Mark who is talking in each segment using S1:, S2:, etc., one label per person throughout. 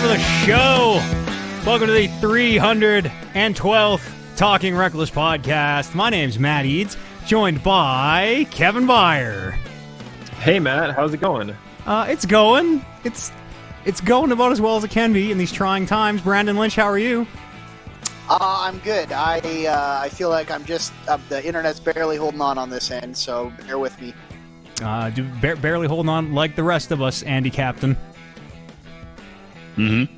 S1: welcome to the show. Welcome to the 312th Talking Reckless podcast. My name's Matt Eads, joined by Kevin Byer.
S2: Hey Matt, how's it going?
S1: It's going. It's going about as well as it can be in these trying times. Brandon Lynch, how are you?
S3: I'm good. I feel like I'm just the internet's barely holding on this end, so bear with me.
S1: Barely holding on like the rest of us, Andy Captain.
S4: Mm-hmm.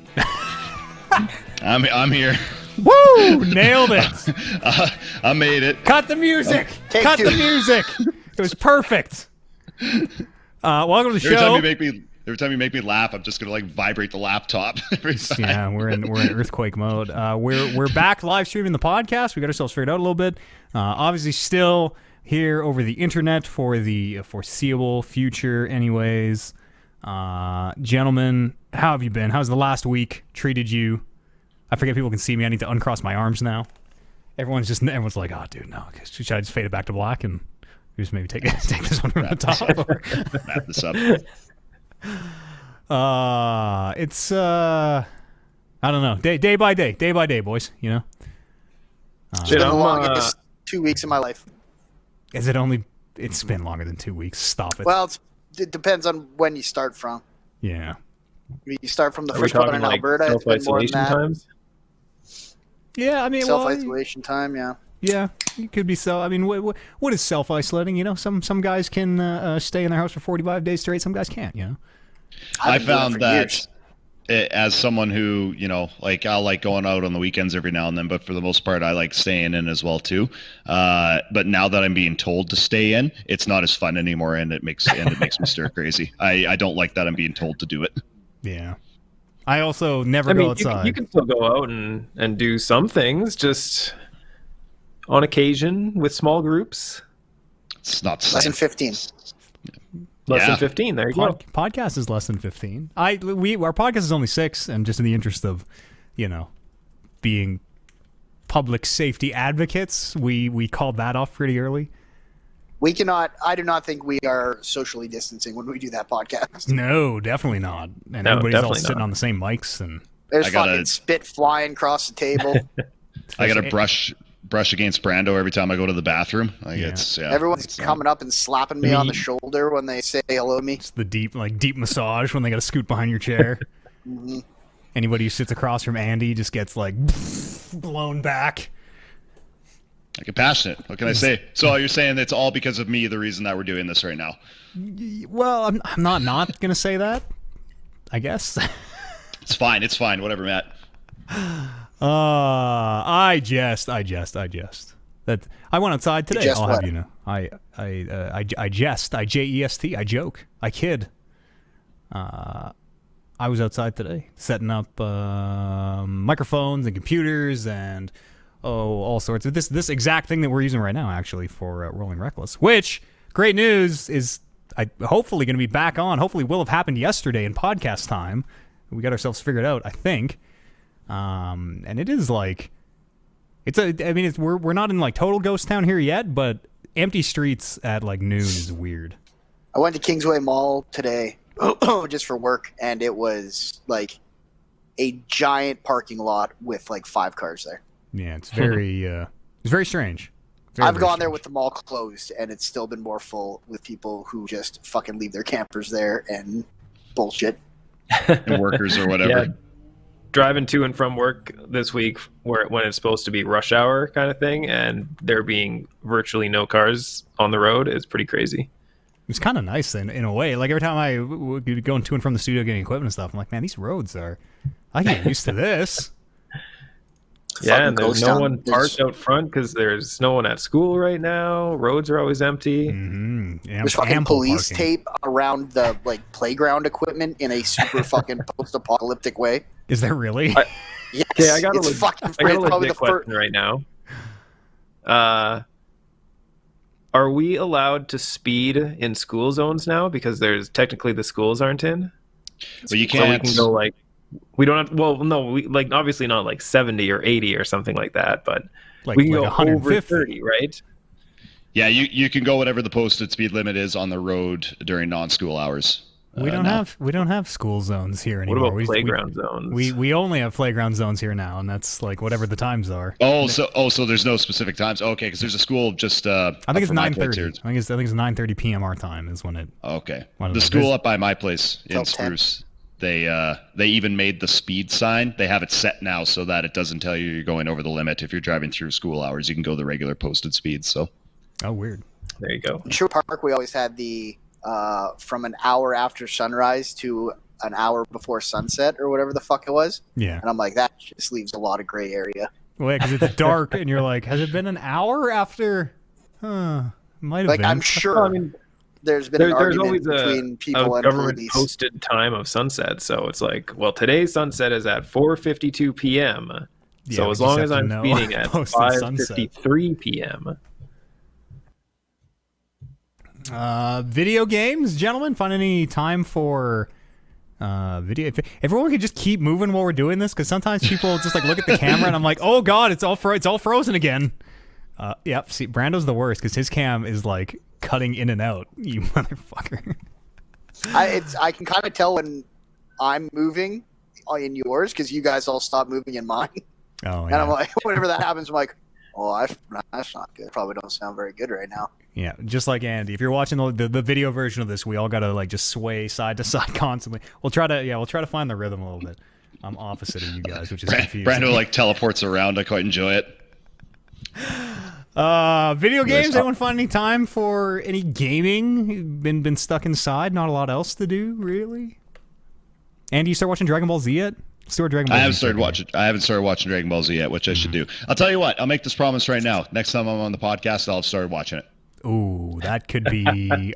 S4: I'm here.
S1: Woo! Nailed it.
S4: I made it.
S1: Cut the music. Cut the music. It was perfect. Welcome to the show.
S4: Every time you make me laugh, I'm just gonna like vibrate the laptop every time.
S1: Yeah, we're in earthquake mode. We're back live streaming the podcast. We got ourselves figured out a little bit. Obviously, still here over the internet for the foreseeable future. Anyways, gentlemen, how have you been? How's the last week treated you? I forget people can see me. I need to uncross my arms now. Everyone's like, "Oh, dude, no." Should I just fade it back to black and just maybe take this one from the top?
S4: Wrap this up.
S1: It's I don't know. Day by day, boys. You know.
S3: It's been the longest 2 weeks of my life.
S1: Is it only? It's been longer than 2 weeks. Stop it.
S3: Well, it depends on when you start from.
S1: Yeah.
S3: You start from the first one in Alberta. It's been more than that.
S2: Times?
S1: Yeah, I mean,
S3: self-isolation time. Yeah.
S1: Yeah, it could be so. I mean, what is self-isolating? You know, some guys can stay in their house for 45 days straight. Some guys can't. You know.
S4: I found that as someone who, you know, like I'll like going out on the weekends every now and then, but for the most part, I like staying in as well too. But now that I'm being told to stay in, it's not as fun anymore, and it makes me stir crazy. I don't like that I'm being told to do it. Yeah.
S1: I also never go outside.
S2: You can still go out and do some things, just on occasion with small groups.
S4: It's not
S3: less than 15.
S2: Less than 15. There you go.
S1: Podcast is less than 15. Our podcast is only 6, and just in the interest of, you know, being public safety advocates, we called that off pretty early.
S3: I do not think we are socially distancing when we do that podcast.
S1: No, definitely not. And everybody's all sitting on the same mics, and
S3: there's fucking spit flying across the table.
S4: I gotta brush against Brando every time I go to the bathroom.
S3: Everyone's coming up and slapping me on the shoulder when they say hello to me.
S1: It's the deep massage when they got to scoot behind your chair.
S3: Mm-hmm.
S1: Anybody who sits across from Andy just gets like blown back.
S4: I get passionate. What can I say? So you're saying it's all because of me, the reason that we're doing this right now?
S1: Well, I'm not gonna say that. I guess
S4: it's fine. Whatever, Matt.
S1: I jest. That I went outside today. I'll have you know. I jest. I jest. I joke. I kid. I was outside today, setting up microphones and computers and all sorts of this exact thing that we're using right now, actually, for Rolling Reckless. Which, great news, is hopefully going to be back on. Hopefully, will have happened yesterday in podcast time. We got ourselves figured out, I think. And it is like, we're not in like total ghost town here yet, but empty streets at like noon is weird.
S3: I went to Kingsway Mall today just for work, and it was like a giant parking lot with like 5 cars there.
S1: Yeah, it's very strange.
S3: I've gone there with the mall closed, and it's still been more full with people who just fucking leave their campers there and bullshit.
S4: And workers or whatever.
S2: Yeah. Driving to and from work this week when it's supposed to be rush hour kind of thing, and there being virtually no cars on the road is pretty crazy.
S1: It's kind of nice in a way. Like every time I would be going to and from the studio getting equipment and stuff, I'm like, man, these roads I get used to this.
S2: Yeah, and there's no one parked out front because there's no one at school right now. Roads are always empty.
S1: Mm-hmm.
S3: There's fucking police tape around the like playground equipment in a super fucking post-apocalyptic way.
S1: Is there really?
S3: Yes.
S2: Okay, I got a
S3: legit
S2: question right now. Are we allowed to speed in school zones now? Because there's technically the schools aren't in.
S4: But you can't.
S2: So we can go like. We don't have. Well, no, we like obviously not like 70 or 80 or something like that, but we can go 150, over 30, right?
S4: Yeah, you can go whatever the posted speed limit is on the road during non-school hours.
S1: We don't have school zones here
S2: What
S1: anymore.
S2: about playground zones?
S1: We only have playground zones here now, and that's like whatever the times are.
S4: So there's no specific times. Okay, because there's a school just.
S1: I think it's 9:30. I think it's 9:30 p.m. our time is when it.
S4: Okay. The school up by my place in Spruce, they even made the speed sign. They have it set now so that it doesn't tell you you're going over the limit. If you're driving through school hours, you can go the regular posted speed. So.
S1: Oh, weird.
S2: There you go.
S3: In Sherwood Park, we always had the from an hour after sunrise to an hour before sunset or whatever the fuck it was.
S1: Yeah.
S3: And I'm like, that just leaves a lot of gray area.
S1: Well, yeah, because it's dark, and you're like, has it been an hour after? Might have been.
S3: I'm sure there's been an argument between people and
S2: government
S3: police.
S2: posted time of sunset. So it's like, well, today's sunset is at 4:52 p.m.
S1: Yeah,
S2: so as long as I'm speeding at 5:53 p.m.
S1: Video games, gentlemen, find any time for video? If everyone could just keep moving while we're doing this, because sometimes people just like look at the camera and I'm like, oh god, it's all frozen again. Yep. See, Brando's the worst because his cam is like cutting in and out. You motherfucker.
S3: I can kind of tell when I'm moving in yours because you guys all stop moving in mine.
S1: Oh, yeah.
S3: And I'm like, whenever that happens, I'm like, oh, that's not good. Probably don't sound very good right now.
S1: Yeah, just like Andy. If you're watching the video version of this, we all gotta like just sway side to side constantly. We'll try to find the rhythm a little bit. I'm opposite of you guys, which is confusing.
S4: Brando like teleports around. I quite enjoy it.
S1: Video games. Anyone find any time for any gaming? Been stuck inside. Not a lot else to do, really. Andy, you start watching Dragon Ball Z yet?
S4: I haven't started watching Dragon Ball Z yet, which I should do. I'll tell you what. I'll make this promise right now. Next time I'm on the podcast, I'll have started watching it.
S1: Ooh, that could be.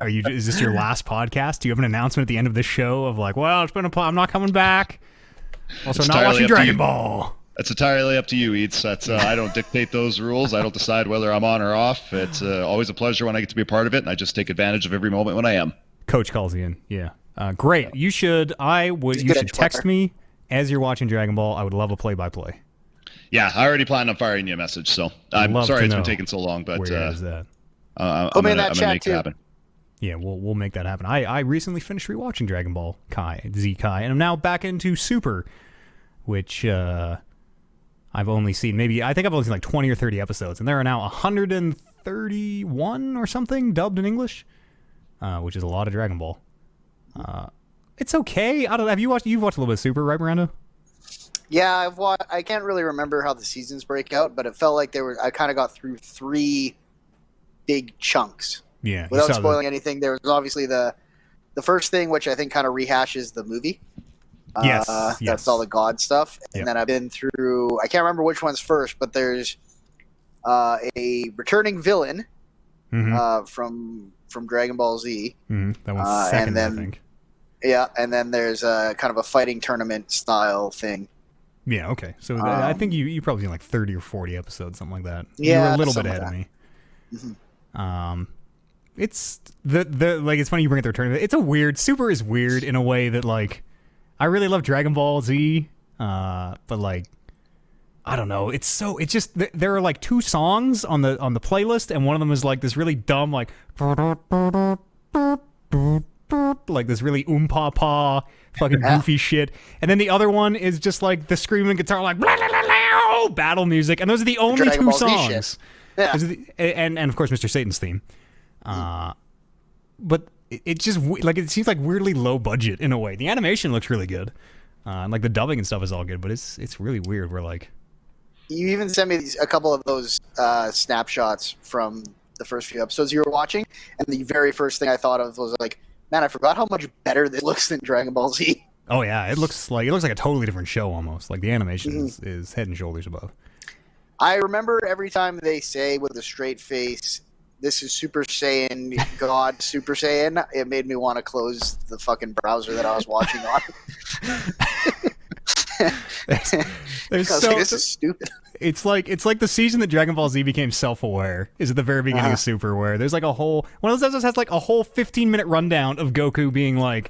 S1: Is this your last podcast? Do you have an announcement at the end of this show of like, well, it's been I'm not coming back. Also, not watching Dragon Ball.
S4: It's entirely up to you, Eats. That's I don't dictate those rules. I don't decide whether I'm on or off. It's always a pleasure when I get to be a part of it, and I just take advantage of every moment when I am.
S1: Coach calls you in. Yeah, great. You should. You should text me as you're watching Dragon Ball. I would love a play-by-play.
S4: Yeah, I already planned on firing you a message, so I'm sorry it's been taking so long, but
S1: where is that?
S4: I'm gonna make it happen.
S1: Yeah, we'll make that happen. I recently finished rewatching Dragon Ball Z Kai, and I'm now back into Super, which I've only seen like 20 or 30 episodes, and there are now 131 or something dubbed in English, which is a lot of Dragon Ball. It's okay. I don't. Have you watched? You've watched a little bit of Super, right, Miranda?
S3: Yeah, I've watched. I can't really remember how the seasons break out, but it felt like I kind of got through 3 big chunks.
S1: Yeah.
S3: Without spoiling anything, there was obviously the first thing, which I think kind of rehashes the movie.
S1: Yes.
S3: That's all the God stuff. And then I've been through, I can't remember which one's first, but there's a returning villain from Dragon Ball Z.
S1: Mm-hmm. That one's second, I think.
S3: Yeah, and then there's a kind of a fighting tournament style thing.
S1: Yeah, okay. So I think you probably seen like 30 or 40 episodes, something like that.
S3: Yeah,
S1: you were a little bit ahead of me.
S3: Mm-hmm.
S1: It's it's funny you bring up the return. It's a weird. Super is weird in a way that like I really love Dragon Ball Z, but like I don't know. It's just there are like 2 songs on the playlist, and one of them is like this really dumb like this really pa fucking goofy shit, and then the other one is just like the screaming guitar like blah, blah, blah, blah, battle music, and those are the only
S3: Dragon
S1: 2
S3: Ball Z
S1: songs.
S3: shit. Yeah.
S1: And of course Mr. Satan's theme. But it just like it seems like weirdly low budget in a way. The animation looks really good, and like the dubbing and stuff is all good, but it's really weird. We're like,
S3: you even sent me a couple of those snapshots from the first few episodes you were watching, and the very first thing I thought of was like, man, I forgot how much better this looks than Dragon Ball Z.
S1: Oh yeah, it looks like a totally different show almost. Like the animation is head and shoulders above.
S3: I remember every time they say with a straight face, this is Super Saiyan God Super Saiyan, it made me want to close the fucking browser that I was watching on.
S1: This
S3: is stupid.
S1: It's like the season that Dragon Ball Z became self-aware is at the very beginning of Super, where there's like one of those episodes has like a whole 15-minute rundown of Goku being like,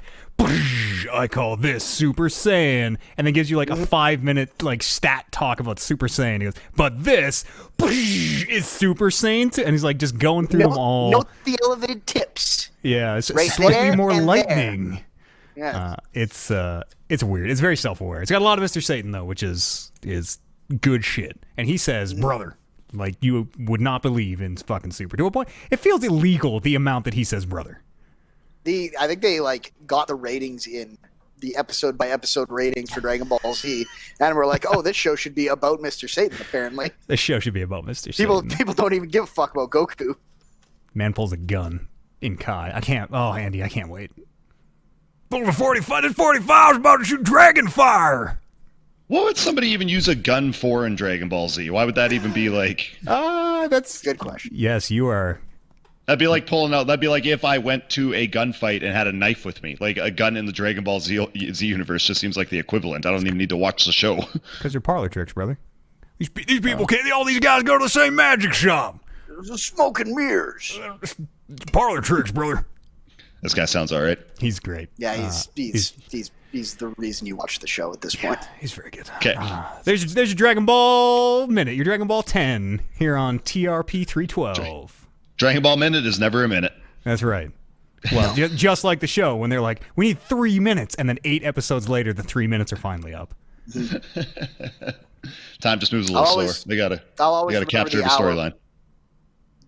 S1: I call this Super Saiyan, and then gives you like a 5-minute like stat talk about Super Saiyan. He goes, but this is Super Saiyan 2, and he's like just going through them all.
S3: Note the elevated tips.
S1: Yeah, it's
S3: right
S1: slightly
S3: there
S1: more
S3: and
S1: lightning.
S3: Yeah.
S1: It's weird. It's very self-aware. It's got a lot of Mr. Satan though, which is good shit. And he says, brother, like you would not believe in fucking Super. To a point, it feels illegal the amount that he says brother.
S3: I think they like got the ratings in the episode by episode ratings for Dragon Ball Z, and we're like, oh, this show should be about Mr. Satan. Apparently,
S1: This show should be about Mr. Satan.
S3: people don't even give a fuck about Goku.
S1: Man pulls a gun in Kai. I can't. Oh, Andy, I can't wait. Pull the 45. This 45 is about to shoot dragon fire.
S4: What would somebody even use a gun for in Dragon Ball Z? Why would that even be like...
S1: That's
S3: a good question.
S1: Yes, you are.
S4: That'd be like pulling out... That'd be like if I went to a gunfight and had a knife with me. Like, a gun in the Dragon Ball Z universe just seems like the equivalent. I don't even need to watch the show.
S1: Because they're parlor tricks, brother. These people can't... All these guys go to the same magic shop.
S3: There's a smoke and mirrors.
S1: Parlor tricks, brother.
S4: This guy sounds all right.
S1: He's great.
S3: Yeah, he's the reason you watch the show at this point.
S1: He's very good.
S4: Okay.
S1: There's your Dragon Ball Minute. Your Dragon Ball 10 here on TRP 312.
S4: Dragon Ball Minute is never a minute.
S1: That's right. Well, just like the show when they're like, we need 3 minutes, and then 8 episodes later, the 3 minutes are finally up.
S4: Time just moves a little slower. They gotta capture the storyline.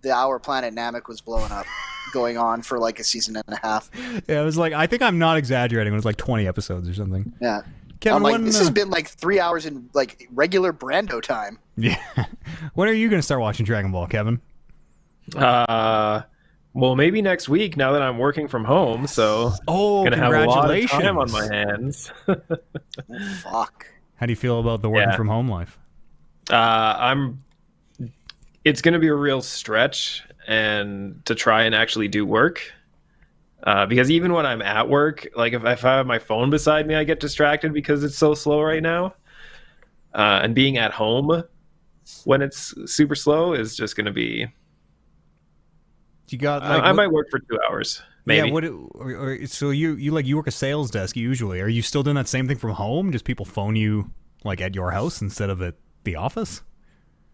S3: The hour Planet Namek was blowing up, going on for like a season and a half.
S1: Yeah, it was like, I think I'm not exaggerating. It was like 20 episodes or something.
S3: Yeah.
S1: Kevin,
S3: I'm like, this has been like 3 hours in like regular Brando time.
S1: Yeah. When are you going to start watching Dragon Ball, Kevin?
S2: Well, maybe next week now that I'm working from home. So gonna have a lot of time on my hands.
S3: Oh, fuck.
S1: How do you feel about the working from home life?
S2: It's going to be a real stretch and to try and actually do work. Because even when I'm at work, like if I have my phone beside me, I get distracted because it's so slow right now. And being at home when it's super slow is just going to be...
S1: You got?
S2: I might work for 2 hours, maybe.
S1: Yeah. So you work a sales desk usually. Are you still doing that same thing from home? Just people phone you like at your house instead of at the office?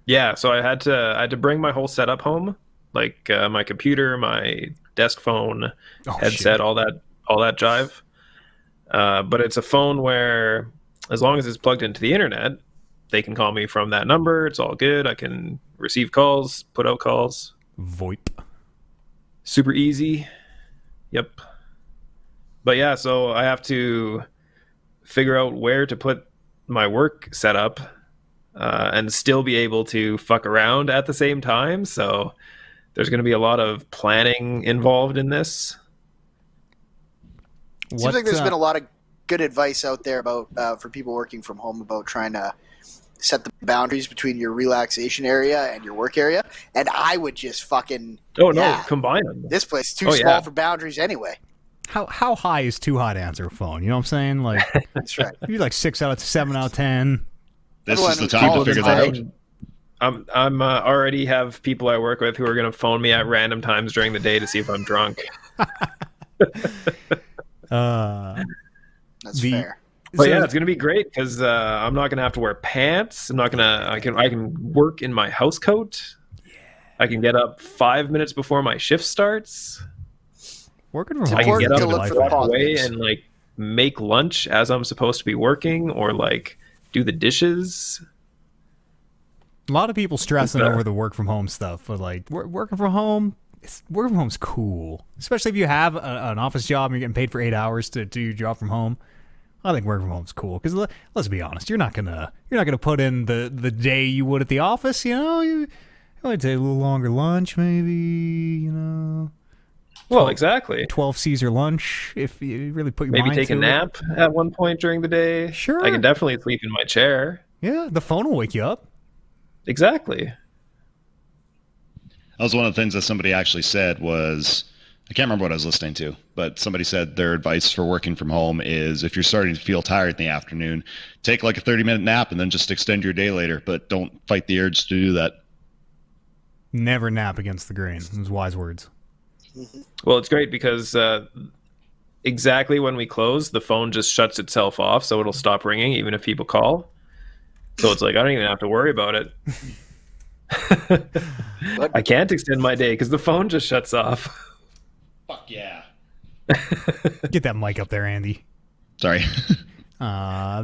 S2: Yeah, so I had to bring my whole setup home, like my computer, my desk phone, headset, all that jive. But it's a phone where, as long as it's plugged into the internet, they can call me from that number. It's all good. I can receive calls, put out calls.
S1: VoIP.
S2: Super easy. Yep. But yeah, so I have to figure out where to put my work setup. And still be able to fuck around at the same time. So there's going to be a lot of planning involved in this.
S3: Seems like there's been a lot of good advice out there about for people working from home about trying to set the boundaries between your relaxation area and your work area. And I would just fucking...
S2: combine them.
S3: This place is too small for boundaries anyway.
S1: How high is too high to answer a phone? You know what I'm saying? Like,
S3: that's right.
S1: You're like 7 out of 10.
S4: This is the time to figure that out.
S2: I'm already have people I work with who are going to phone me at random times during the day to see if I'm drunk.
S3: That's fair.
S2: But yeah, it's going to be great because I'm not going to have to wear pants. I can work in my house coat. Yeah. I can get up 5 minutes before my shift starts.
S1: Working from home.
S2: I can get up, walk away, and like make lunch as I'm supposed to be working, or like do the dishes.
S1: A lot of people stressing over the work from home stuff, but like working from home's cool, especially if you have an office job and you're getting paid for 8 hours to do your job from home. I think working from home's cool because let's be honest, you're not gonna put in the day you would at the office. You know, you might take a little longer lunch, maybe. You know.
S2: Well, exactly.
S1: 12 Caesar lunch if you really put your
S2: maybe
S1: mind
S2: take
S1: to
S2: a nap at one point during the day.
S1: Sure.
S2: I can definitely sleep in my chair.
S1: Yeah, the phone will wake you up.
S2: Exactly.
S4: That was one of the things that somebody actually said was, I can't remember what I was listening to, but somebody said their advice for working from home is if you're starting to feel tired in the afternoon, take like a 30-minute nap and then just extend your day later, but don't fight the urge to do that.
S1: Never nap against the grain. Those wise words.
S2: Well, it's great because exactly when we close, the phone just shuts itself off, so it'll stop ringing even if people call. So it's like, I don't even have to worry about it. I can't extend my day because the phone just shuts off.
S4: Fuck yeah.
S1: Get that mic up there, Andy.
S4: Sorry.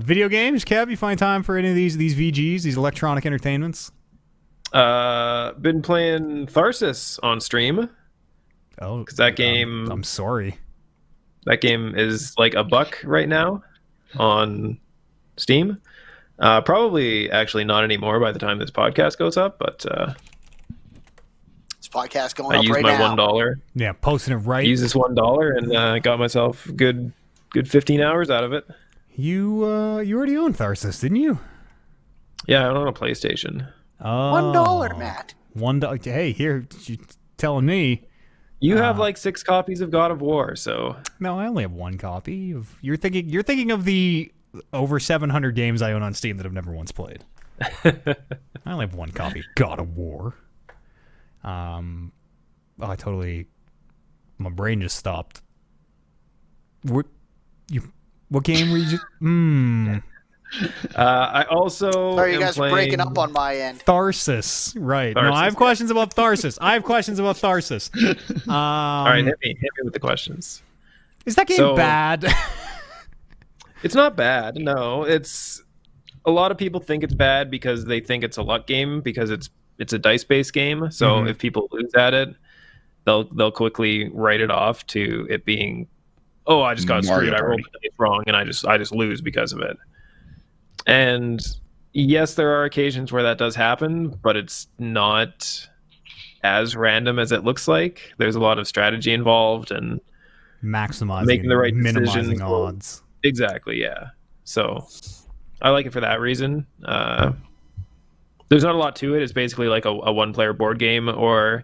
S1: Video games, Kev, you find time for any of these VGs, these electronic entertainments?
S2: Been playing Tharsis on stream.
S1: Oh,
S2: because that game.
S1: I'm sorry.
S2: That game is like $1 right now on Steam. Probably actually not anymore by the time this podcast goes up, but
S3: this podcast going
S2: I
S3: up
S2: used
S3: right
S2: my
S3: now.
S2: $1.
S1: Yeah, posting it right.
S2: Use this $1 and got myself good 15 hours out of it.
S1: You already own Tharsis, didn't you?
S2: Yeah, I own a PlayStation.
S1: Oh,
S3: $1, Matt.
S1: $1. Hey, here, you telling me?
S2: You have like 6 copies of God of War, so
S1: No, I only have 1 copy. You're thinking of the over 700 games I own on Steam that I've never once played. I only have 1 copy of God of War. My brain just stopped. What game were you just?
S2: I also
S3: Sorry, you guys
S2: playing...
S3: are breaking up on my end.
S1: Tharsis, right?
S2: Tharsis,
S1: No, I have questions about Tharsis.
S2: All right, hit me with the questions.
S1: Is that game bad?
S2: It's not bad. No, it's a lot of people think it's bad because they think it's a luck game because it's a dice-based game. So if people lose at it, they'll quickly write it off to it being, oh, I just got screwed. I rolled the dice wrong, and I just lose because of it. And yes, there are occasions where that does happen, but it's not as random as it looks like. There's a lot of strategy involved and
S1: maximizing,
S2: making the right
S1: minimizing
S2: decisions.
S1: odds.
S2: Exactly, yeah. So I like it for that reason. There's not a lot to it. It's basically like a one-player board game, or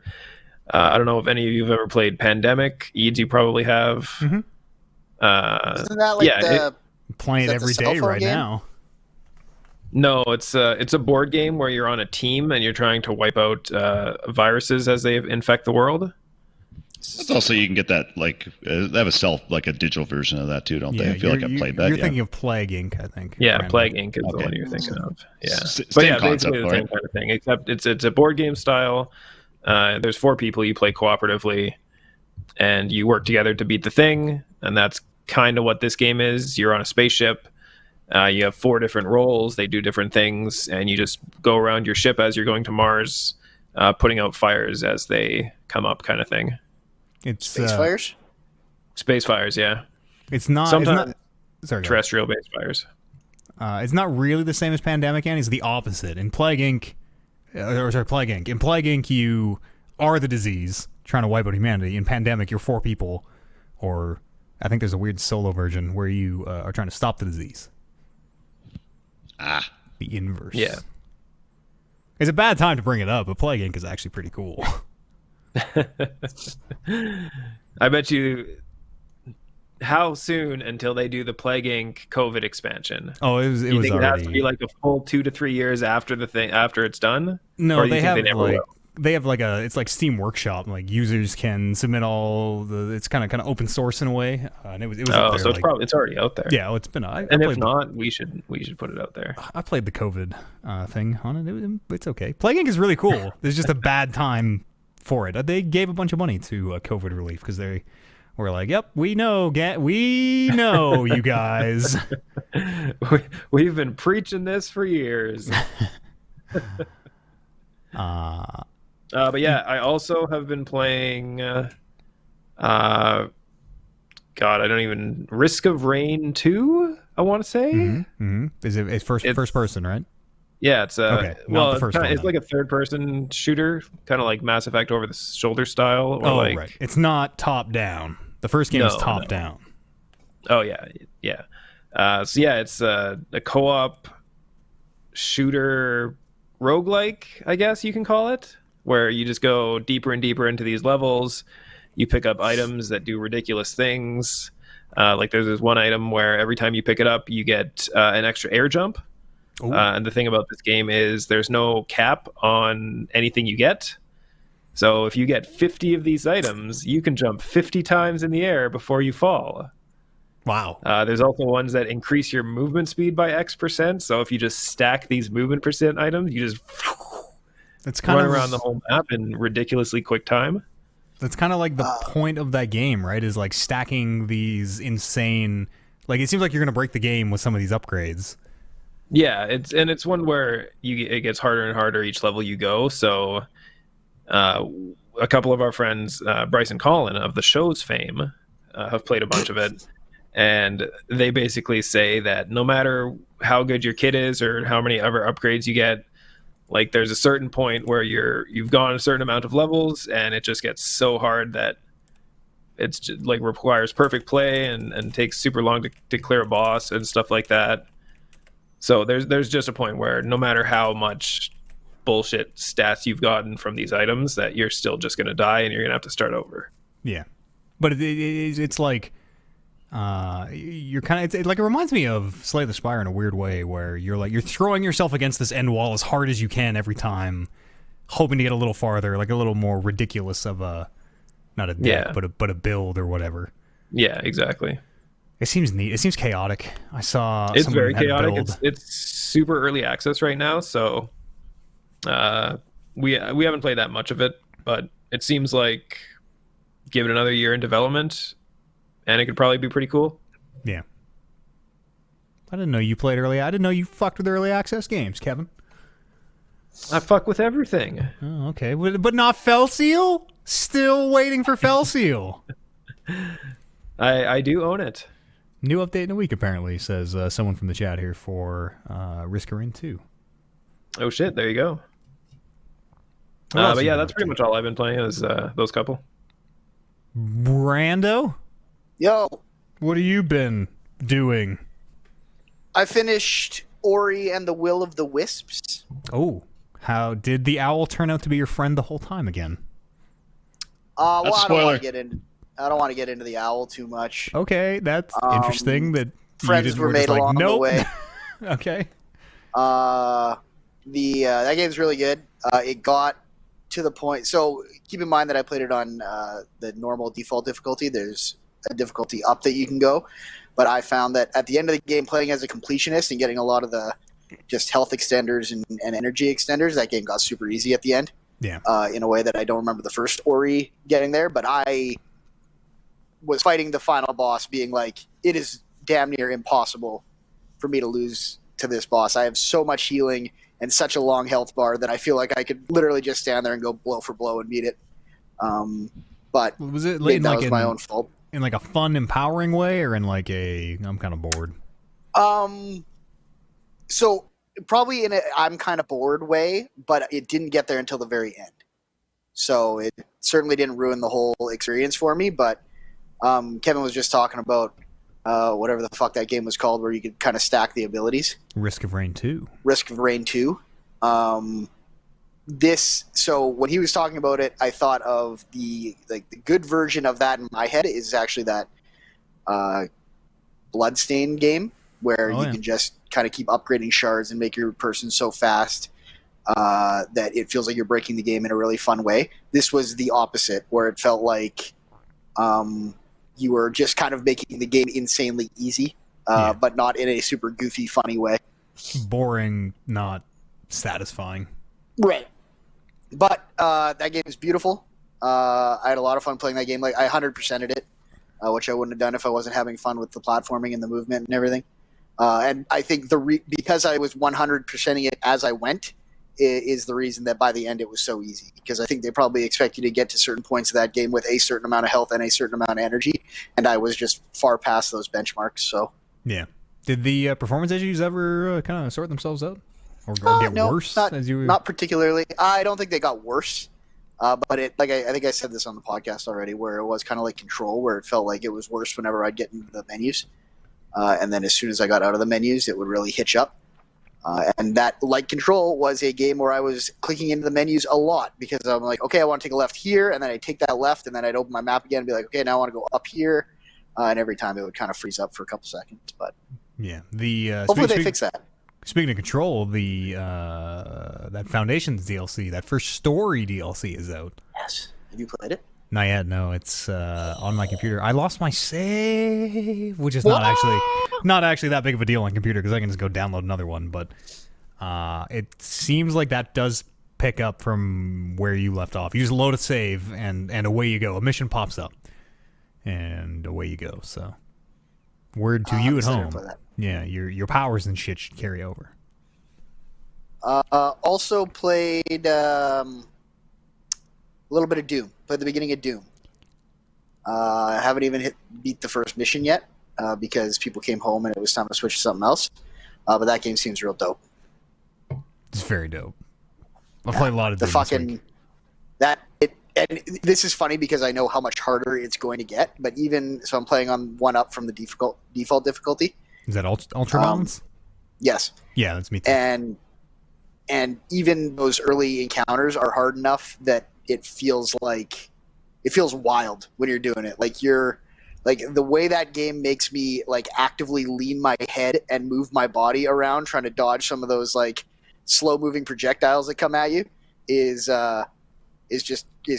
S2: I don't know if any of you have ever played Pandemic. Eads, you probably have.
S3: Isn't that like
S1: playing it every day right now?
S2: No, it's a board game where you're on a team and you're trying to wipe out viruses as they infect the world.
S4: It's also, you can get that, like, they have a digital version of that too, don't they? I feel like I played that.
S1: You're thinking of Plague Inc., I think.
S2: Yeah, Plague Inc. is the one you're thinking of. Yeah,
S4: but yeah,
S2: basically the same kind of thing, except it's a board game style. There's 4 people, you play cooperatively, and you work together to beat the thing, and that's kind of what this game is. You're on a spaceship. You have 4 different roles. They do different things, and you just go around your ship as you're going to Mars, putting out fires as they come up, kind of thing.
S1: It's
S3: space fires.
S2: Space fires, yeah.
S1: It's not.
S2: Sometimes
S1: sorry,
S2: terrestrial-based fires.
S1: It's not really the same as Pandemic, and it's the opposite. In Plague Inc., Plague Inc. In Plague Inc., you are the disease trying to wipe out humanity. In Pandemic, you're 4 people, or I think there's a weird solo version where you are trying to stop the disease. The inverse.
S2: Yeah.
S1: It's a bad time to bring it up, but Plague Inc. is actually pretty cool.
S2: I bet you. How soon until they do the Plague Inc. COVID expansion?
S1: Oh, it was
S2: think
S1: already.
S2: It has to be like a full 2 to 3 years after after it's done.
S1: No, they have it's like Steam Workshop. Like users can submit all the. It's kind of open source in a way, and it was.
S2: Oh, so it's already out there.
S1: Yeah, it's been.
S2: And if not, we should put it out there.
S1: I played the COVID thing on it. It's okay. Plague Inc. is really cool. There's just a bad time for it. They gave a bunch of money to COVID relief because they were like, "Yep, we know, you guys.
S2: We've been preaching this for years." But yeah, I also have been playing. God, I don't even. Risk of Rain 2. I want to say.
S1: Mm-hmm. Is it? It's first person, right?
S2: Yeah, it's
S1: okay.
S2: It's like a third-person shooter, kind of like Mass Effect over the shoulder style. Or
S1: right. It's not top down. The first game is top down.
S2: Oh yeah. So yeah, it's a co-op shooter roguelike, I guess you can call it, where you just go deeper and deeper into these levels. You pick up items that do ridiculous things. Like there's this one item where every time you pick it up, you get an extra air jump. And the thing about this game is there's no cap on anything you get. So if you get 50 of these items, you can jump 50 times in the air before you fall.
S1: Wow.
S2: There's also ones that increase your movement speed by X%. So if you just stack these movement percent items, you just run around the whole map in ridiculously quick time.
S1: That's kind of like the point of that game, right? Is like stacking these insane Like, it seems like you're going to break the game with some of these upgrades.
S2: Yeah, it's one where it gets harder and harder each level you go. So, a couple of our friends, Bryce and Colin of the show's fame, have played a bunch of it, and they basically say that no matter how good your kit is or how many other upgrades you get, like there's a certain point where you've gone a certain amount of levels, and it just gets so hard that it's just, like requires perfect play and takes super long to clear a boss and stuff like that. So there's just a point where no matter how much bullshit stats you've gotten from these items, that you're still just going to die and you're going to have to start over.
S1: Yeah. But it's like you're kind of, it reminds me of Slay the Spire in a weird way, where you're throwing yourself against this end wall as hard as you can every time, hoping to get a little farther, like a little more ridiculous of a, not a deck, but a build or whatever.
S2: Yeah, exactly.
S1: It seems neat. It seems chaotic. I saw
S2: it's very chaotic. It's super early access right now, so we haven't played that much of it, but it seems like give it another year in development and it could probably be pretty cool.
S1: Yeah. I didn't know you played early. I didn't know you fucked with early access games, Kevin.
S2: I fuck with everything.
S1: Oh, okay. But not Fell Seal? Still waiting for Fell Seal.
S2: I do own it.
S1: New update in a week, apparently, says someone from the chat here for Risk of Rain 2.
S2: Oh, shit. There you go. But yeah, that's pretty much all I've been playing is those couple.
S1: Brando?
S3: Yo.
S1: What have you been doing?
S3: I finished Ori and the Will of the Wisps.
S1: Oh. How did the owl turn out to be your friend the whole time again?
S3: Well, I don't want to get into the owl too much.
S1: Okay, that's interesting. That
S3: friends were made along the way.
S1: Okay.
S3: That game's really good. It got to the point. So keep in mind that I played it on the normal default difficulty. There's a difficulty up that you can go, but I found that at the end of the game, playing as a completionist and getting a lot of the just health extenders and energy extenders, that game got super easy at the end.
S1: Yeah.
S3: In a way that I don't remember the first Ori getting there, but I was fighting the final boss being like, it is damn near impossible for me to lose to this boss. I have so much healing and such a long health bar that I feel like I could literally just stand there and go blow for blow and beat it. But
S1: was it
S3: that was my own fault.
S1: In like a fun, empowering way, or in like a I'm kind of bored?
S3: So probably in a I'm kind of bored way, but it didn't get there until the very end. So it certainly didn't ruin the whole experience for me, but Kevin was just talking about whatever the fuck that game was called, where you could kind of stack the abilities.
S1: Risk of Rain 2.
S3: Risk of Rain 2. So when he was talking about it, I thought of the good version of that in my head is actually that Bloodstained game, where you can just kind of keep upgrading shards and make your person so fast that it feels like you're breaking the game in a really fun way. This was the opposite, where it felt like you were just kind of making the game insanely easy, but not in a super goofy, funny way.
S1: Boring, not satisfying.
S3: Right. But that game is beautiful. I had a lot of fun playing that game. Like I 100%ed it, which I wouldn't have done if I wasn't having fun with the platforming and the movement and everything. And I think because I was 100%ing it as I went is the reason that by the end it was so easy. Because I think they probably expect you to get to certain points of that game with a certain amount of health and a certain amount of energy, and I was just far past those benchmarks. So yeah.
S1: Did the performance issues ever kind of sort themselves out? Or get worse?
S3: Not particularly. I don't think they got worse. But I think I said this on the podcast already, where it was kind of like Control, where it felt like it was worse whenever I'd get into the menus. And then as soon as I got out of the menus, it would really hitch up. And that, like Control, was a game where I was clicking into the menus a lot because I'm like, okay, I want to take a left here, and then I'd take that left, and then I'd open my map again and be like, okay, now I want to go up here. And every time it would kind of freeze up for a couple seconds. But
S1: yeah,
S3: hopefully they fix that.
S1: Speaking of Control, that Foundations DLC, that first story DLC is out.
S3: Yes. Have you played it?
S1: Not yet, no. It's on my computer. I lost my save, which is not actually that big of a deal on computer because I can just go download another one. But it seems like that does pick up from where you left off. You just load a save, and away you go. A mission pops up, and away you go. So Word to you at
S3: excited to
S1: home.
S3: play that.
S1: Yeah, your powers and shit should carry over.
S3: Also played a little bit of Doom. Played the beginning of Doom. I haven't even beat the first mission yet because people came home and it was time to switch to something else. But that game seems real dope.
S1: It's very dope. I've played a lot of
S3: the
S1: Doom
S3: fucking
S1: this week.
S3: and this is funny because I know how much harder it's going to get. But even so, I'm playing on 1 up from the default difficulty.
S1: Is that ultra violence?
S3: Yes.
S1: Yeah, that's me too.
S3: And even those early encounters are hard enough that it feels wild when you're doing it. Like the way that game makes me like actively lean my head and move my body around trying to dodge some of those like slow moving projectiles that come at you is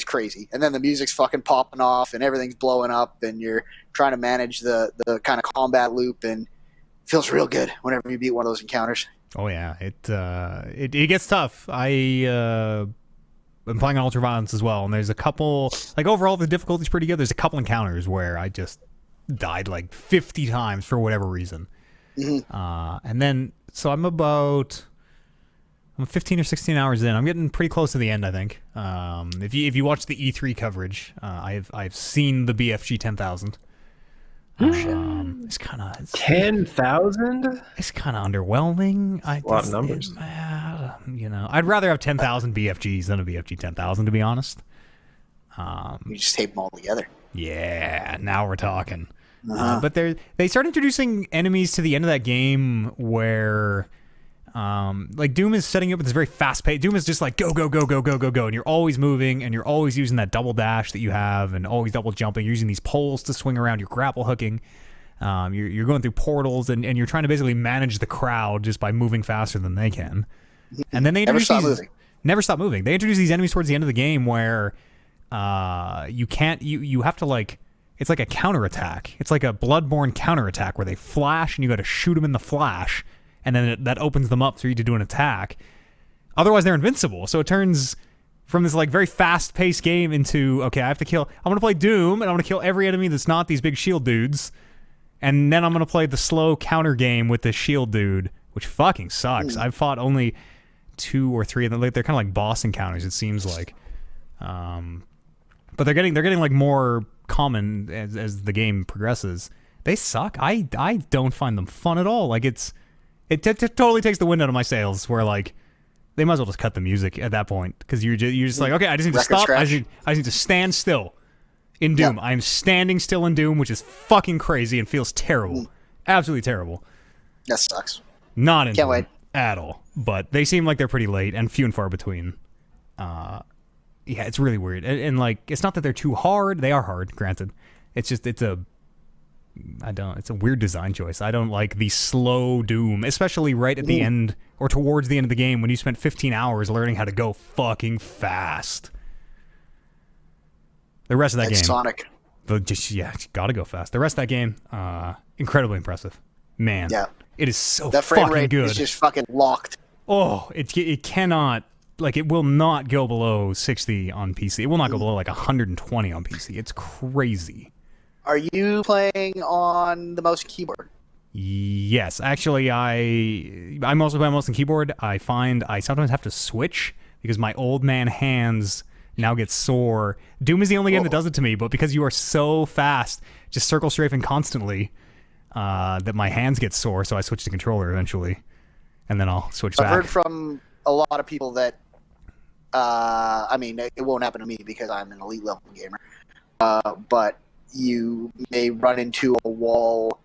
S3: crazy. And then the music's fucking popping off and everything's blowing up and you're trying to manage the kind of combat loop, and it feels real good whenever you beat one of those encounters.
S1: Oh yeah, it gets tough. I'm playing on ultraviolence as well, and there's a couple, like, overall the difficulty's pretty good. There's a couple encounters where I just died like 50 times for whatever reason.
S3: Mm-hmm.
S1: And then so I'm 15 or 16 hours in. I'm getting pretty close to the end, I think. If you watch the E3 coverage, I've seen the BFG 10,000. It's kind of
S2: 10,000.
S1: It's kind of underwhelming.
S2: A lot of numbers.
S1: I'd rather have 10,000 BFGs than a BFG 10,000, to be honest.
S3: You just tape them all together.
S1: Yeah, now we're talking.
S3: Uh-huh.
S1: But they start introducing enemies to the end of that game where, like, Doom is setting up with this very fast pace. Doom is just like go, and you're always moving, and you're always using that double dash that you have, and always double jumping. You're using these poles to swing around. You're grapple hooking. You're going through portals, and you're trying to basically manage the crowd just by moving faster than they can. And then they introduce never stop moving. They introduce these enemies towards the end of the game where you have to, like, it's like a counterattack. It's like a Bloodborne counterattack where they flash and you got to shoot them in the flash, and then that opens them up for you to do an attack. Otherwise, they're invincible. So it turns from this like very fast-paced game into, okay, I'm going to play Doom, and I'm going to kill every enemy that's not these big shield dudes, and then I'm going to play the slow counter game with the shield dude, which fucking sucks. I've fought only 2 or 3 of them. They're kind of like boss encounters, it seems like. But they're getting like more common as the game progresses. They suck. I don't find them fun at all. Like it totally takes the wind out of my sails. Where like they might as well just cut the music at that point, because you're just like, okay, I just need to stop. I just need to stand still in Doom. Yep. I'm standing still in Doom, which is fucking crazy and feels terrible. Absolutely terrible.
S3: That sucks.
S1: Not into it at all. But they seem like they're pretty late and few and far between. Yeah, it's really weird. And like, it's not that they're too hard. They are hard, granted. It's just, it's a weird design choice. I don't like the slow Doom, especially right at the end or towards the end of the game when you spent 15 hours learning how to go fucking fast. The rest of that game,
S3: Sonic.
S1: Gotta go fast. The rest of that game, incredibly impressive. Man,
S3: yeah,
S1: it is so
S3: that frame
S1: fucking
S3: rate
S1: good.
S3: Is just fucking locked.
S1: Oh, it cannot, like, it will not go below 60 on PC. It will not go below like 120 on PC. It's crazy.
S3: Are you playing on the mouse and keyboard?
S1: Yes, actually, I mostly play mouse and keyboard. I find I sometimes have to switch because my old man hands now get sore. Doom is the only game that does it to me, but because you are so fast, just circle strafing constantly, that my hands get sore, so I switch to controller eventually, and then I'll switch back.
S3: I've heard from a lot of people that, I mean, it won't happen to me because I'm an elite level gamer, but you may run into a wall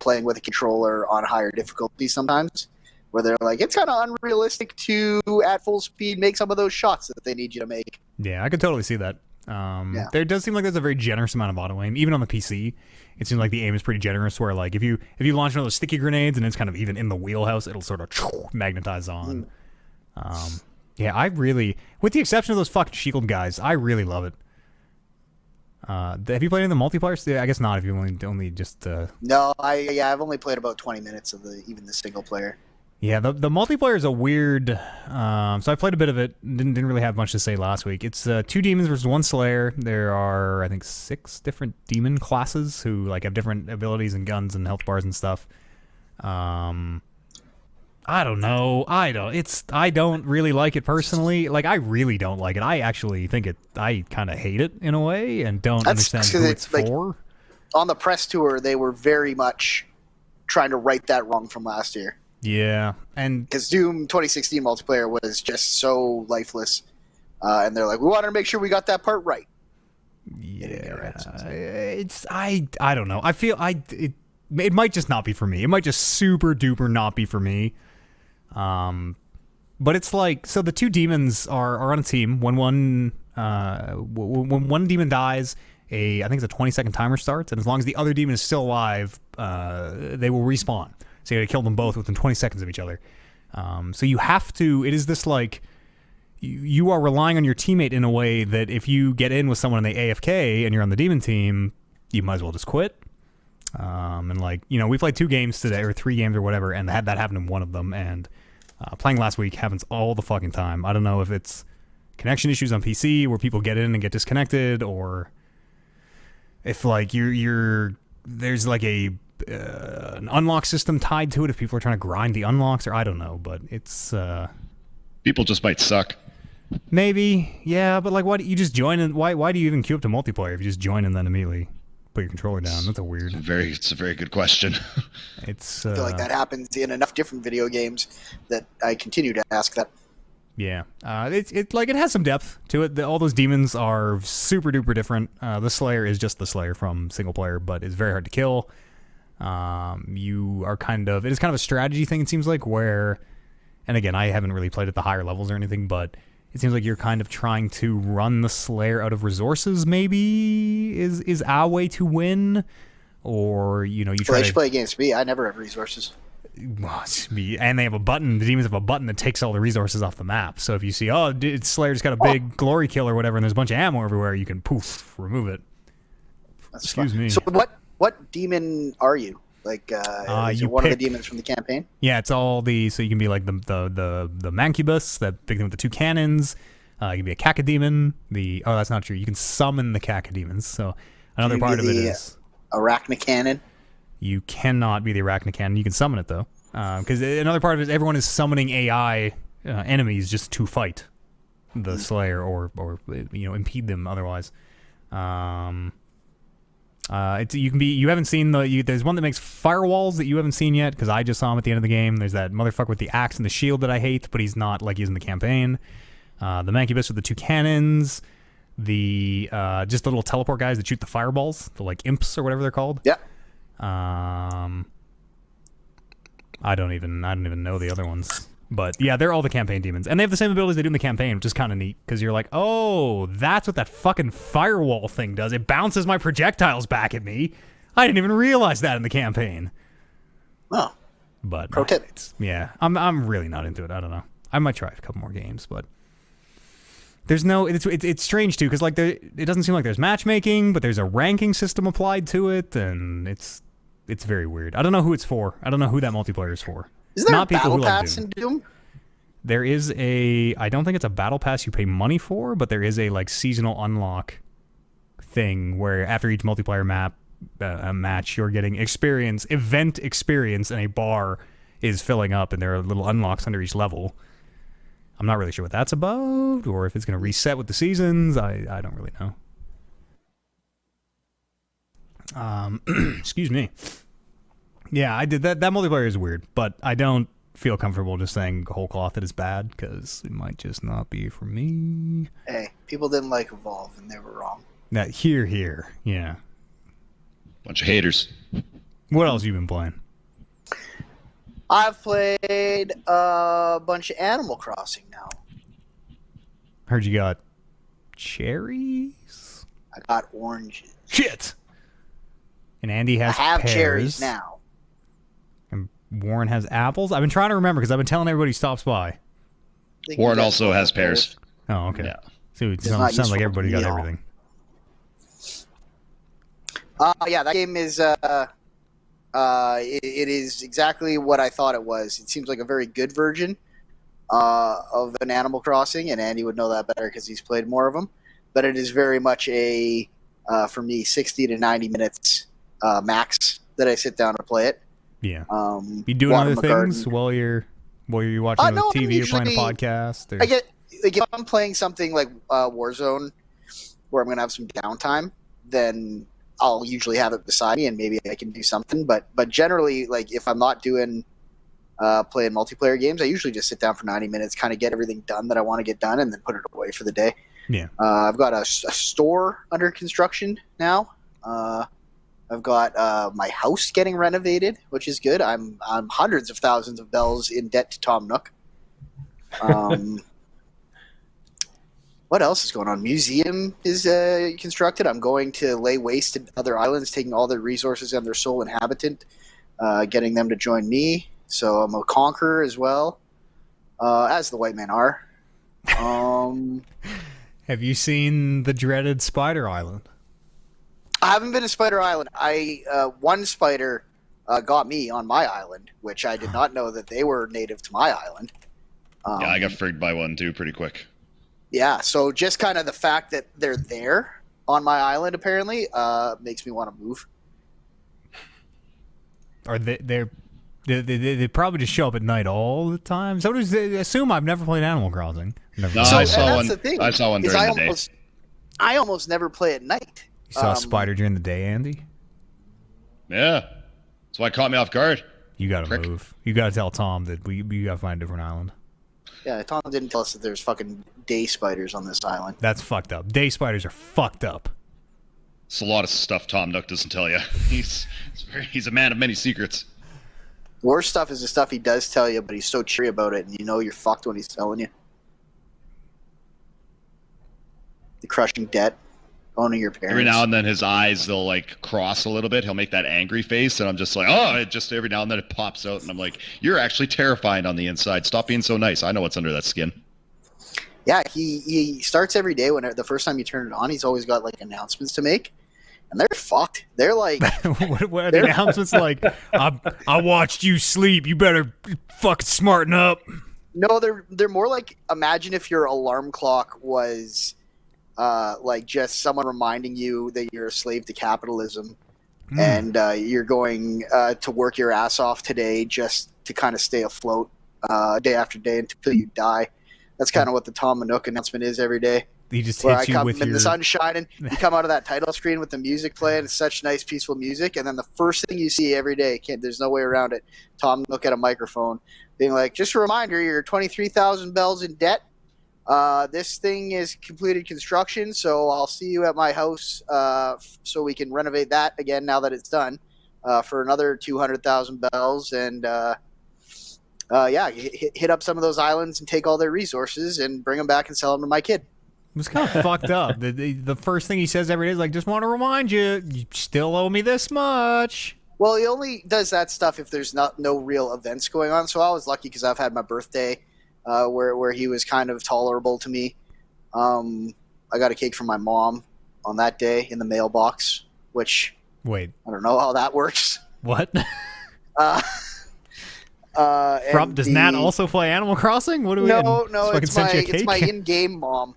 S3: playing with a controller on higher difficulty sometimes, where they're like, it's kind of unrealistic to, at full speed, make some of those shots that they need you to make.
S1: Yeah, I could totally see that. There does seem like there's a very generous amount of auto aim, even on the PC. It seems like the aim is pretty generous, where like if you launch one of those sticky grenades and it's kind of even in the wheelhouse, it'll sort of magnetize on. Yeah, I really, with the exception of those fucking shield guys, I really love it. Have you played any of the multiplayer? Yeah, I guess not. If you only just
S3: No, I've only played about 20 minutes of even the single player.
S1: Yeah, the multiplayer is a weird. So I played a bit of it. Didn't really have much to say last week. It's 2 demons versus 1 slayer. There are, I think, 6 different demon classes who like have different abilities and guns and health bars and stuff. I don't know. I don't really like it personally. Like, I really don't like it. I actually think I kind of hate it in a way and don't understand who it's for.
S3: On the press tour, they were very much trying to right that wrong from last year.
S1: Yeah, and
S3: because Doom 2016 multiplayer was just so lifeless, and they're like, we wanted to make sure we got that part right.
S1: Yeah, I don't know. I feel it might just not be for me. It might just super duper not be for me. But it's like, so the 2 demons are on a team. When one demon dies, I think it's a 20-second timer starts, and as long as the other demon is still alive, they will respawn. So you gotta kill them both within 20 seconds of each other. So you have to, it is this like, you are relying on your teammate in a way that if you get in with someone and they AFK and you're on the demon team, you might as well just quit. And like, we played 2 games today, or 3 games or whatever, and had that happen in one of them, and playing last week happens all the fucking time. I don't know if it's connection issues on PC where people get in and get disconnected, or if like there's like an unlock system tied to it if people are trying to grind the unlocks, or I don't know, but it's
S4: people just might suck.
S1: Maybe, yeah, but like, why do you just join in? Why do you even queue up to multiplayer if you just join and then immediately put your controller down? That's
S4: It's a very good question.
S3: I feel like that happens in enough different video games that I continue to ask that.
S1: Yeah, it has some depth to it. All those demons are super duper different. The Slayer is just the Slayer from single player, but it's very hard to kill. You are it is kind of a strategy thing, it seems like, where, and again, I haven't really played at the higher levels or anything, but it seems like you're kind of trying to run the Slayer out of resources, maybe, is our way to win, or, you try
S3: to play against me. I never have resources.
S1: And they have a button, the demons have a button that takes all the resources off the map, so if you see, Slayer's got a big glory kill or whatever, and there's a bunch of ammo everywhere, you can remove it.
S3: Excuse me. So what demon are you? Like, is you one of the demons from the campaign?
S1: Yeah, it's all so you can be like the Mancubus, that big thing with the 2 cannons. You can be a Cacodemon. That's not true. You can summon the Cacodemons. So another part of it is
S3: Arachnocannon.
S1: You cannot be the Arachnocannon. You can summon it though, because another part of it is everyone is summoning AI enemies just to fight the Slayer or impede them otherwise. You haven't seen there's one that makes firewalls that you haven't seen yet, because I just saw him at the end of the game. There's that motherfucker with the axe and the shield that I hate, but he's not like he's in the campaign. The Mancubus with the 2 cannons, just the little teleport guys that shoot the fireballs, the like imps or whatever they're called.
S3: Yeah.
S1: I don't even know the other ones. But yeah, they're all the campaign demons. And they have the same abilities they do in the campaign, which is kind of neat, because you're like, oh, that's what that fucking firewall thing does. It bounces my projectiles back at me. I didn't even realize that in the campaign.
S3: Oh.
S1: But
S3: pro tip.
S1: Yeah, I'm really not into it. I don't know. I might try a couple more games, but there's no. It's strange too, because like it doesn't seem like there's matchmaking, but there's a ranking system applied to it, and it's very weird. I don't know who it's for. I don't know who that multiplayer is for.
S3: Is there a battle pass in Doom?
S1: There is I don't think it's a battle pass you pay money for, but there is a like seasonal unlock thing where after each multiplayer match, you're getting event experience, and a bar is filling up, and there are little unlocks under each level. I'm not really sure what that's about, or if it's going to reset with the seasons. I don't really know. Excuse me. Yeah, I did that. That multiplayer is weird, but I don't feel comfortable just saying whole cloth that it's bad, because it might just not be for me.
S3: Hey, people didn't like Evolve, and they were wrong.
S1: That here, yeah.
S4: Bunch of haters.
S1: What else you been playing?
S3: I've played a bunch of Animal Crossing now.
S1: Heard you got cherries?
S3: I got oranges.
S1: Shit! And Andy has
S3: I have
S1: pears.
S3: cherries now.
S1: And Warren has apples? I've been trying to remember, because I've been telling everybody who stops by.
S4: Warren also has pears.
S1: Oh, okay.
S4: Yeah.
S1: So it sounds like everybody got everything.
S3: Yeah, that game is It is exactly what I thought it was. It seems like a very good version of an Animal Crossing, and Andy would know that better because he's played more of them. But it is very much for me, 60 to 90 minutes max that I sit down to play it.
S1: Yeah. You doing other things while you're watching TV or playing a podcast? Or...
S3: I get like if I'm playing something like Warzone, where I'm gonna have some downtime, then I'll usually have it beside me, and maybe I can do something. But generally, like if I'm not doing playing multiplayer games, I usually just sit down for 90 minutes, kind of get everything done that I want to get done, and then put it away for the day.
S1: Yeah.
S3: I've got a store under construction now. I've got my house getting renovated, which is good. I'm hundreds of thousands of bells in debt to Tom Nook. What else is going on? Museum is constructed. I'm going to lay waste to other islands, taking all their resources and their sole inhabitant, getting them to join me. So I'm a conqueror as well, as the white men are.
S1: Have you seen the dreaded Spider Island?
S3: I haven't been to Spider Island. One spider got me on my island, which I did not know that they were native to my island.
S4: Yeah, I got frigged by one too pretty quick.
S3: Yeah, so just kind of the fact that they're there on my island apparently makes me want to move.
S1: Are they probably just show up at night all the time? So does they assume I've never played Animal Crossing?
S4: No, I saw one. I saw one during the day.
S3: I almost never play at night.
S1: You saw a spider during the day, Andy?
S4: Yeah. That's why it caught me off guard.
S1: You gotta move. You gotta tell Tom that you gotta find a different island.
S3: Yeah, Tom didn't tell us that there's fucking day spiders on this island.
S1: That's fucked up. Day spiders are fucked up.
S4: It's a lot of stuff Tom Nook doesn't tell you. He's a man of many secrets.
S3: Worst stuff is the stuff he does tell you, but he's so cheery about it, and you know you're fucked when he's telling you. The crushing debt, owning your parents.
S4: Every now and then his eyes, they'll like cross a little bit. He'll make that angry face, and I'm just like, oh, it just every now and then it pops out, and I'm like, you're actually terrifying on the inside. Stop being so nice. I know what's under that skin.
S3: Yeah, he starts every day when the first time you turn it on, he's always got like announcements to make. And they're fucked. They're like...
S1: what are the announcements like? I watched you sleep. You better fucking smarten up.
S3: No, they're more like, imagine if your alarm clock was like just someone reminding you that you're a slave to capitalism and you're going to work your ass off today just to kind of stay afloat day after day until you die. That's kind of what the Tom Nook announcement is every day.
S1: He just hits you with
S3: the sun's shining. You come out of that title screen with the music playing. It's such nice, peaceful music. And then the first thing you see every day, there's no way around it, Tom Nook at a microphone being like, just a reminder, you're 23,000 bells in debt. This thing is completed construction, so I'll see you at my house so we can renovate that again now that it's done for another 200,000 bells. And hit up some of those islands and take all their resources and bring them back and sell them to my kid.
S1: It was kind of fucked up. The first thing he says every day is like, just want to remind you, you still owe me this much.
S3: Well, he only does that stuff if there's no real events going on. So I was lucky because I've had my birthday where he was kind of tolerable to me. I got a cake from my mom on that day in the mailbox, which...
S1: Wait.
S3: I don't know how that works.
S1: What? Does Nat also play Animal Crossing? What do we?
S3: No, it's my in-game mom.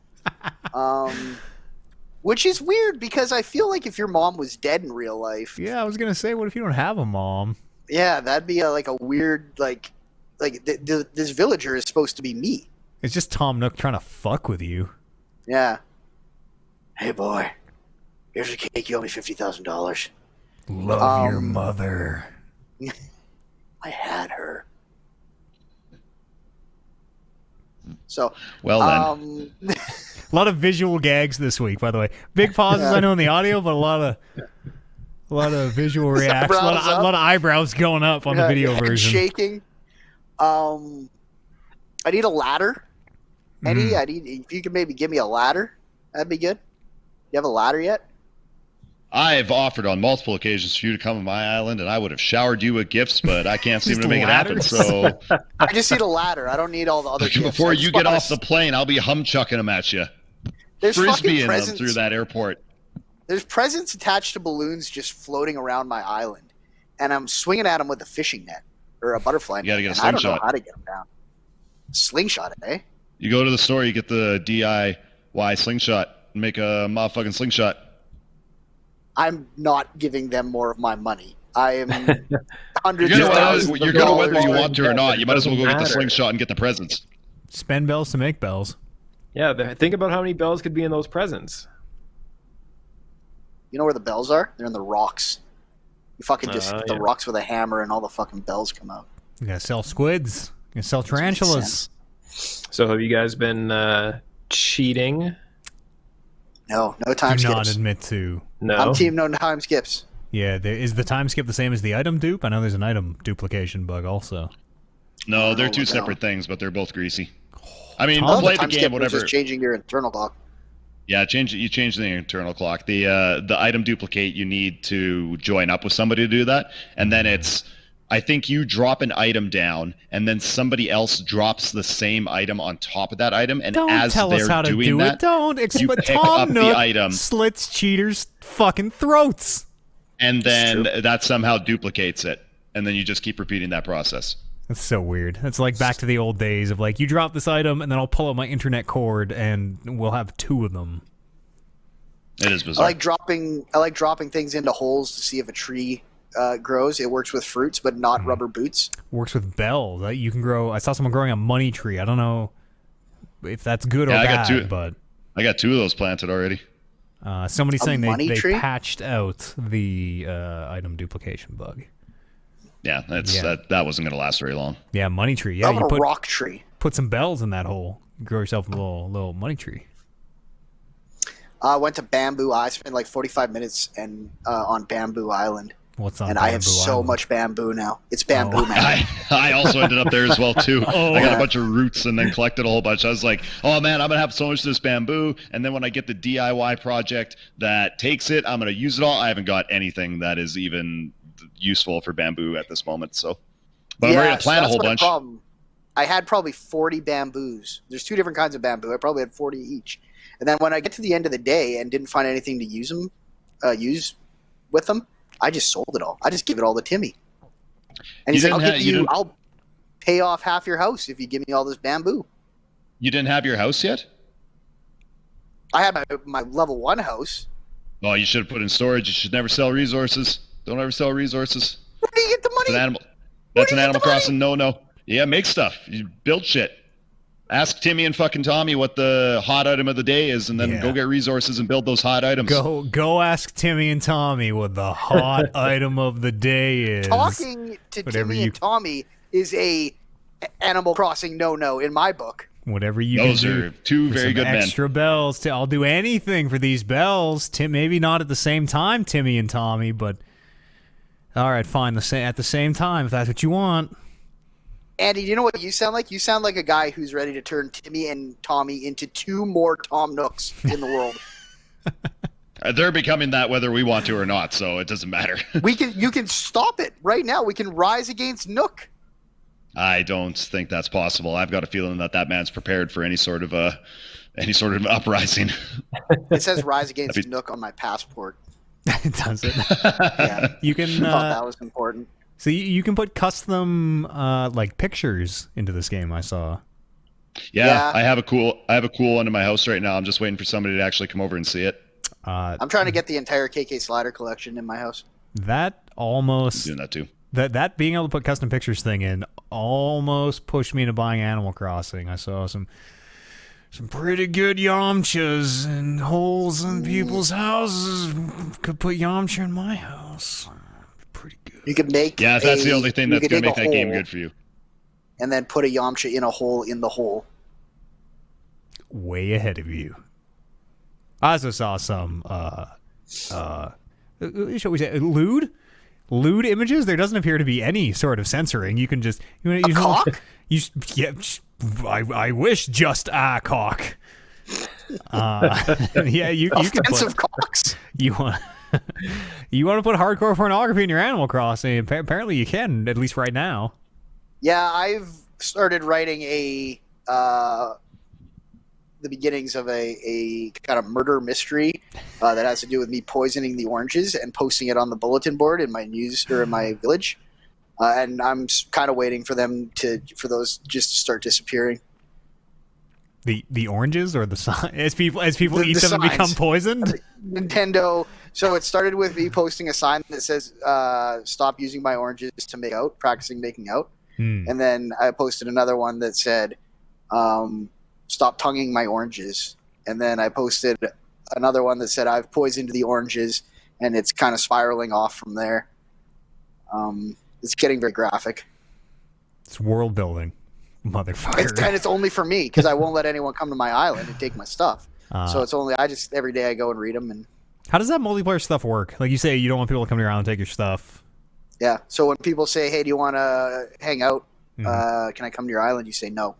S3: Which is weird because I feel like if your mom was dead in real life.
S1: Yeah, I was gonna say, what if you don't have a mom?
S3: Yeah, that'd be a weird this villager is supposed to be me.
S1: It's just Tom Nook trying to fuck with you.
S3: Yeah. Hey boy, here's a cake. You owe me $50,000.
S1: Love your mother.
S3: I had her. So
S4: well then.
S1: A lot of visual gags this week, by the way. Big pauses, I know, in the audio, but a lot of visual reactions. A lot of eyebrows going up on the video version.
S3: Shaking. I need a ladder. Eddie, if you could maybe give me a ladder, that'd be good. You have a ladder yet?
S4: I've offered on multiple occasions for you to come to my island, and I would have showered you with gifts, but I can't seem to make it happen. So
S3: I just need a ladder. I don't need all the other gifts.
S4: Before you get off the plane, I'll be humchucking them at you.
S3: There's
S4: Frisbeeing them through that airport.
S3: There's presents attached to balloons just floating around my island. and I'm swinging at them with a fishing net or a butterfly net.
S4: You gotta get a
S3: I don't know
S4: slingshot.
S3: how to get them down. Slingshot, eh?
S4: You go to the store, you get the DIY slingshot, and make a motherfucking slingshot.
S3: I'm not giving them more of my money. I am hundreds
S4: You're
S3: of thousands.
S4: gonna whether you want to or not. You might as well go get the slingshot and get the presents.
S1: Spend bells to make bells.
S2: Yeah, think about how many bells could be in those presents.
S3: You know where the bells are? They're in the rocks. You fucking just hit the rocks with a hammer and all the fucking bells come out.
S1: You gotta sell squids. You gotta sell tarantulas.
S2: So have you guys been cheating?
S3: No time
S1: Do
S3: skips.
S1: not admit to.
S2: No.
S3: I'm team no time skips.
S1: Yeah, is the time skip the same as the item dupe? I know there's an item duplication bug also.
S4: No, they're two separate things, but they're both greasy. I mean, play the game, whatever.
S3: Just changing your internal clock.
S4: Yeah, you change the internal clock. The item duplicate, you need to join up with somebody to do that, and then I think you drop an item down, and then somebody else drops the same item on top of that item, and
S1: Don't
S4: as
S1: tell
S4: they're
S1: us how to
S4: doing
S1: do
S4: that,
S1: it. Don't
S4: you pick
S1: Tom
S4: up
S1: Nook
S4: the item,
S1: slits cheaters' fucking throats.
S4: and then that somehow duplicates it, and then you just keep repeating that process.
S1: That's so weird. It's like back to the old days of like, you drop this item, and then I'll pull out my internet cord, and we'll have two of them.
S4: It is bizarre.
S3: I like dropping things into holes to see if a tree grows. It works with fruits, but not rubber boots.
S1: Works with bells. You can grow. I saw someone growing a money tree. I don't know if that's good or bad, but
S4: I got two of those planted already.
S1: Somebody's saying they
S3: tree?
S1: patched out the item duplication bug.
S4: Yeah, that wasn't going to last very long.
S1: Yeah, money tree. Yeah,
S3: you put a rock tree.
S1: Put some bells in that hole. Grow yourself a little money tree.
S3: I went to Bamboo. I spent like 45 minutes on Bamboo Island.
S1: What's on?
S3: And
S1: Bamboo
S3: I have so
S1: Island?
S3: much bamboo now. It's bamboo, man.
S4: I also ended up there as well too. I got a bunch of roots and then collected a whole bunch. I was like, oh man, I'm gonna have so much of this bamboo, and then when I get the DIY project that takes it, I'm gonna use it all. I haven't got anything that is even useful for bamboo at this moment. So, but I'm ready to plant a whole bunch.
S3: Problem. I had probably 40 bamboos. There's two different kinds of bamboo. I probably had 40 each. And then when I get to the end of the day and didn't find anything to use with them, I just sold it all. I just give it all to Timmy. And he's like, I'll pay off half your house if you give me all this bamboo.
S4: You didn't have your house yet?
S3: I had my level 1 house.
S4: Oh, you should have put in storage. You should never sell resources. Don't ever sell resources.
S3: Where do you get the money?
S4: That's an Animal Crossing no. Yeah, make stuff. You build shit. Ask Timmy and fucking Tommy what the hot item of the day is, and then go get resources and build those hot items.
S1: Go ask Timmy and Tommy what the hot item of the day is.
S3: Talking to Timmy and Tommy is a Animal Crossing no in my book.
S1: Whatever you
S4: Those
S1: can do.
S4: are two very good men.
S1: Extra bells. I'll do anything for these bells. Maybe not at the same time, Timmy and Tommy, but all right, fine. At the same time, if that's what you want.
S3: Andy, do you know what you sound like? You sound like a guy who's ready to turn Timmy and Tommy into 2 more Tom Nooks in the world.
S4: They're becoming that whether we want to or not, so it doesn't matter.
S3: You can stop it right now. We can rise against Nook.
S4: I don't think that's possible. I've got a feeling that man's prepared for any sort of uprising.
S3: It says rise against Nook on my passport.
S1: Does it?
S3: Yeah.
S1: You can.
S3: I thought that was important.
S1: So you can put custom like pictures into this game. I saw.
S4: Yeah, I have a cool one in my house right now. I'm just waiting for somebody to actually come over and see it.
S3: I'm trying to get the entire KK Slider collection in my house.
S1: That almost
S4: I'm doing that too.
S1: That being able to put custom pictures thing in almost pushed me into buying Animal Crossing. I saw some pretty good Yamchas and holes in people's houses. Could put Yamcha in my house. Pretty good.
S3: You could make
S4: that's the only thing that's going to make that game good for you.
S3: And then put a Yamcha in a hole in the hole.
S1: Way ahead of you. I also saw some shall we say lewd images. There doesn't appear to be any sort of censoring. You can just
S3: cock?
S1: I wish just a cock. Yeah, you can put
S3: cocks.
S1: You want to put hardcore pornography in your Animal Crossing? Apparently you can, at least right now.
S3: Yeah, I've started writing the the beginnings of a kind of murder mystery that has to do with me poisoning the oranges and posting it on the bulletin board in my news or in my village. And I'm kind of waiting for those just to start disappearing.
S1: The oranges or the sign as people eat them and become poisoned?
S3: Nintendo. So it started with me posting a sign that says "Stop using my oranges to make out," practicing making out, and then I posted another one that said "Stop tonguing my oranges," and then I posted another one that said "I've poisoned the oranges," and it's kind of spiraling off from there. It's getting very graphic.
S1: It's world building. Motherfucker.
S3: And it's only for me because I won't let anyone come to my island and take my stuff. So it's only every day I go and read them. And
S1: how does that multiplayer stuff work? Like you say, you don't want people to come to your island and take your stuff.
S3: Yeah. So when people say, "Hey, do you want to hang out? Can I come to your island?" You say no.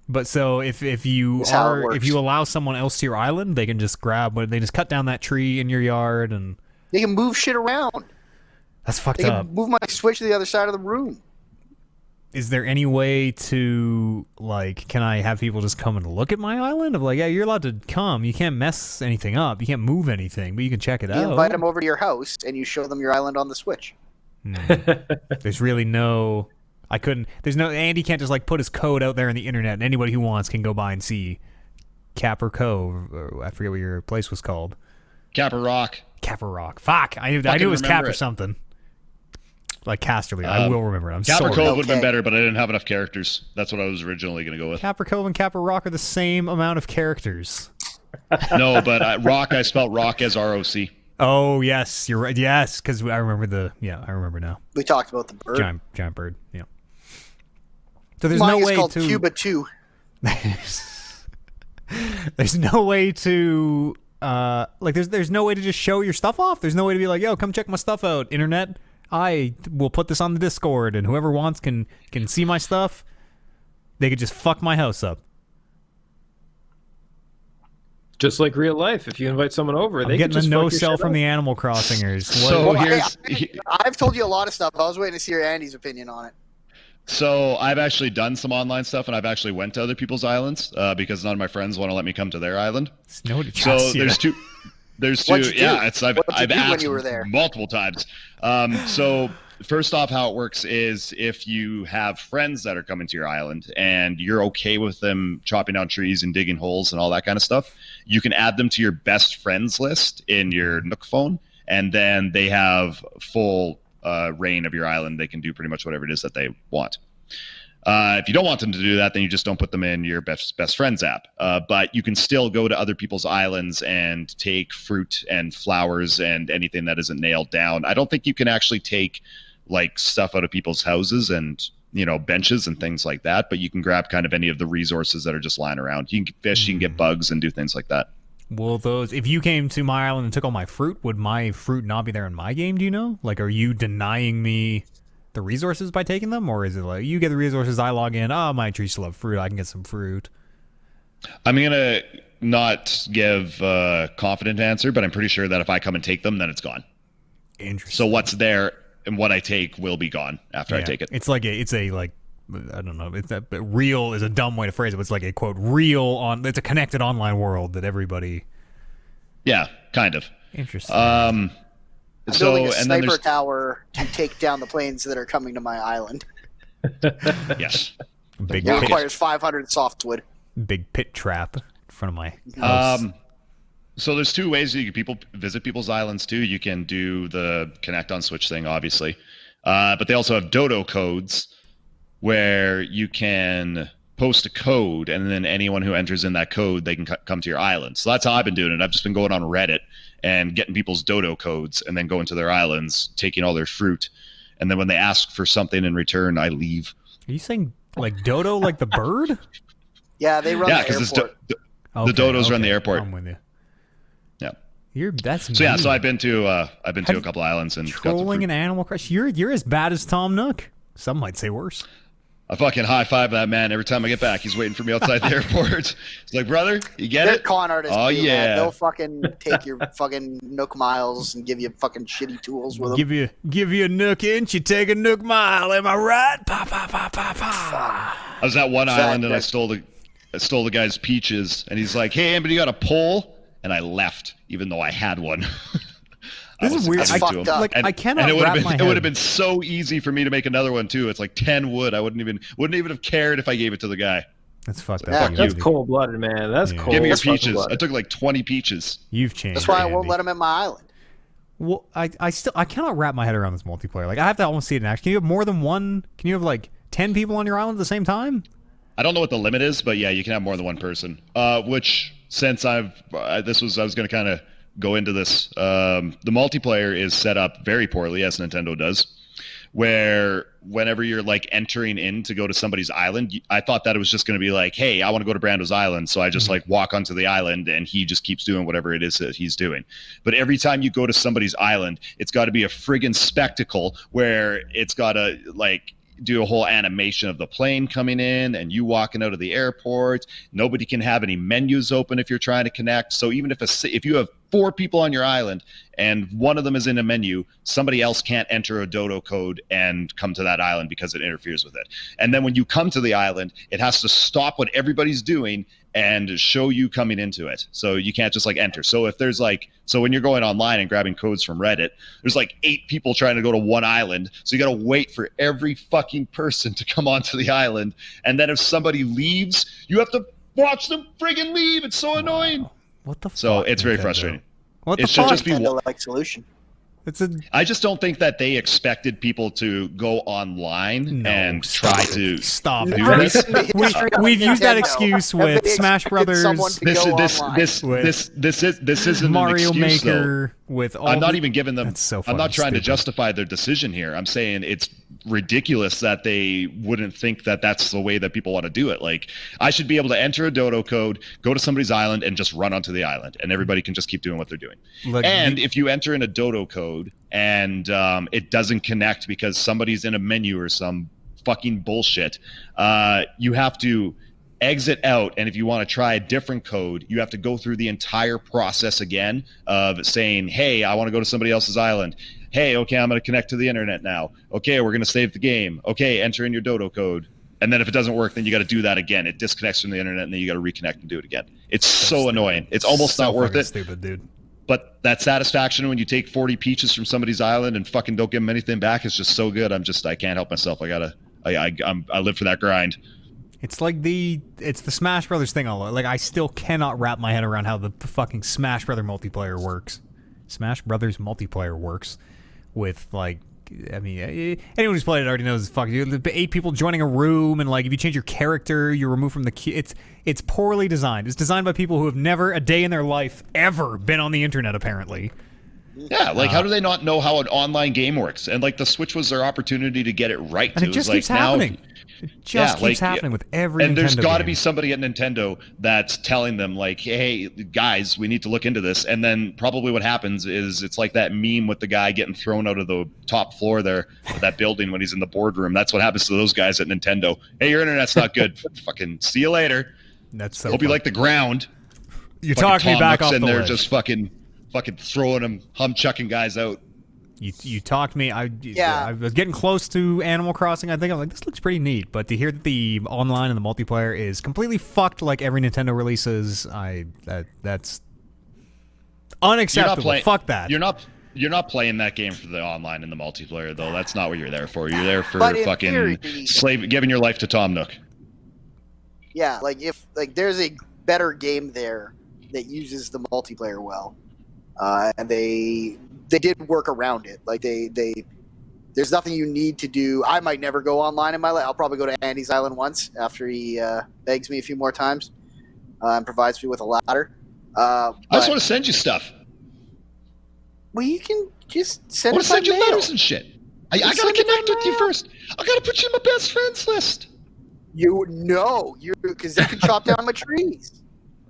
S1: But so if you allow someone else to your island, they can just they just cut down that tree in your yard and
S3: they can move shit around.
S1: That's fucked
S3: up. They
S1: up.
S3: can move my Switch to the other side of the room.
S1: Is there any way to, like, can I have people just come and look at my island? Of like, yeah, you're allowed to come. You can't mess anything up. You can't move anything, but you can check it out.
S3: You invite them over to your house, and you show them your island on the Switch.
S1: There's really no... Andy can't just, like, put his code out there on the internet, and anybody who wants can go by and see Capper Cove, or I forget what your place was called.
S4: Capper Rock.
S1: Capper Rock. Fuck! I knew it was Cap or something. Like Casterly. I will remember it.
S4: Capper Cove would have been better, but I didn't have enough characters. That's what I was originally going to go with.
S1: Capper Cove and Capper Rock are the same amount of characters.
S4: No, but Rock, I spelled Rock as ROC.
S1: Oh, yes. You're right. Yes, because I remember I remember now.
S3: We talked about the bird.
S1: Giant bird, yeah. So there's
S3: Mine
S1: no way
S3: called
S1: to...
S3: Cuba 2.
S1: There's no way to... there's no way to just show your stuff off? There's no way to be like, yo, come check my stuff out, internet. I will put this on the Discord, and whoever wants can see my stuff. They could just fuck my house up.
S2: Just like real life, if you invite someone over, they
S1: get
S2: just
S1: the
S2: fuck
S1: no
S2: your
S1: sell
S2: shit
S1: from
S2: up.
S1: the Animal Crossingers.
S4: So
S3: I've told you a lot of stuff. I was waiting to see your Andy's opinion on it.
S4: So I've actually done some online stuff, and I've actually went to other people's islands because none of my friends want to let me come to their island. So there's two. Yeah, I've asked when you were there? Multiple times. So first off, how it works is if you have friends that are coming to your island and you're okay with them chopping down trees and digging holes and all that kind of stuff, you can add them to your best friends list in your Nook phone, and then they have full reign of your island. They can do pretty much whatever it is that they want. If you don't want them to do that, then you just don't put them in your best friends app. But you can still go to other people's islands and take fruit and flowers and anything that isn't nailed down. I don't think you can actually take like stuff out of people's houses and benches and things like that, but you can grab kind of any of the resources that are just lying around. You can fish, you can get bugs and do things like that.
S1: Well, if you came to my island and took all my fruit, would my fruit not be there in my game, do you know? Like, are you denying me the resources by taking them, or is it like you get the resources, I log in, my trees still have fruit, I can get some fruit?
S4: I'm gonna not give a confident answer, but I'm pretty sure that if I come and take them, then it's gone.
S1: Interesting.
S4: So what's there and what I take will be gone after I take it.
S1: It's like I don't know. But real is a dumb way to phrase it. But it's like a quote it's a connected online world that everybody.
S4: Yeah, kind of.
S1: Interesting.
S3: I'm building a sniper tower to take down the planes that are coming to my island.
S4: Yes.
S3: It requires 500 softwood.
S1: Big pit trap in front of my house.
S4: So there's two ways you can visit people's islands too. You can do the Connect on Switch thing, obviously, but they also have dodo codes where you can post a code, and then anyone who enters in that code, they can come to your island. So that's how I've been doing it. I've just been going on Reddit and getting people's dodo codes, and then going to their islands, taking all their fruit, and then when they ask for something in return, I leave.
S1: Are you saying like dodo, like the bird?
S3: Yeah, they run the airport.
S4: The dodos run the airport.
S1: I'm with you.
S4: Yeah.
S1: So
S4: so I've been to a couple islands and
S1: trolling an Animal Crossing. You're as bad as Tom Nook. Some might say worse.
S4: I fucking high five that man every time I get back. He's waiting for me outside the airport. He's like, brother, you get
S3: They're
S4: it?
S3: con artists.
S4: Oh,
S3: too,
S4: yeah.
S3: Man. They'll fucking take your fucking Nook miles and give you fucking shitty tools with them.
S1: Give you a Nook inch, you take a Nook mile. Am I right? Pa pa pa pa pa.
S4: I was at one island and I stole stole the guy's peaches, and he's like, "Hey, anybody got a pole?" And I left, even though I had one.
S1: This is weird.
S3: I
S1: I cannot
S4: it
S1: wrap my head.
S4: It would have been so easy for me to make another one too. It's like 10 wood. I wouldn't even have cared if I gave it to the guy.
S1: That's fucked
S3: Yeah.
S1: up.
S2: That's cold-blooded, man. That's cold.
S4: Give me your peaches. I took like 20 peaches.
S1: You've changed.
S3: That's why I won't
S1: Andy.
S3: let him at my island.
S1: Well, I cannot wrap my head around this multiplayer. Like, I have to almost see it in action. Can you have more than one? Can you have like 10 people on your island at the same time?
S4: I don't know what the limit is, but yeah, you can have more than one person. Which since I was going to kind of go into this. The multiplayer is set up very poorly, as Nintendo does, where whenever you're like entering in to go to somebody's island, I thought that it was just going to be like, hey, I want to go to Brando's island, so I just like walk onto the island and he just keeps doing whatever it is that he's doing. But every time you go to somebody's island, it's got to be a friggin' spectacle where it's got to like do a whole animation of the plane coming in and you walking out of the airport. Nobody can have any menus open if you're trying to connect. So even if you have 4 people on your island and one of them is in a menu, somebody else can't enter a dodo code and come to that island because it interferes with it. And then when you come to the island, it has to stop what everybody's doing and show you coming into it. So you can't just like enter. So if there's like, so when you're going online and grabbing codes from Reddit, there's like 8 people trying to go to one island. So you got to wait for every fucking person to come onto the island. And then if somebody leaves, you have to watch them friggin' leave. It's so annoying.
S1: What the fuck?
S4: So it's very
S1: Nintendo?
S4: frustrating.
S1: What the
S4: It should
S1: fuck?
S4: just be
S3: Nintendo-like solution.
S1: It's a
S4: I just don't think that they expected people to go online and
S1: stop
S4: try
S1: it.
S4: to
S1: Stop
S4: do
S1: it.
S4: this.
S1: We've used that excuse with
S3: Everybody
S1: Smash
S3: expected
S1: Brothers,
S3: someone to
S4: This
S3: go
S4: this
S3: online.
S4: this isn't
S1: Mario
S4: an excuse,
S1: Maker, with all
S4: I'm not
S1: the-
S4: even giving them.
S1: That's so
S4: I'm
S1: fucking
S4: not trying to
S1: stupid.
S4: justify their decision here. I'm saying it's ridiculous that they wouldn't think that that's the way that people want to do it. Like, I should be able to enter a dodo code, go to somebody's island, and just run onto the island, and everybody can just keep doing what they're doing.
S1: Like,
S4: And if you enter in a dodo code and it doesn't connect because somebody's in a menu or some fucking bullshit, you have to exit out, and if you want to try a different code, you have to go through the entire process again of saying, hey, I want to go to somebody else's island. Hey, okay, I'm going to connect to the internet now. Okay, we're going to save the game. Okay, enter in your dodo code. And then if it doesn't work, then you got to do that again. It disconnects from the internet, and then you got to reconnect and do it again. It's so annoying. It's almost
S1: so
S4: not worth
S1: fucking
S4: it.
S1: Stupid, dude.
S4: But that satisfaction when you take 40 peaches from somebody's island and fucking don't give them anything back is just so good. I can't help myself. I live for that grind.
S1: It's like it's the Smash Brothers thing. Like, I still cannot wrap my head around how the fucking Smash Brother multiplayer works. Smash Brothers multiplayer works with, like, I mean, anyone who's played it already knows. Fuck, 8 people joining a room, and like, if you change your character, you're removed from the queue. It's poorly designed. It's designed by people who have never a day in their life ever been on the internet, apparently.
S4: Yeah, like how do they not know how an online game works? And like the Switch was their opportunity to get it right.
S1: And it just keeps happening. It just keeps happening with every
S4: and there's
S1: Nintendo
S4: got to
S1: game.
S4: be somebody at Nintendo that's telling them like, hey guys, we need to look into this. And then probably what happens is it's like that meme with the guy getting thrown out of the top floor there of that building when he's in the boardroom. That's what happens to those guys at Nintendo. Hey, your internet's not good. Fucking see you later.
S1: That's so
S4: Hope you like the ground.
S1: You
S4: Fucking
S1: talked me
S4: Tom
S1: back
S4: Nook's
S1: off
S4: in
S1: the
S4: there
S1: ledge.
S4: just fucking throwing them, chucking guys out.
S1: You talked me. I was getting close to Animal Crossing. I think I was like, this looks pretty neat. But to hear that the online and the multiplayer is completely fucked, like every Nintendo releases, that's unacceptable. Fuck that.
S4: You're not playing that game for the online and the multiplayer though. That's not what you're there for. You're there for
S3: But in
S4: fucking
S3: theory,
S4: giving your life to Tom Nook.
S3: Yeah, like if like there's a better game there that uses the multiplayer well, and they did work around it. Like there's nothing you need to do. I might never go online in my life. I'll probably go to Andy's Island once after he begs me a few more times and provides me with a ladder.
S4: I just want to send you stuff.
S3: Well, you can just
S4: I
S3: send
S4: want
S3: it
S4: to
S3: by
S4: send you
S3: mail.
S4: letters and shit. I gotta
S3: send it by
S4: connect with you
S3: mail.
S4: first. I gotta put you in my best friends list.
S3: You know, because they can chop down my trees.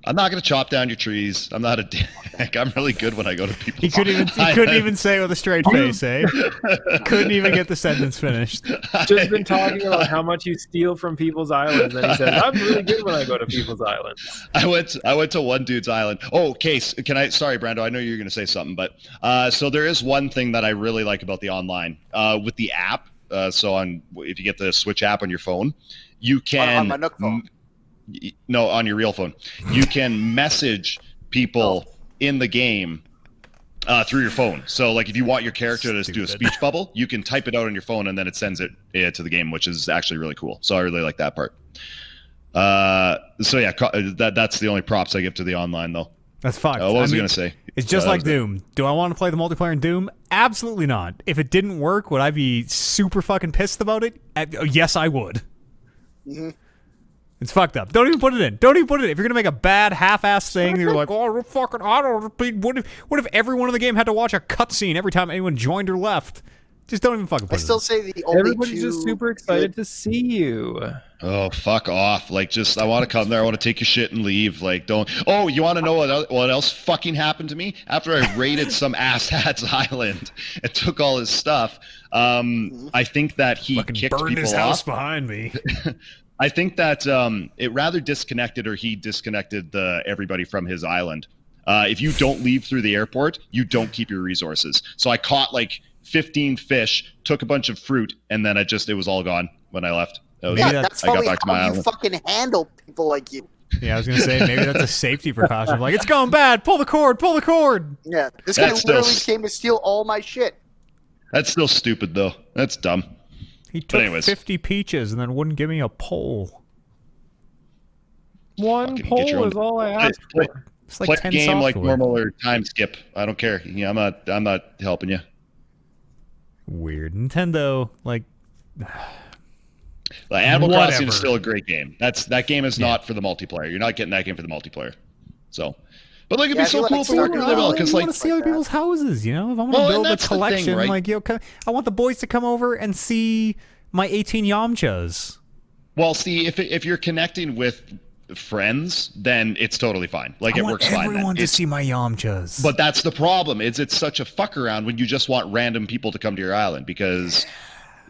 S4: I'm not gonna chop down your trees. I'm not a dick. I'm really good when I go to people.
S1: He couldn't even say it with a straight face, eh? Couldn't even get the sentence finished.
S2: Just been talking about how much you steal from people's islands, and he said, "I'm really good when I go to people's islands."
S4: I went to one dude's island. Oh, Case, can I? Sorry, Brando. I know you're going to say something, but so there is one thing that I really like about the online with the app. So if you get the Switch app on your phone, you can.
S3: On my Nook phone.
S4: No, on your real phone. You can message people in the game through your phone. So, like, if you want your character to do a speech bubble, you can type it out on your phone, and then it sends it to the game, which is actually really cool. So I really like that part. So yeah, that's the only props I give to the online, though.
S1: That's fucked.
S4: What was I going to say?
S1: It's just like Doom. Do I want to play the multiplayer in Doom? Absolutely not. If it didn't work, would I be super fucking pissed about it? Yes, I would.
S3: Mm-hmm.
S1: It's fucked up. Don't even put it in. Don't even put it in. If you're gonna make a bad half-ass thing, you're like, oh, fucking, I don't. What if everyone in the game had to watch a cutscene every time anyone joined or left? Just don't even fucking put it in.
S3: I still say the only
S2: Everybody's just super excited to see you.
S4: Oh, fuck off. Like, just, I want to come there. I want to take your shit and leave. Like, don't. Oh, you want to know what else fucking happened to me? After I raided some asshat's island and took all his stuff, I think that he
S1: fucking
S4: kicked
S1: burned
S4: people
S1: his
S4: off.
S1: house behind me.
S4: I think that it rather disconnected, or he disconnected everybody from his island. If you don't leave through the airport, you don't keep your resources. So I caught like 15 fish, took a bunch of fruit, and then it was all gone when I left.
S3: That's probably how you fucking handle people like you.
S1: Yeah, I was gonna say maybe that's a safety precaution. Like, it's going bad. Pull the cord. Pull the cord.
S3: Yeah, this guy literally came to steal all my shit.
S4: That's still stupid, though. That's dumb.
S1: He took 50 peaches and then wouldn't give me a pole.
S2: One pole is all I asked for.
S1: It's like
S4: play
S1: 10
S4: game
S1: software.
S4: like normal or time skip. I don't care. Yeah, I'm not helping you.
S1: Weird. Nintendo, like
S4: Animal Crossing is still a great game. That game is not for the multiplayer. You're not getting that game for the multiplayer. So, but like, it'd be so cool if it worked really well. Because like,
S1: I want to see other people's houses. You know, if I want to build a collection, thing, right? Like, I want the boys to come over and see my 18 Yamchas.
S4: Well, see, if you're connecting with friends, then it's totally fine. Like, it works fine. I want
S1: everyone to see my Yamchas.
S4: But that's the problem. It's such a fuck around when you just want random people to come to your island, because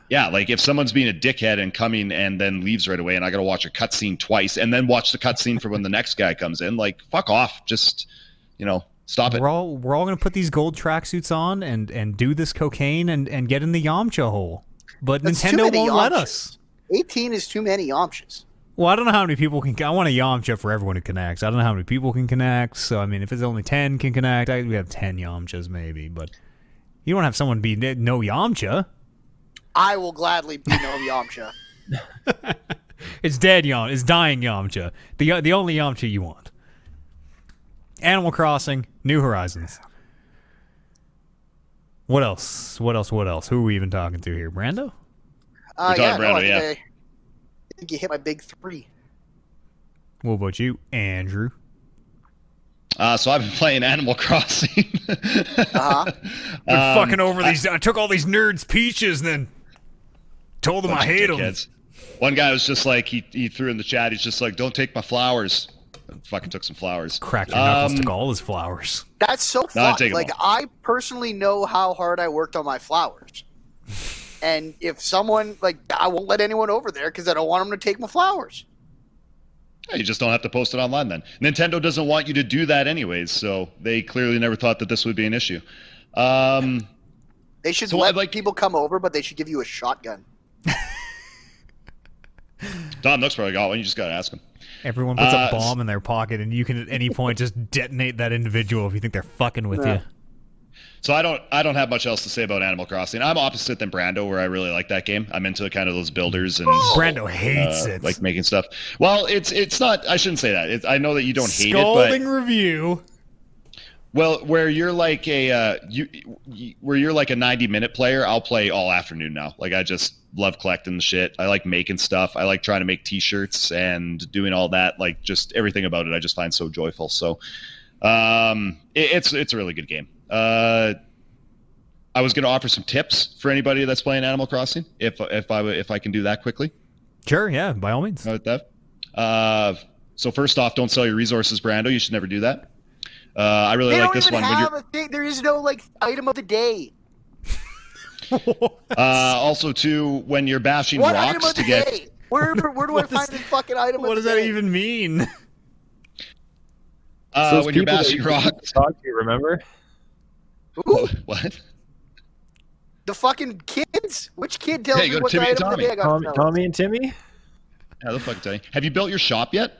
S4: yeah, like, if someone's being a dickhead and coming and then leaves right away, and I got to watch a cutscene twice and then watch the cutscene for when the next guy comes in, like, fuck off. Just, stop it.
S1: We're all going to put these gold tracksuits on and do this cocaine and get in the Yamcha hole. But Nintendo won't let us.
S3: 18 is too many Yamchas.
S1: Well, I don't know how many people can. I want a Yamcha for everyone who connects. I don't know how many people can connect. So, I mean, if it's only 10 can connect, we have 10 Yamchas maybe. But you don't have someone be no Yamcha.
S3: I will gladly be no Yamcha.
S1: It's dead Yamcha. It's dying Yamcha. The only Yamcha you want. Animal Crossing, New Horizons. What else? Who are we even talking to here? Brando?
S4: We're talking Brando, yeah.
S3: I think you hit my big three.
S1: What about you, Andrew?
S4: So I've been playing Animal Crossing.
S1: Fucking over these. I took all these nerds' peaches and then told them I hate them.
S4: One guy was just like, he threw in the chat, he's just like, don't take my flowers. And fucking took some flowers.
S1: Cracked your knuckles, took all his flowers.
S3: That's so fun. Like, I personally know how hard I worked on my flowers. And if someone, like, I won't let anyone over there because I don't want them to take my flowers.
S4: Yeah, you just don't have to post it online then. Nintendo doesn't want you to do that anyways, so they clearly never thought that this would be an issue.
S3: They should let people come over, but they should give you a shotgun.
S4: Tom Nook's probably got one. You just got to ask him.
S1: Everyone puts a bomb in their pocket, and you can at any point just detonate that individual if you think they're fucking with you.
S4: So I don't have much else to say about Animal Crossing. I'm opposite than Brando, where I really like that game. I'm into kind of those builders and
S1: Brando hates it,
S4: like making stuff. Well, it's not. I shouldn't say that. I know that you don't hate it, but
S1: scolding review.
S4: Well, where you're like a 90-minute player, I'll play all afternoon now. Like, I just love collecting the shit. I like making stuff. I like trying to make T-shirts and doing all that. Like, just everything about it, I just find so joyful. So, it's a really good game. I was going to offer some tips for anybody that's playing Animal Crossing, if I can do that quickly.
S1: Sure, yeah, by all means.
S4: So first off, don't sell your resources, Brando. You should never do that. I really like this one.
S3: There is no item of the day.
S4: Also, too, when you're bashing rocks to get.
S3: Day? Where do I find this fucking item?
S1: What does that even mean?
S4: When you're bashing rocks.
S2: Talk to you, remember?
S3: Ooh.
S4: What?
S3: The fucking kids? Which kid tells me what the item of the day I got?
S2: Tommy and Timmy?
S4: Yeah, they'll fucking tell you. Have you built your shop yet?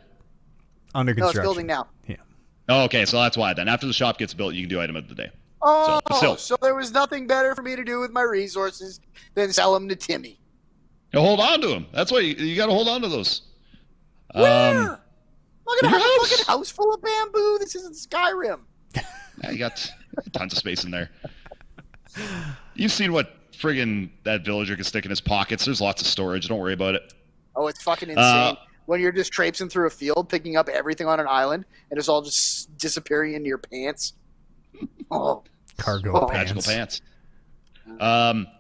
S1: Under construction.
S3: No, it's building now.
S1: Yeah.
S4: Oh, okay, so that's why then. After the shop gets built, you can do item of the day.
S3: Oh, so there was nothing better for me to do with my resources than sell them to Timmy.
S4: You hold on to them. That's why you got to hold on to those.
S3: Where? I'm gonna have a
S4: house.
S3: fucking house full of bamboo. This isn't Skyrim.
S4: Yeah, you got tons of space in there. You've seen what friggin' that villager can stick in his pockets. There's lots of storage. Don't worry about it.
S3: Oh, it's fucking insane. When you're just traipsing through a field, picking up everything on an island, and it's all just disappearing into your pants. Oh.
S1: Cargo pants.
S4: Magical pants.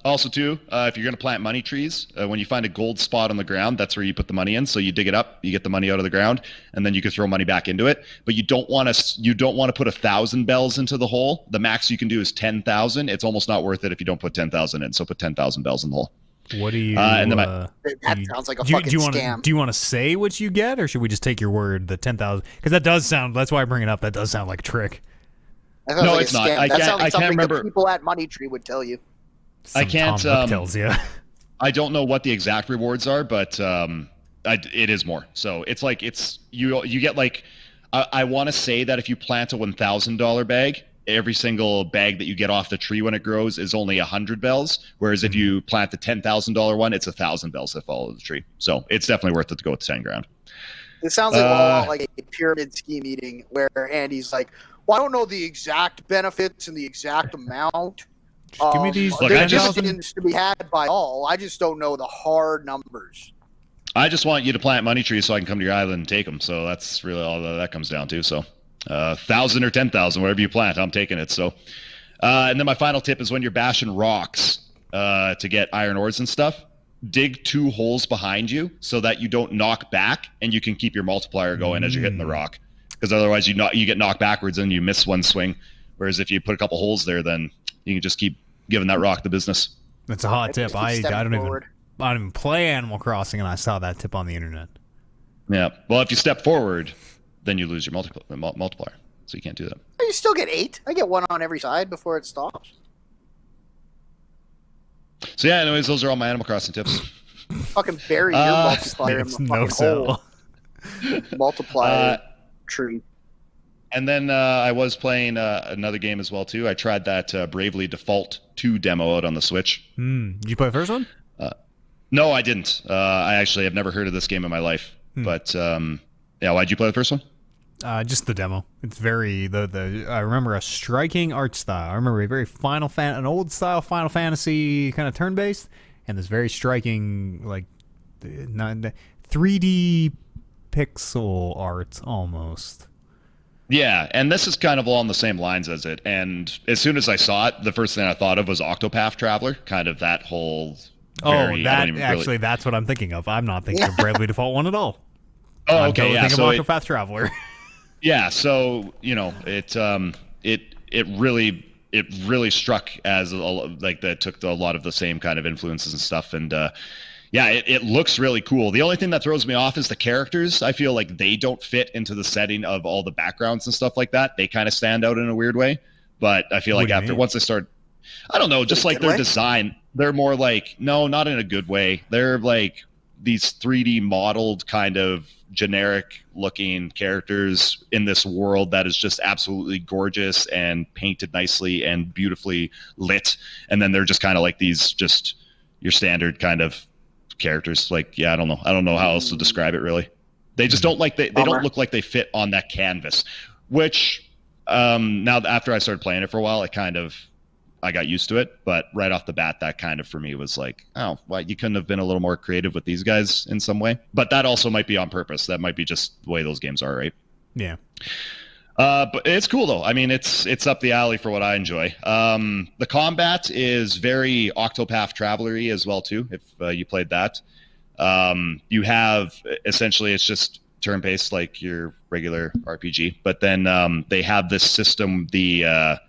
S4: Also, too, if you're going to plant money trees, when you find a gold spot on the ground, that's where you put the money in. So you dig it up, you get the money out of the ground, and then you can throw money back into it. But you don't want to put 1,000 bells into the hole. The max you can do is 10,000. It's almost not worth it if you don't put 10,000 in. So put 10,000 bells in the hole.
S1: What do you?
S3: That sounds like a fucking scam.
S1: Do you want to say what you get, or should we just take your word? The 10,000, because that does sound. That's why I bring it up. That does sound like a trick.
S4: No, it's not. I can't remember.
S3: The people at Money Tree would tell you.
S4: I can't.
S1: Tells you.
S4: I don't know what the exact rewards are, but it is more. So it's like you get like I want to say that if you plant a $1,000 bag, every single bag that you get off the tree when it grows is only 100 bells. Whereas if you plant the $10,000 one, it's 1,000 bells that follow the tree. So it's definitely worth it to go with 10 grand.
S3: It sounds like a lot like a pyramid scheme meeting where Andy's like, "Well, I don't know the exact benefits and the exact amount.
S1: Give me these.
S4: Look,
S3: There's dividends to be had by all. I just don't know the hard numbers."
S4: I just want you to plant money trees so I can come to your island and take them. So that's really all that comes down to. So 1,000 or 10,000, wherever you plant, I'm taking it. So, and then my final tip is when you're bashing rocks to get iron ores and stuff, dig 2 holes behind you so that you don't knock back and you can keep your multiplier going as you're hitting the rock. Because otherwise you get knocked backwards and you miss one swing. Whereas if you put a couple holes there, then you can just keep giving that rock the business.
S1: That's a hot tip. I don't even play Animal Crossing, and I saw that tip on the internet.
S4: Yeah. Well, if you step forward, then you lose your multiplier. So you can't do that.
S3: You still get 8. I get 1 on every side before it stops.
S4: So yeah, anyways, those are all my Animal Crossing tips.
S3: Fucking bury your multiplier in the fucking hole. Multiplier tree.
S4: And then I was playing another game as well, too. I tried that Bravely Default 2 demo out on the Switch.
S1: Did you play the first one?
S4: No, I didn't. I actually have never heard of this game in my life. But, yeah, why'd you play the first one?
S1: Just the demo. It's very I remember a striking art style. I remember a very an old style Final Fantasy kind of turn based, and this very striking like 3D pixel art almost.
S4: Yeah, and this is kind of along the same lines as it. And as soon as I saw it, the first thing I thought of was Octopath Traveler, kind of that whole.
S1: That's what I'm thinking of. I'm not thinking of Bravely Default 1 at all.
S4: Oh, okay, yeah.
S1: So Octopath Traveler.
S4: Yeah, so it really struck as like that took a lot of the same kind of influences and stuff, and it looks really cool. The only thing that throws me off is the characters. I feel like they don't fit into the setting of all the backgrounds and stuff like that. They kind of stand out in a weird way, but I feel like once they start, I don't know, just like their design, they're more like not in a good way. They're like these 3D modeled kind of generic looking characters in this world that is just absolutely gorgeous and painted nicely and beautifully lit. And then they're just kind of like these, just your standard kind of characters. Like, I don't know how else to describe it really. They just don't like, they don't look like they fit on that canvas, which now after I started playing it for a while, I got used to it, but right off the bat, that kind of for me was like, oh, well, you couldn't have been a little more creative with these guys in some way. But that also might be on purpose. That might be just the way those games are, right?
S1: Yeah.
S4: But it's cool though. I mean, it's up the alley for what I enjoy. The combat is very Octopath Traveler-y as well too. If you played that, you have essentially it's just turn-based like your regular RPG, but then they have this system, the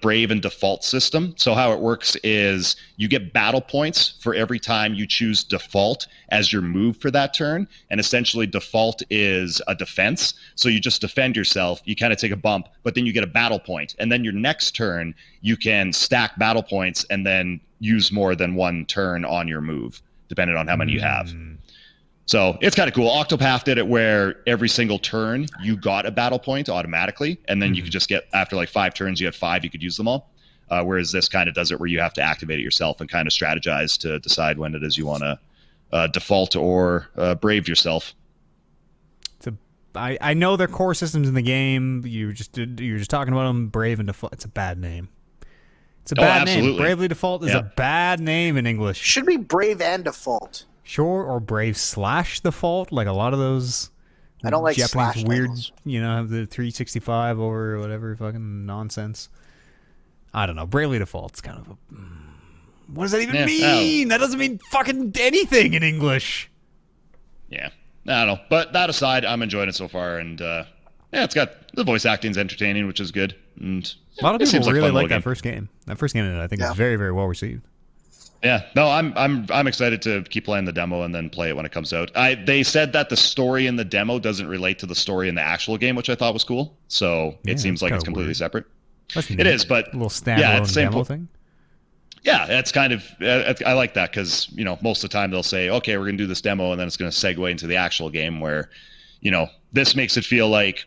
S4: Brave and Default system. So how it works is you get battle points for every time you choose Default as your move for that turn. And essentially Default is a defense. So you just defend yourself. You kind of take a bump, but then you get a battle point. And then your next turn, you can stack battle points and then use more than one turn on your move, depending on how many you have. So it's kind of cool. Octopath did it where every single turn you got a battle point automatically, and then you could just get, after like 5 turns, you had 5, you could use them all. Whereas this kind of does it where you have to activate it yourself and kind of strategize to decide when it is you want to default or brave yourself.
S1: I know their core systems in the game. You're just talking about them. Brave and default. It's a bad name. It's a bad name. Bravely Default is a bad name in English.
S3: Should be Brave and Default.
S1: Sure, or Brave / Default, like a lot of those.
S3: I don't like
S1: Japanese weird,
S3: titles.
S1: Have the 365 over whatever fucking nonsense. I don't know. Bravely Default's kind of a. What does that even mean? That doesn't mean fucking anything in English.
S4: Yeah, I don't know. But that aside, I'm enjoying it so far, and it's got the voice acting's entertaining, which is good. And
S1: a lot of people really like that
S4: game.
S1: first game. That first game, I think, is very, very well received.
S4: Yeah, no, I'm excited to keep playing the demo and then play it when it comes out. They said that the story in the demo doesn't relate to the story in the actual game, which I thought was cool. So it seems like it's completely separate.
S1: It
S4: is, but
S1: a little standalone demo thing.
S4: Yeah, that's kind of I like that because most of the time they'll say, okay, we're gonna do this demo, and then it's gonna segue into the actual game where, this makes it feel like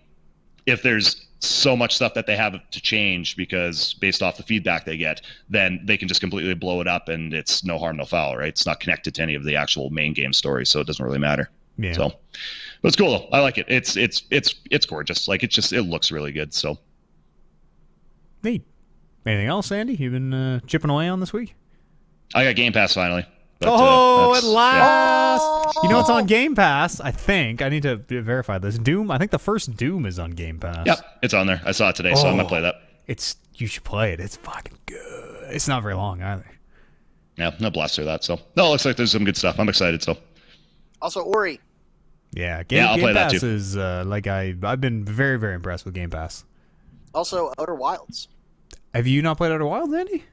S4: if there's so much stuff that they have to change because based off the feedback they get, then they can just completely blow it up and it's no harm, no foul, right? It's not connected to any of the actual main game story, so it doesn't really matter.
S1: Yeah.
S4: So, but it's cool though. I like it. It's gorgeous. Like it looks really good. So.
S1: Neat. Anything else, Andy? You've been chipping away on this week?
S4: I got Game Pass finally.
S1: But, at last! Yeah. You know it's on Game Pass, I think. I need to verify this. Doom, I think the first Doom is on Game Pass.
S4: Yep, it's on there. I saw it today, so I'm going to play that.
S1: You should play it. It's fucking good. It's not very long either.
S4: Yeah, no blast through that. So, no, it looks like there's some good stuff. I'm excited, so.
S3: Also, Ori.
S1: Yeah, Game Pass is, I've been very, very impressed with Game Pass.
S3: Also, Outer Wilds.
S1: Have you not played Outer Wilds, Andy?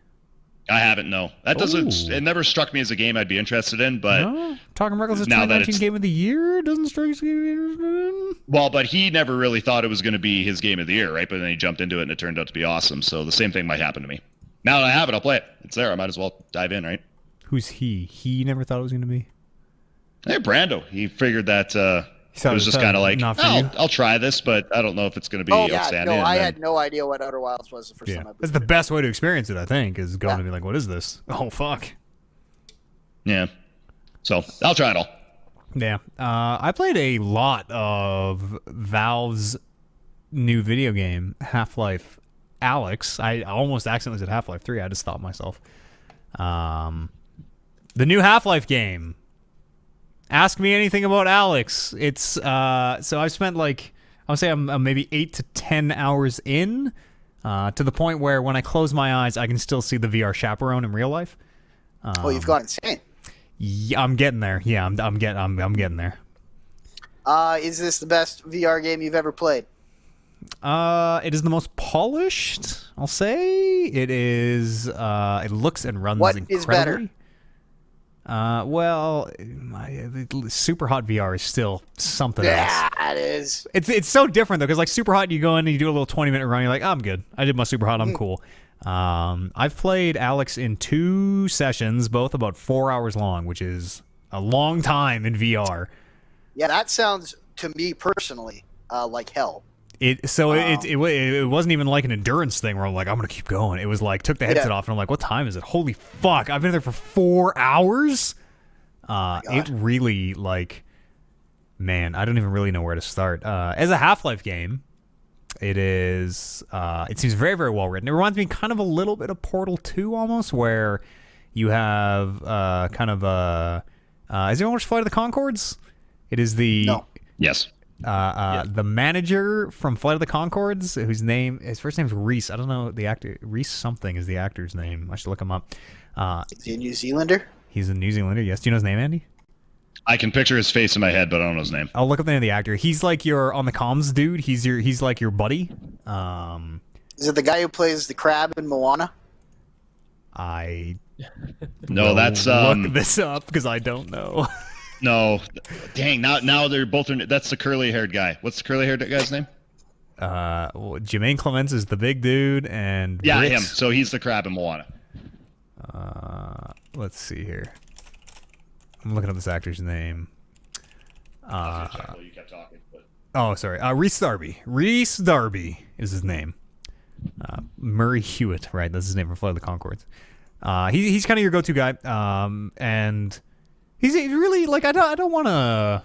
S4: I haven't, no. That doesn't. It never struck me as a game I'd be interested in, but
S1: Talking Reckless is 2019 Game of the Year doesn't strike me.
S4: Well, but he never really thought it was going to be his Game of the Year, right? But then he jumped into it and it turned out to be awesome. So the same thing might happen to me. Now that I have it, I'll play it. It's there. I might as well dive in, right?
S1: Who's he? He never thought it was going to be.
S4: Hey, Brando. He figured that it was just kind of like, I'll try this, but I don't know if it's going to be outstanding.
S3: No, I had no idea what Outer Wilds was the first time I played it.
S1: That's the best way to experience it, I think, is going to be like, what is this? Oh, fuck.
S4: Yeah. So, I'll try it all.
S1: Yeah. I played a lot of Valve's new video game, Half-Life Alyx. I almost accidentally said Half-Life 3. I had to stop myself. The new Half-Life game. Ask me anything about Alyx. It's so I've spent I'll say I'm maybe 8 to 10 hours in, to the point where when I close my eyes, I can still see the VR chaperone in real life.
S3: You've gone insane.
S1: Yeah, I'm getting there. Yeah, I'm getting there.
S3: Is this the best VR game you've ever played?
S1: It is the most polished. I'll say it is. It looks and runs incredibly.
S3: What is better?
S1: Well, Super Hot VR is still something else.
S3: Yeah, it is.
S1: It's so different though, because like Super Hot, you go in and you do a little 20-minute run. You're like, I'm good. I did my Super Hot. I'm cool. I've played Alyx in 2 sessions, both about 4 hours long, which is a long time in VR.
S3: Yeah, that sounds to me personally like hell.
S1: It wasn't even like an endurance thing where I'm like, I'm gonna keep going. It was like took the headset off and I'm like, what time is it? Holy fuck! I've been there for 4 hours. It really man, I don't even really know where to start. As a Half-Life game, it is. It seems very, very well written. It reminds me kind of a little bit of Portal 2 almost, where you have Has anyone watched Flight of the Conchords? It is the
S4: Yes.
S1: The manager from Flight of the Conchords, his first name is Reese. I don't know the actor. Reese something is the actor's name. I should look him up.
S3: Is he a New Zealander?
S1: He's a New Zealander, yes. Do you know his name, Andy?
S4: I can picture his face in my head, but I don't know his name.
S1: I'll look up the name of the actor. He's like your on the comms dude. He's like your buddy.
S3: Is it the guy who plays the crab in Moana?
S4: No, that's
S1: look this up because I don't know.
S4: No, dang! Now they're both. That's the curly-haired guy. What's the curly-haired guy's name?
S1: Jermaine Clements is the big dude, and
S4: him. So he's the crab in Moana.
S1: Let's see here. I'm looking up this actor's name.
S4: You kept talking, but...
S1: Oh, sorry. Reese Darby. Reese Darby is his name. Murray Hewitt, right? That's his name from Flight of the Conchords. He's kind of your go-to guy, and he's really like I don't want to.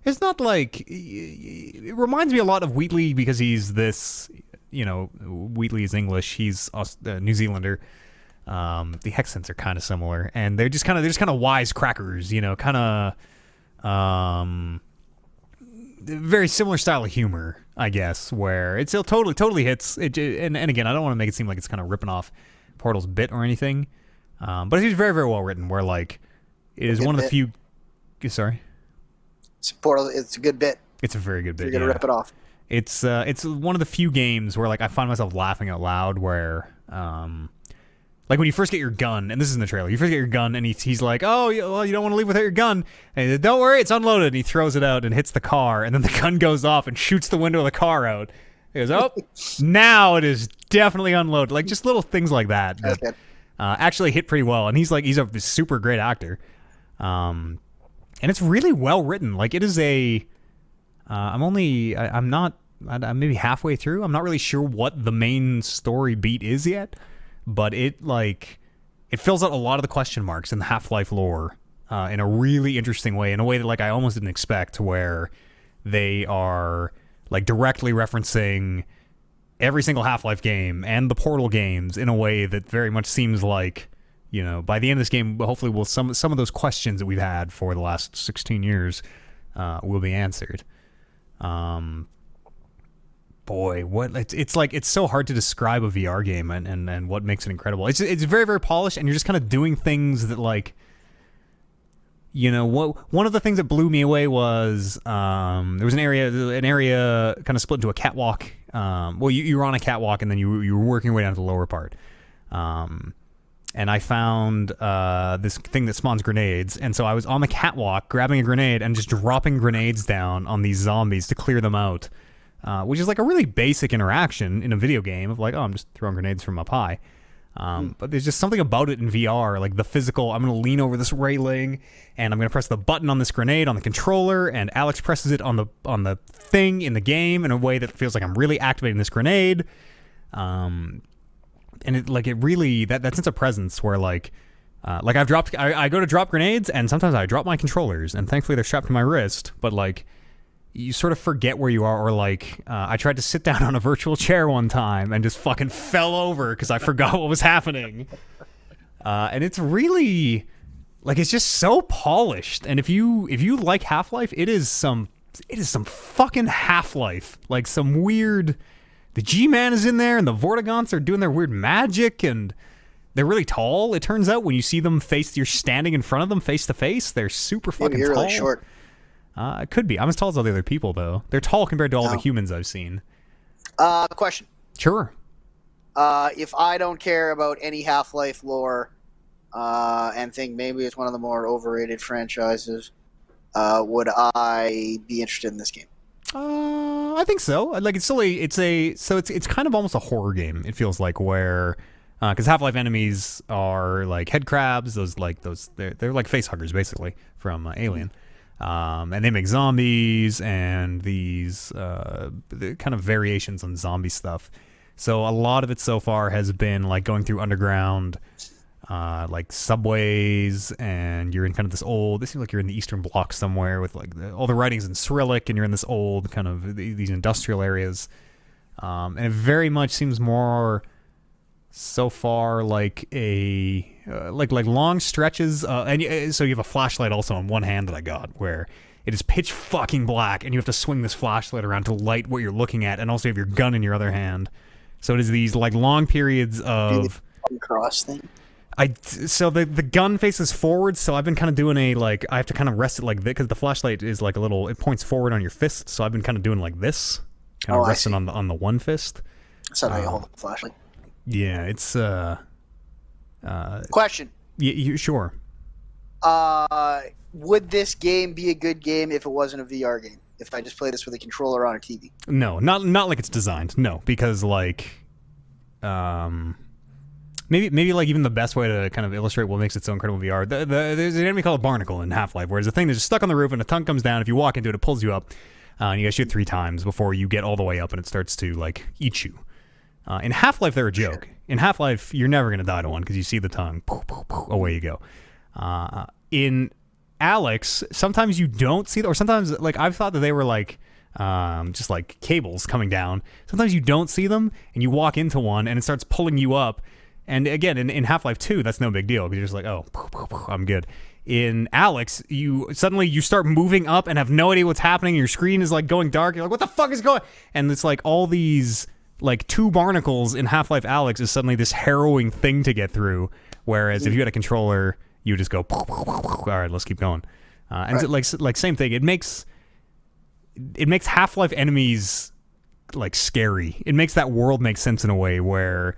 S1: It's not like it reminds me a lot of Wheatley because he's this. Wheatley is English. He's a New Zealander. The accents are kind of similar, and they're just kind of wise crackers. Kind of very similar style of humor, I guess, where it still totally hits. And again, I don't want to make it seem like it's kind of ripping off Portal's bit or anything, but it's very, very well written. Where like it is one of the few. Sorry.
S3: Portal. It's a good bit.
S1: It's a very good bit.
S3: You're gonna rip it off.
S1: It's one of the few games where like I find myself laughing out loud. Where like when you first get your gun, and this is in the trailer, you first get your gun, and he's like, "Oh, well, you don't want to leave without your gun." And he says, "Don't worry, it's unloaded." And he throws it out and hits the car, and then the gun goes off and shoots the window of the car out. He goes, "Oh, now it is definitely unloaded." Like just little things like that actually hit pretty well. And he's a super great actor, and it's really well written. Like it is I'm maybe halfway through. I'm not really sure what the main story beat is yet. But it fills out a lot of the question marks in the Half-Life lore in a really interesting way, in a way that like I almost didn't expect, where they are like directly referencing every single Half-Life game and the Portal games in a way that very much seems like, by the end of this game, hopefully some of those questions that we've had for the last 16 years will be answered. Boy, it's so hard to describe a VR game and what makes it incredible. It's very, very polished, and you're just kind of doing things that like, one of the things that blew me away was there was an area kind of split into a catwalk. You were on a catwalk, and then you were working your way down to the lower part. And I found this thing that spawns grenades, and so I was on the catwalk grabbing a grenade and just dropping grenades down on these zombies to clear them out. Which is like a really basic interaction in a video game of like, oh, I'm just throwing grenades from up high. But there's just something about it in VR, like the physical, I'm going to lean over this railing and I'm going to press the button on this grenade on the controller, and Alex presses it on the thing in the game in a way that feels like I'm really activating this grenade. And it really, that sense of presence where I go to drop grenades and sometimes I drop my controllers, and thankfully they're strapped to my wrist, but like, you sort of forget where you are, or like I tried to sit down on a virtual chair one time and just fucking fell over because I forgot what was happening. And it's really like it's just so polished. And if you like Half-Life, it is some fucking Half-Life. Like some weird. The G-Man is in there, and the Vortigaunts are doing their weird magic, and they're really tall. It turns out when you see them you're standing in front of them face to face. They're super fucking
S3: you're
S1: tall.
S3: Really short.
S1: It could be. I'm as tall as all the other people, though. They're tall compared to all the humans I've seen.
S3: Question.
S1: Sure.
S3: If I don't care about any Half-Life lore and think maybe it's one of the more overrated franchises, would I be interested in this game?
S1: I think so. Like it's kind of almost a horror game. It feels like where because Half-Life enemies are like head crabs. They're like face huggers basically from Alien. And they make zombies and these the kind of variations on zombie stuff. So a lot of it so far has been like going through underground, like subways, and you're in kind of this seems like you're in the Eastern Bloc somewhere with like all the writings in Cyrillic, and you're in this old kind of these industrial areas. And it very much seems more so far like a like long stretches, and so you have a flashlight also on one hand that I got, where it is pitch fucking black, and you have to swing this flashlight around to light what you're looking at, and also you have your gun in your other hand. So it is these like long periods of
S3: cross thing.
S1: So the gun faces forward, so I've been kind of doing I have to kind of rest it like this because the flashlight is like it points forward on your fist. So I've been kind of doing like this, kind of resting on the one fist.
S3: So now you hold the flashlight.
S1: Yeah, it's
S3: question.
S1: You sure?
S3: Would this game be a good game if it wasn't a VR game? If I just play this with a controller on a TV?
S1: No, not like it's designed. No, because like, maybe like even the best way to kind of illustrate what makes it so incredible in VR. There's an enemy called a barnacle in Half-Life, where there's a thing that's just stuck on the roof and a tongue comes down. If you walk into it, it pulls you up, and you gotta shoot 3 times before you get all the way up, and it starts to like eat you. In Half-Life, they're a joke. In Half-Life, you're never gonna die to one because you see the tongue, away you go. In Alex, sometimes you don't see, or sometimes like I've thought that they were like just like cables coming down. Sometimes you don't see them, and you walk into one, and it starts pulling you up. And again, in Half-Life 2, that's no big deal because you're just like, oh, I'm good. In Alex, you start moving up and have no idea what's happening. Your screen is like going dark. You're like, what the fuck is going? And it's like all these like 2 barnacles in Half-Life Alex is suddenly this harrowing thing to get through. Whereas if you had a controller, you just go, all right, let's keep going. And right. So, like same thing. It makes Half-Life enemies like scary. It makes that world make sense in a way where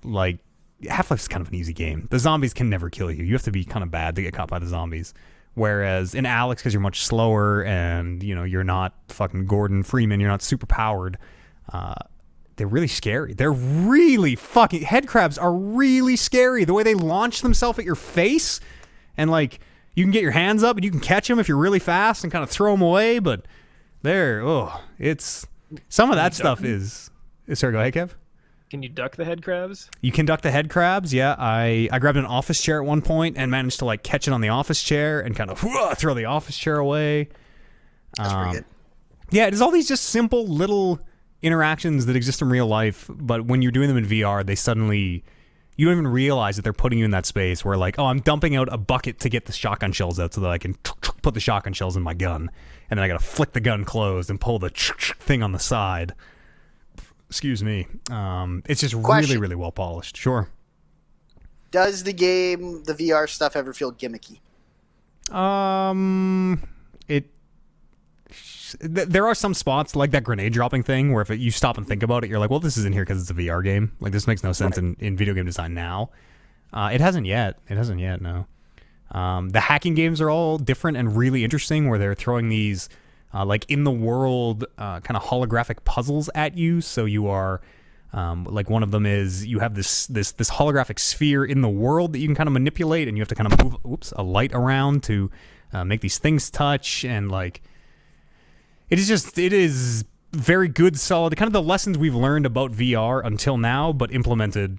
S1: like Half-Life is kind of an easy game. The zombies can never kill you. You have to be kind of bad to get caught by the zombies. Whereas in Alex, because you're much slower and you know you're not fucking Gordon Freeman, you're not super powered. They're really scary. They're really fucking head crabs are really scary. The way they launch themselves at your face, and like you can get your hands up and you can catch them if you're really fast and kind of throw them away. But it's some of that stuff is. Sorry, go ahead, Kev.
S2: Can you duck the head crabs?
S1: You can duck the head crabs, yeah. I grabbed an office chair at one point and managed to like catch it on the office chair and kind of throw the office chair away.
S3: That's pretty good.
S1: Yeah, there's all these just simple little interactions that exist in real life, but when you're doing them in VR, they suddenly, you don't even realize that they're putting you in that space where like, oh, I'm dumping out a bucket to get the shotgun shells out so that I can put the shotgun shells in my gun. And then I got to flick the gun closed and pull the thing on the side. Excuse me. It's just really, really well polished. Sure.
S3: Does the game, the VR stuff, ever feel gimmicky?
S1: There are some spots like that grenade dropping thing where if you stop and think about it, you're like, well, this isn't here because it's a VR game. Like this makes no sense in video game design now. It hasn't yet. No. The hacking games are all different and really interesting where they're throwing these like in the world kind of holographic puzzles at you. So you are like one of them is you have this holographic sphere in the world that you can kind of manipulate, and you have to kind of move a light around to make these things touch. And like it is very good, solid, kind of the lessons we've learned about VR until now, but implemented.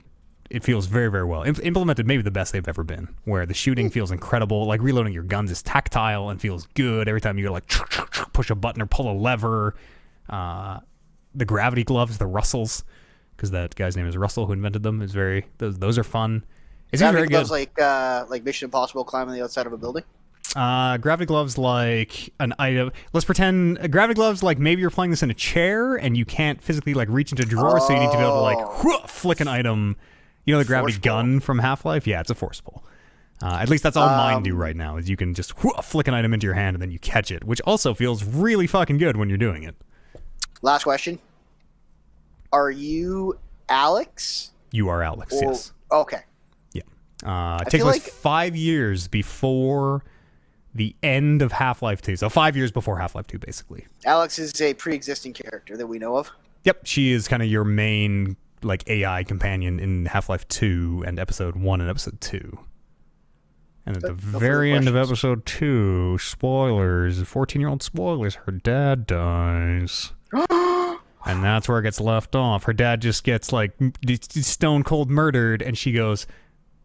S1: It feels very, very well. Implemented maybe the best they've ever been, where the shooting feels incredible. Like reloading your guns is tactile and feels good every time you like push a button or pull a lever. The gravity gloves, the Russells, because that guy's name is Russell who invented them, is very. Those are fun. It's
S3: gravity
S1: very
S3: gloves
S1: good.
S3: Like Mission Impossible climbing the outside of a building.
S1: Gravity gloves like an item. Let's pretend gravity gloves like maybe you're playing this in a chair and you can't physically like reach into drawers, so you need to be able to like flick an item. You know the gravity gun from Half-Life? Yeah, it's a force pull. At least that's all mine do right now, is you can just flick an item into your hand and then you catch it, which also feels really fucking good when you're doing it.
S3: Last question. Are you Alex?
S1: You are Alex, yes.
S3: Okay.
S1: Yeah. It takes like 5 years before the end of Half-Life 2. So 5 years before Half-Life 2, basically.
S3: Alex is a pre-existing character that we know of?
S1: Yep, she is kind of your main like AI companion in Half-Life 2 and Episode 1 and Episode 2. And at the very end of Episode 2, spoilers, 14-year-old spoilers, her dad dies. And that's where it gets left off. Her dad just gets like stone cold murdered, and she goes,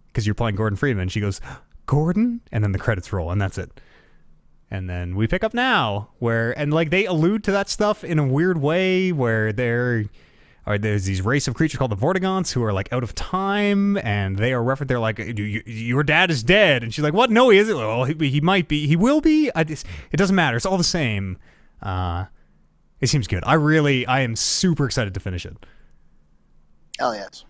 S1: because you're playing Gordon Freeman, she goes, Gordon? And then the credits roll, and that's it. And then we pick up now, and like they allude to that stuff in a weird way where there's these race of creatures called the Vortigons who are like out of time, and they are referenced. They're like, your dad is dead, and she's like, what? No, he isn't. Well, he might be. He will be. It doesn't matter. It's all the same. It seems good. I am super excited to finish it.
S3: Hell yes.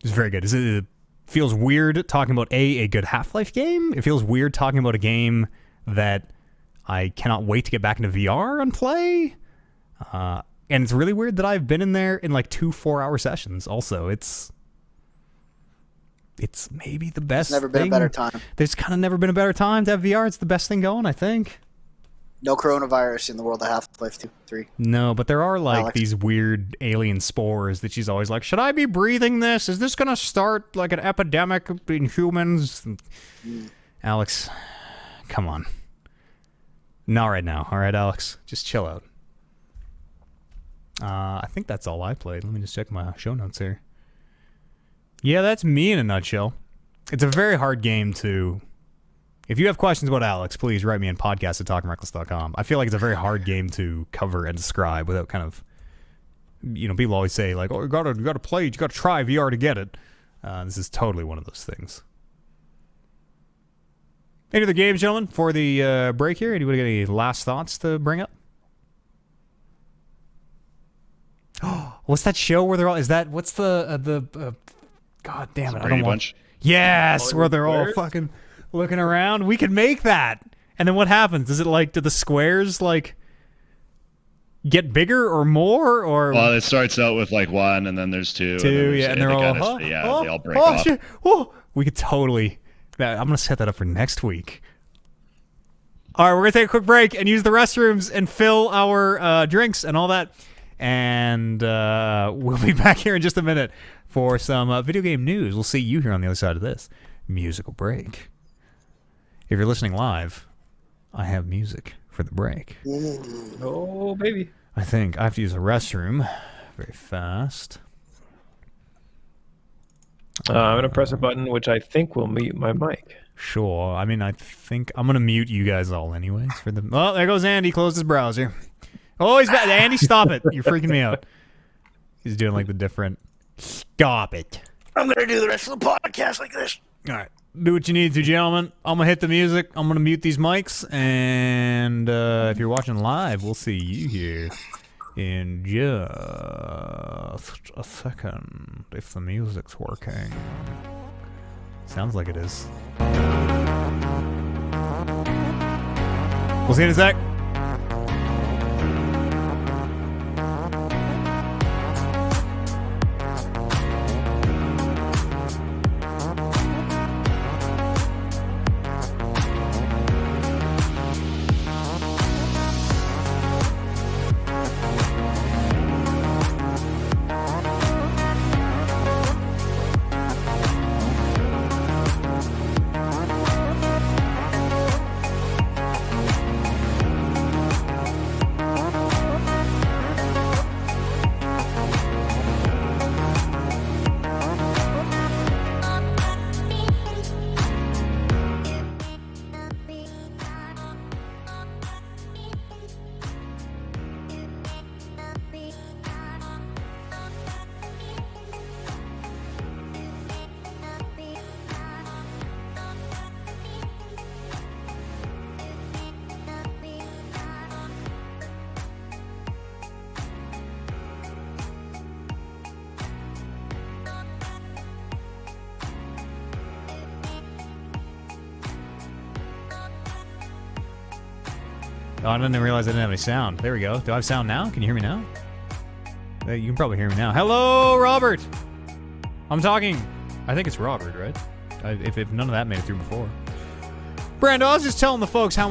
S1: It's very good. It feels weird talking about a good Half-Life game. It feels weird talking about a game that I cannot wait to get back into VR and play. And it's really weird that I've been in there in like 2 4-hour sessions. Also, it's maybe the best.
S3: There's never been a better time.
S1: There's kind of never been a better time to have VR. It's the best thing going, I think.
S3: No coronavirus in the world of Half-Life 2, 3.
S1: No, but there are like
S3: Alex.
S1: these weird alien spores that she's always like, should I be breathing this? Is this going to start like an epidemic in humans? Alex, come on. Not right now. All right, Alex, just chill out. I think that's all I played. Let me just check my show notes here. Yeah, that's me in a nutshell. It's a very hard game to... If you have questions about Alex, please write me in podcast@talkingreckless.com. I feel like it's a very hard game to cover and describe without kind of... people always say, like, oh, you gotta play it, you gotta try VR to get it. This is totally one of those things. Any other games, gentlemen, for the break here? Anybody got any last thoughts to bring up? What's that show where they're all... Is that... What's the God damn it, I don't want... Yes, where they're all fucking looking around. We could make that. And then what happens? Is it like, do the squares, like, get bigger or more? Or
S4: well, it starts out with, like, one, and then there's two.
S1: And they're all...
S4: they all break off.
S1: Shit. Oh, we could totally... I'm going to set that up for next week. All right, we're going to take a quick break and use the restrooms and fill our drinks and all that. And we'll be back here in just a minute for some video game news. We'll see you here on the other side of this musical break. If you're listening live, I have music for the break.
S2: Oh, baby.
S1: I think I have to use a restroom very fast.
S2: I'm going to press a button, which I think will mute my mic.
S1: Sure. I mean, I think I'm going to mute you guys all anyways. Oh, there goes Andy. Closed his browser. Oh, he's back. Andy, stop it. You're freaking me out. He's doing like the different... Stop it.
S3: I'm going to do the rest of the podcast like this.
S1: All right. Do what you need to, gentlemen. I'm going to hit the music. I'm going to mute these mics. And if you're watching live, we'll see you here in just a second. If the music's working. Sounds like it is. We'll see you in a sec. Oh, I didn't realize I didn't have any sound. There we go. Do I have sound now? Can you hear me now? You can probably hear me now. Hello, Robert! I'm talking. I think it's Robert, right? If none of that made it through before. Brando, I was just telling the folks how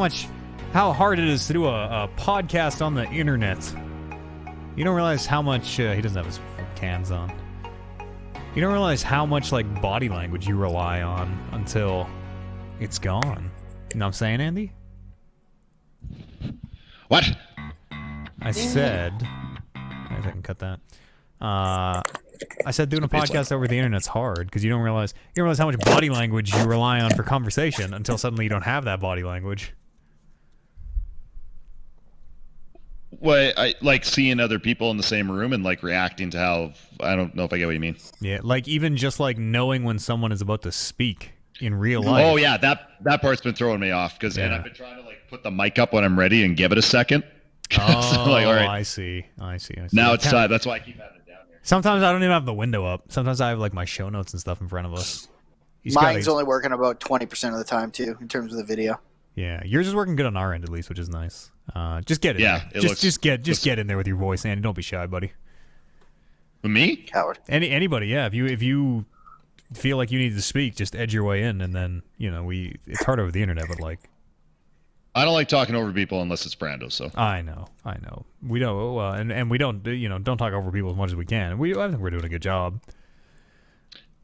S1: hard it is to do a podcast on the internet. You don't realize how much... he doesn't have his cans on. You don't realize how much, like, body language you rely on until it's gone. You know what I'm saying, Andy?
S4: What?
S1: I said... I can cut that. I said doing a podcast over the internet's hard because you don't realize how much body language you rely on for conversation until suddenly you don't have that body language.
S4: Well, I like seeing other people in the same room and like reacting to how... I don't know if I get what you mean.
S1: Yeah, like even just like knowing when someone is about to speak in real life.
S4: Oh yeah, that part's been throwing me off because and I've been trying to like put the mic up when I'm ready and give it a second.
S1: Oh,
S4: so, like, all right.
S1: I see.
S4: Now it's time. That's why I keep having it down here.
S1: Sometimes I don't even have the window up. Sometimes I have like my show notes and stuff in front of us.
S3: Mine's only working about 20% of the time too, in terms of the video.
S1: Yeah, yours is working good on our end at least, which is nice. Just get in.
S4: Yeah,
S1: there. Just get in there with your voice, Andy. Don't be shy, buddy.
S4: With me?
S3: Coward.
S1: Anybody, yeah. If you feel like you need to speak, just edge your way in, and then it's hard over the internet, but like.
S4: I don't like talking over people unless it's Brando. So
S1: I know. We don't, and we don't, don't talk over people as much as we can. I think we're doing a good job.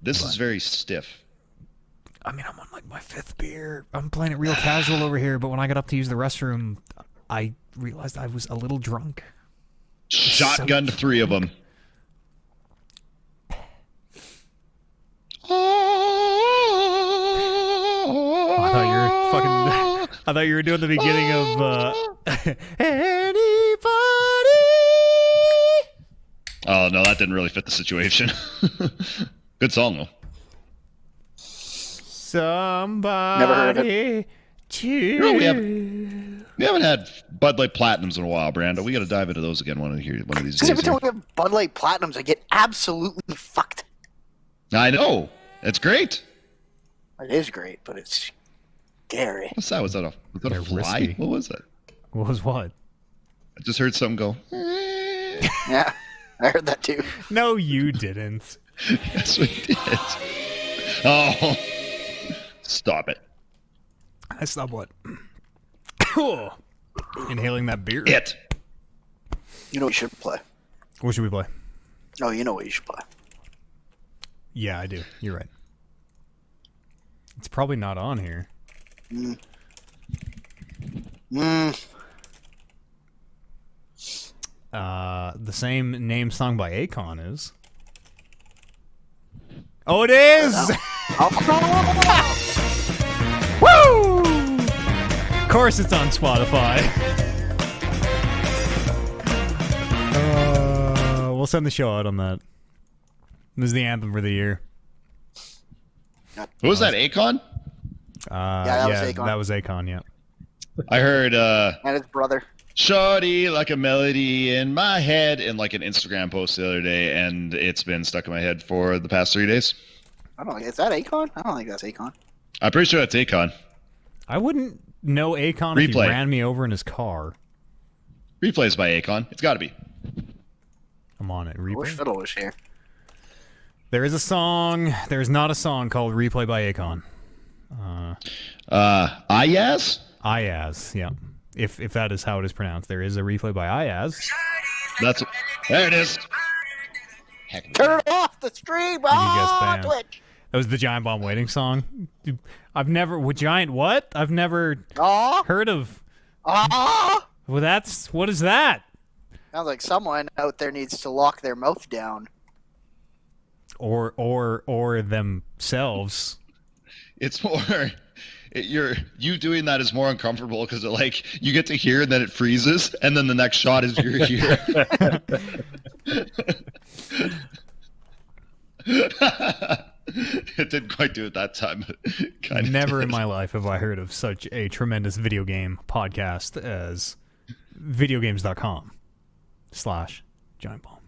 S4: This is very stiff.
S1: I mean, I'm on like my 5th beer. I'm playing it real casual over here, but when I got up to use the restroom, I realized I was a little drunk.
S4: Shotgunned 3 of them.
S1: I thought you were doing the beginning of anybody.
S4: Oh no, that didn't really fit the situation. Good song though.
S1: Somebody.
S3: Never heard of it.
S4: We haven't had Bud Light Platinums in a while, Brando. We got to dive into those again one of these days.
S3: Because every time we have Bud Light Platinums, I get absolutely fucked.
S4: I know. It's great.
S3: It is great, but it's scary.
S4: What's that? Was that a fly?
S1: Risky.
S4: What was that?
S1: What was what?
S4: I just heard something go.
S3: Yeah, I heard that too.
S1: No, you didn't.
S4: Yes, we did. Oh, stop it.
S1: I stopped what? Inhaling that beer.
S4: It.
S3: You know what you should play?
S1: What should we play?
S3: Oh, you know what you should play.
S1: Yeah, I do. You're right. It's probably not on here. The same name song by Akon is. Oh, it is! Woo! Of course it's on Spotify. We'll send the show out on that. This is the anthem for the year.
S4: What was that, Akon?
S3: That was Akon.
S1: That was Akon, yeah.
S4: I heard
S3: And his brother.
S4: "Shorty like a melody in my head" in like an Instagram post the other day, and it's been stuck in my head for the past 3 days.
S3: I don't know. Is that Akon? I don't think that's Akon.
S4: I'm pretty sure that's Akon.
S1: I wouldn't know Akon if he
S4: Replay.
S1: ran me over in his car.
S4: Replays by Akon. It's got to be.
S1: I'm on it.
S3: I wish
S1: Replay.
S3: Fiddle was here.
S1: There is a song. There's not a song called "Replay" by Akon.
S4: Ayaz?
S1: Ayaz, yeah. If that is how it is pronounced, there is a replay by Ayaz.
S4: There it is.
S3: Turn it off the stream.
S1: You guessed
S3: Oh,
S1: bam.
S3: Twitch.
S1: That was the Giant Bomb Waiting song. Dude, I've never I've never
S3: Aw.
S1: heard of.
S3: Aw.
S1: Well, what is that?
S3: Sounds like someone out there needs to lock their mouth down.
S1: Or themselves.
S4: It's more. You doing that is more uncomfortable because you get to hear and then it freezes and then the next shot is you're here. It didn't quite do it that time, but kind of.
S1: Never in my life have I heard of such a tremendous video game podcast as videogames.com/Giant Bomb.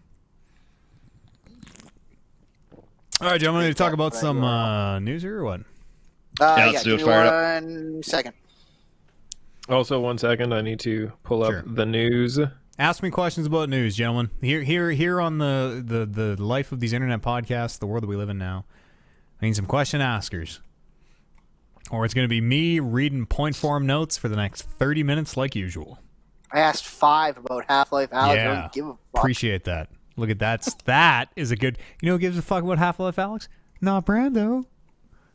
S1: All right, gentlemen, to talk about some news here or what?
S4: Let's do it.
S3: Give me
S4: Fire it up.
S3: 1 second.
S2: Also, 1 second. I need to pull up
S1: Sure.
S2: the news.
S1: Ask me questions about news, gentlemen. Here on the life of these internet podcasts, the world that we live in now. I need some question askers. Or it's going to be me reading point form notes for the next 30 minutes like usual.
S3: I asked 5 about Half-Life Alex. I
S1: Yeah,
S3: don't give a fuck.
S1: appreciate that. Look at that. That is a good... You know who gives a fuck about Half-Life Alex? Not Brando.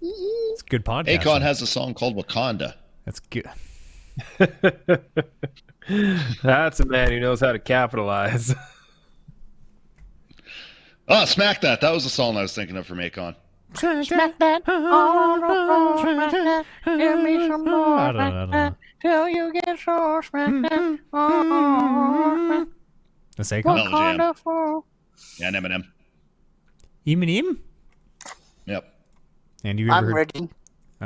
S1: It's a good podcast.
S4: Akon has a song called Wakanda.
S1: That's good.
S2: That's a man who knows how to capitalize.
S4: Oh, Smack That. That was the song I was thinking of from Akon.
S3: Smack that. Give me some more.
S1: I don't know.
S3: Till you get so smacked that. Oh,
S1: That's Akon.
S4: Mellow Jam.
S3: wonderful.
S4: Yeah, and Eminem.
S1: Eminem?
S4: Yep.
S1: And you ever
S3: I'm
S1: heard...
S3: ready.
S1: All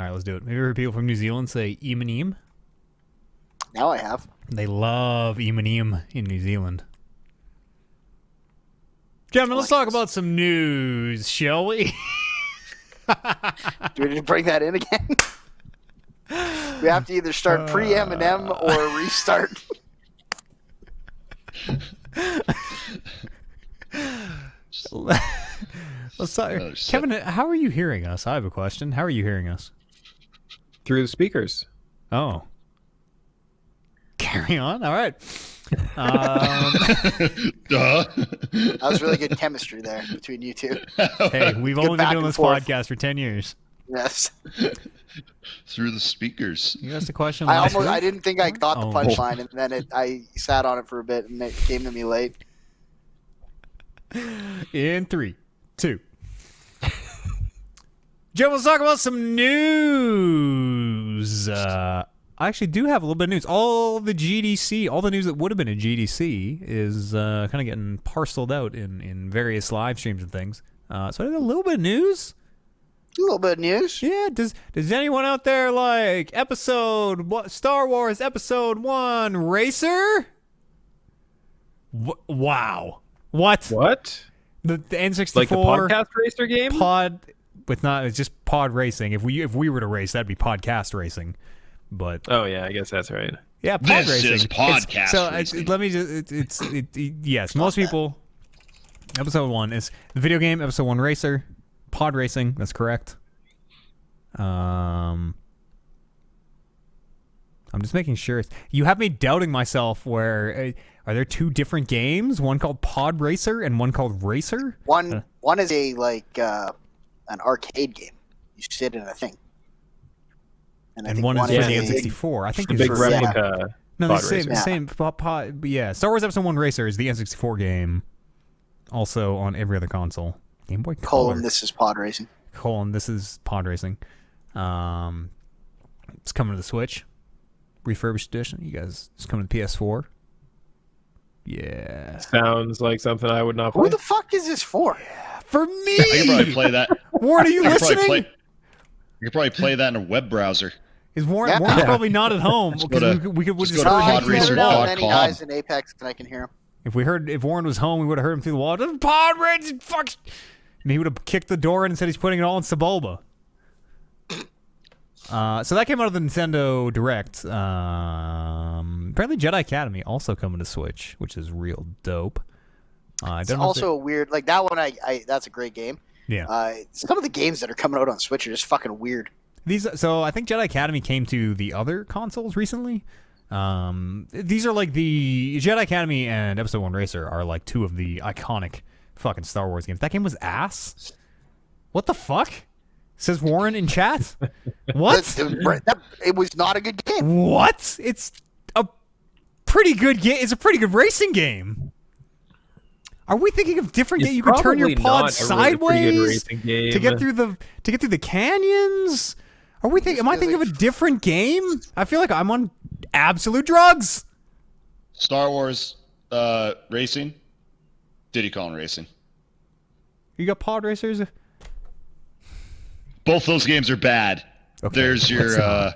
S1: right, let's do it. Have you ever heard people from New Zealand say Eminem?
S3: Now I have.
S1: They love Eminem in New Zealand. Gentlemen, let's talk about some news, shall we?
S3: Do we need to bring that in again? We have to either start pre-Eminem or restart.
S1: Let's talk.
S4: Another sip.
S1: Kevin, how are you hearing us? I have a question. How are you hearing us?
S2: Through the speakers.
S1: Oh. Carry on. All right.
S4: Duh.
S3: That was really good chemistry there between you two.
S1: Hey, we've only been doing this podcast for 10 years.
S3: Yes.
S4: Through the speakers.
S1: You asked a question.
S3: I didn't think I got the punchline, and then I sat on it for a bit, and it came to me late.
S1: In 3, 2. Joe, let's talk about some news. I actually do have a little bit of news. All the news that would have been at GDC is kind of getting parceled out in various live streams and things. So I have a little bit of news.
S3: A little bit of news.
S1: Yeah. Does anyone out there like Star Wars Episode 1 Racer? Wow. What? The N64,
S2: like the podcast racer game?
S1: It's just pod racing. If we were to race, that'd be podcast racing. But
S2: oh yeah, I guess that's right.
S1: Yeah, pod
S4: this
S1: racing.
S4: Is podcast racing.
S1: Let me just. Yes, most people. Episode 1 is the video game. Episode 1 Racer, pod racing. That's correct. I'm just making sure. You have me doubting myself. Where are there 2 different games? One called Pod Racer and one called Racer.
S3: One is a an arcade game. You sit in a thing.
S1: And one is for the N64. I think
S2: the big replica.
S1: Yeah. No, the same pod. Yeah, Star Wars Episode 1 Racer is the N64 game. Also on every other console. Game Boy Color.
S3: This is pod racing.
S1: This is pod racing. It's coming to the Switch. Refurbished edition. You guys, it's coming to the PS4. Yeah.
S2: Sounds like something I would not play.
S3: Who the fuck is this for?
S1: For me!
S4: I could probably play that.
S1: Warren, are you listening?
S4: You could probably play that in a web browser.
S1: Is Warren's probably not at home because we could just
S3: heard many guys in Apex, and I can hear him.
S1: If Warren was home, we would have heard him through the wall. Pod racing, fuck! And he would have kicked the door in and said he's putting it all in Sebulba. So that came out of the Nintendo Direct. Apparently Jedi Academy also coming to Switch, which is real dope.
S3: It's also a weird, like that one. That's a great game.
S1: Yeah.
S3: Some of the games that are coming out on Switch are just fucking weird.
S1: So I think Jedi Academy came to the other consoles recently. These are like the Jedi Academy and Episode 1 Racer are like 2 of the iconic fucking Star Wars games. That game was ass. What the fuck? Says Warren in chat. What?
S3: It was not a good game.
S1: What? It's a pretty good game. It's a pretty good racing game. Are we thinking of different games? You could turn your pod sideways to get through the canyons. Are we thinking? Am I thinking of a different game? I feel like I'm on absolute drugs.
S4: Star Wars racing, Diddy Kong Racing.
S1: You got pod racers.
S4: Both those games are bad.
S1: Okay,
S4: there's your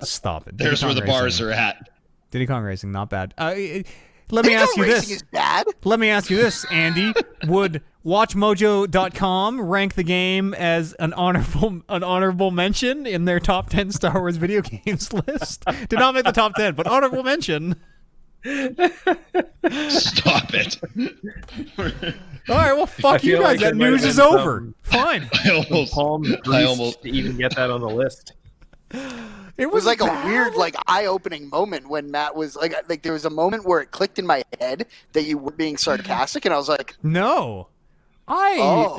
S1: stop it.
S4: There's where the bars are at.
S1: Diddy Kong Racing, not bad. Let me ask you this.
S3: Is bad?
S1: Let me ask you this, Andy. Would WatchMojo.com rank the game as an honorable mention in their top 10 Star Wars video games list? Did not make the top 10, but honorable mention.
S4: Stop it.
S1: All right, well, fuck you guys. That news is over. Fine.
S4: I almost
S2: to even get that on the list.
S3: It was like a weird, like, eye-opening moment when Matt was like there was a moment where it clicked in my head that you were being sarcastic, and I was like,
S1: no, I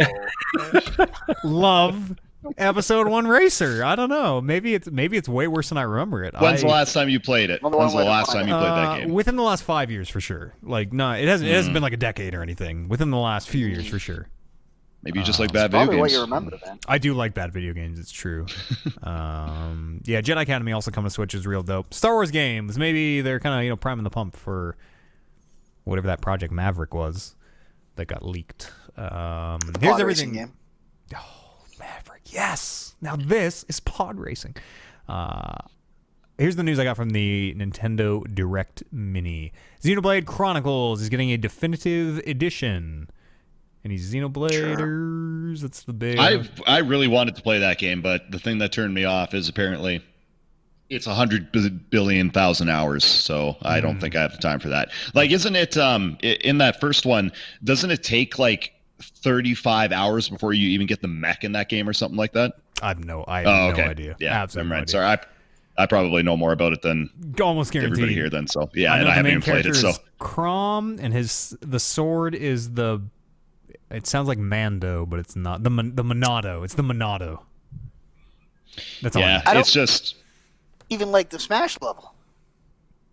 S1: love Episode 1 Racer. I don't know. Maybe it's way worse than I remember it.
S4: When's the last time you played it? When's the last time you played that game?
S1: Within the last 5 years, for sure. Like, no, it hasn't been like a decade or anything. Within the last few years, for sure.
S4: Maybe you just like bad video games.
S3: Probably what you remember, man.
S1: I do like bad video games. It's true. Yeah, Jedi Academy also coming to Switch is real dope. Star Wars games, maybe they're kind of priming the pump for whatever that Project Maverick was that got leaked. Here's everything.
S3: Game.
S1: Oh, Maverick, yes. Now this is pod racing. Here's the news I got from the Nintendo Direct Mini. Xenoblade Chronicles is getting a definitive edition. Any Xenobladers? Sure. That's the big.
S4: I really wanted to play that game, but the thing that turned me off is apparently it's 100 billion thousand hours, so I don't think I have the time for that. Like, isn't it in that first one? Doesn't it take like 35 hours before you even get the mech in that game or something like that?
S1: I have no idea.
S4: Yeah,
S1: absolutely.
S4: Right. Sorry, I probably know more about it than
S1: almost guaranteed
S4: everybody here. Then so yeah,
S1: and
S4: I haven't
S1: main
S4: even played it. So
S1: Crom, and the sword is the. It sounds like Mando, but it's not the Monado. It's the Monado. That's all.
S4: Yeah, it's just
S3: even like the Smash level.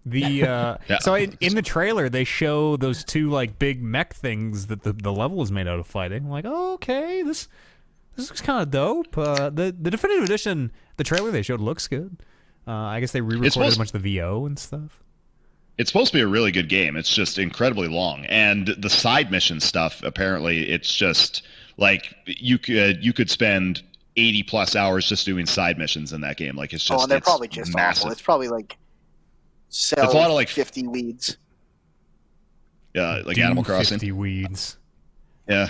S1: So in the trailer they show those two like big mech things that the level is made out of fighting. I'm like, oh, okay, this looks kind of dope. The definitive edition, the trailer they showed looks good. I guess they re-recorded a bunch of the VO and stuff.
S4: It's supposed to be a really good game. It's just incredibly long, and the side mission stuff. Apparently, it's just like you could spend 80+ hours just doing side missions in that game. Like it's just
S3: and they're probably just
S4: massive.
S3: Awful. It's probably like
S4: It's a lot of like
S3: 50 weeds.
S4: Yeah, like Animal Crossing.
S1: 50 weeds.
S4: Yeah.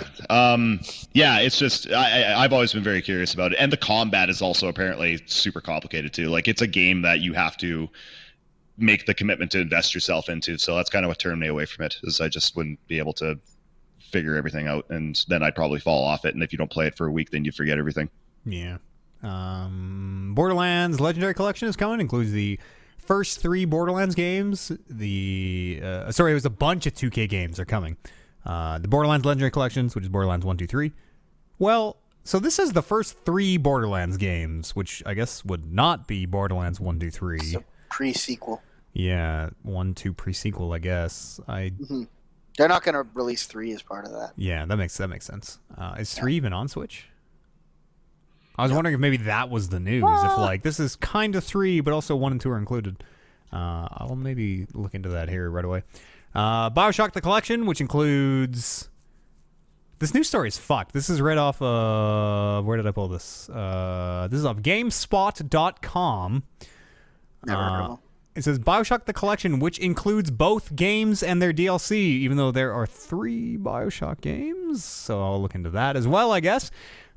S4: Yeah, it's just I've always been very curious about it. And the combat is also apparently super complicated too. Like it's a game that you have to make the commitment to invest yourself into. So that's kind of what turned me away from it, is I just wouldn't be able to figure everything out, and then I'd probably fall off it. And if you don't play it for a week, then you forget everything.
S1: Yeah. Borderlands Legendary Collection is coming. Includes the first 3 Borderlands games. It was a bunch of 2K games are coming. The Borderlands Legendary Collections, which is Borderlands 1, 2, 3. Well, so this is the first 3 Borderlands games, which I guess would not be Borderlands 1, 2, 3.
S3: It's a pre-sequel.
S1: Yeah, 1, 2 pre-sequel, I guess.
S3: They're not going to release 3 as part of that.
S1: Yeah, that makes sense. Is 3 even on Switch? I was wondering if maybe that was the news. If like this is kind of 3, but also 1 and 2 are included. I'll maybe look into that here right away. BioShock the Collection, which includes this news story is fucked. This is right off where did I pull this? This is off GameSpot.com.
S3: Never heard of them.
S1: It says BioShock the Collection, which includes both games and their DLC, even though there are 3 BioShock games. So I'll look into that as well, I guess.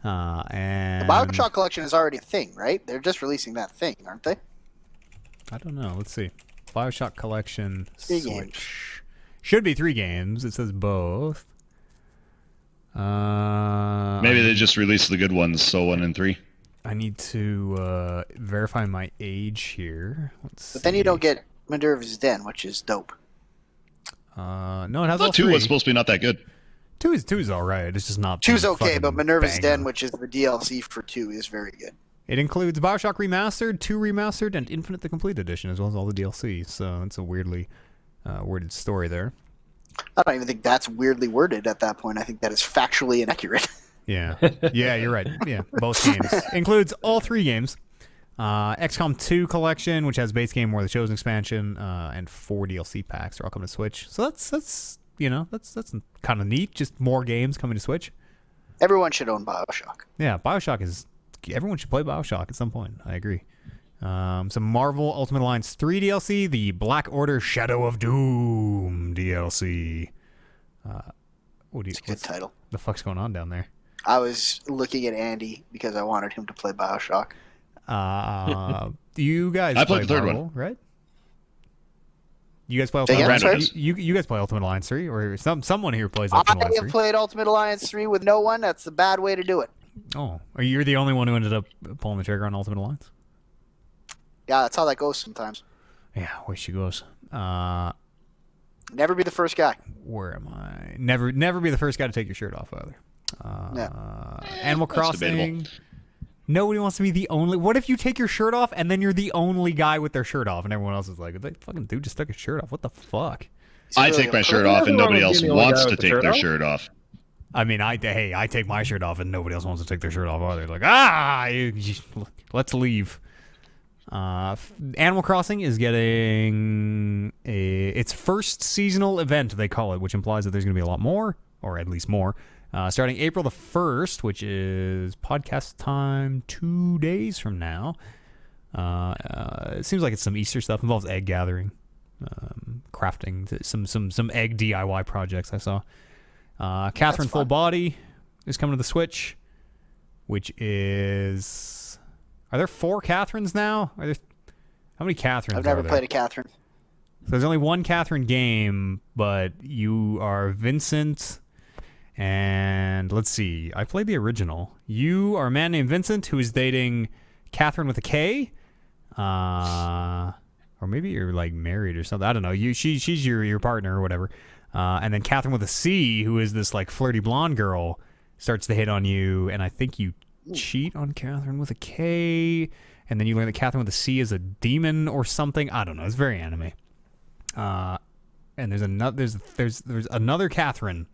S1: And
S3: the BioShock Collection is already a thing, right? They're just releasing that thing, aren't they?
S1: I don't know. Let's see. BioShock Collection
S3: 3
S1: Switch.
S3: games.
S1: Should be 3 games. It says both.
S4: Maybe they just released the good ones, so 1 and 3.
S1: I need to verify my age here.
S3: But then you don't get Minerva's Den, which is dope.
S1: No, it has
S4: I
S1: all
S4: thought 2
S1: 3.
S4: was supposed to be not that good.
S1: 2 is all right. It's just not.
S3: 2's okay,
S1: fucking
S3: but Minerva's
S1: banger.
S3: Den, which is the DLC for 2, is very good.
S1: It includes BioShock Remastered, 2 Remastered, and Infinite the Complete Edition, as well as all the DLC. So it's a weirdly worded story there.
S3: I don't even think that's weirdly worded at that point. I think that is factually inaccurate.
S1: Yeah. Yeah, you're right. Yeah, both games. Includes all 3 games. XCOM 2 Collection, which has base game War of the Chosen expansion, and 4 DLC packs are all coming to Switch. So that's kind of neat. Just more games coming to Switch.
S3: Everyone should own BioShock.
S1: Yeah, BioShock is... Everyone should play BioShock at some point. I agree. Some Marvel Ultimate Alliance 3 DLC, the Black Order Shadow of Doom DLC.
S3: It's a good title.
S1: The fuck's going on down there?
S3: I was looking at Andy because I wanted him to play BioShock.
S1: You guys
S4: I
S1: play
S4: played the third
S1: Marvel,
S4: one,
S1: right? You guys play Ultimate
S3: Again,
S1: Alliance 3? You guys play Ultimate Alliance 3? Or someone here plays Ultimate Alliance 3?
S3: I have played Ultimate Alliance 3 with no one. That's the bad way to do it.
S1: Oh, you're the only one who ended up pulling the trigger on Ultimate Alliance?
S3: Yeah, that's how that goes sometimes.
S1: Yeah, way she goes.
S3: Never be the first guy.
S1: Where am I? Never be the first guy to take your shirt off, either. Animal Crossing.
S4: Debatable.
S1: Nobody wants to be the only. What if you take your shirt off and then you're the only guy with their shirt off, and everyone else is like, "That fucking dude just took his shirt off. What the fuck?"
S4: I take my shirt off and nobody else wants to take their shirt off.
S1: I mean, I take my shirt off and nobody else wants to take their shirt off either. Like, let's leave. Animal Crossing is getting its first seasonal event, they call it, which implies that there's going to be a lot more, or at least more. Starting April the 1st, which is podcast time 2 days from now. It seems like it's some Easter stuff. Involves egg gathering, crafting, some egg DIY projects I saw. Catherine Full Body is coming to the Switch, which is... Are there 4 Catherines now? How many Catherines
S3: I've never
S1: are there?
S3: played a Catherine.
S1: So there's only one Catherine game, but you are Vincent... And let's see. I played the original. You are a man named Vincent who is dating Catherine with a K. Or maybe you're like married or something. I don't know. She's your partner or whatever. And then Catherine with a C, who is this like flirty blonde girl, starts to hit on you, and I think you cheat on Catherine with a K, and then you learn that Catherine with a C is a demon or something. I don't know. It's very anime. And there's another Catherine.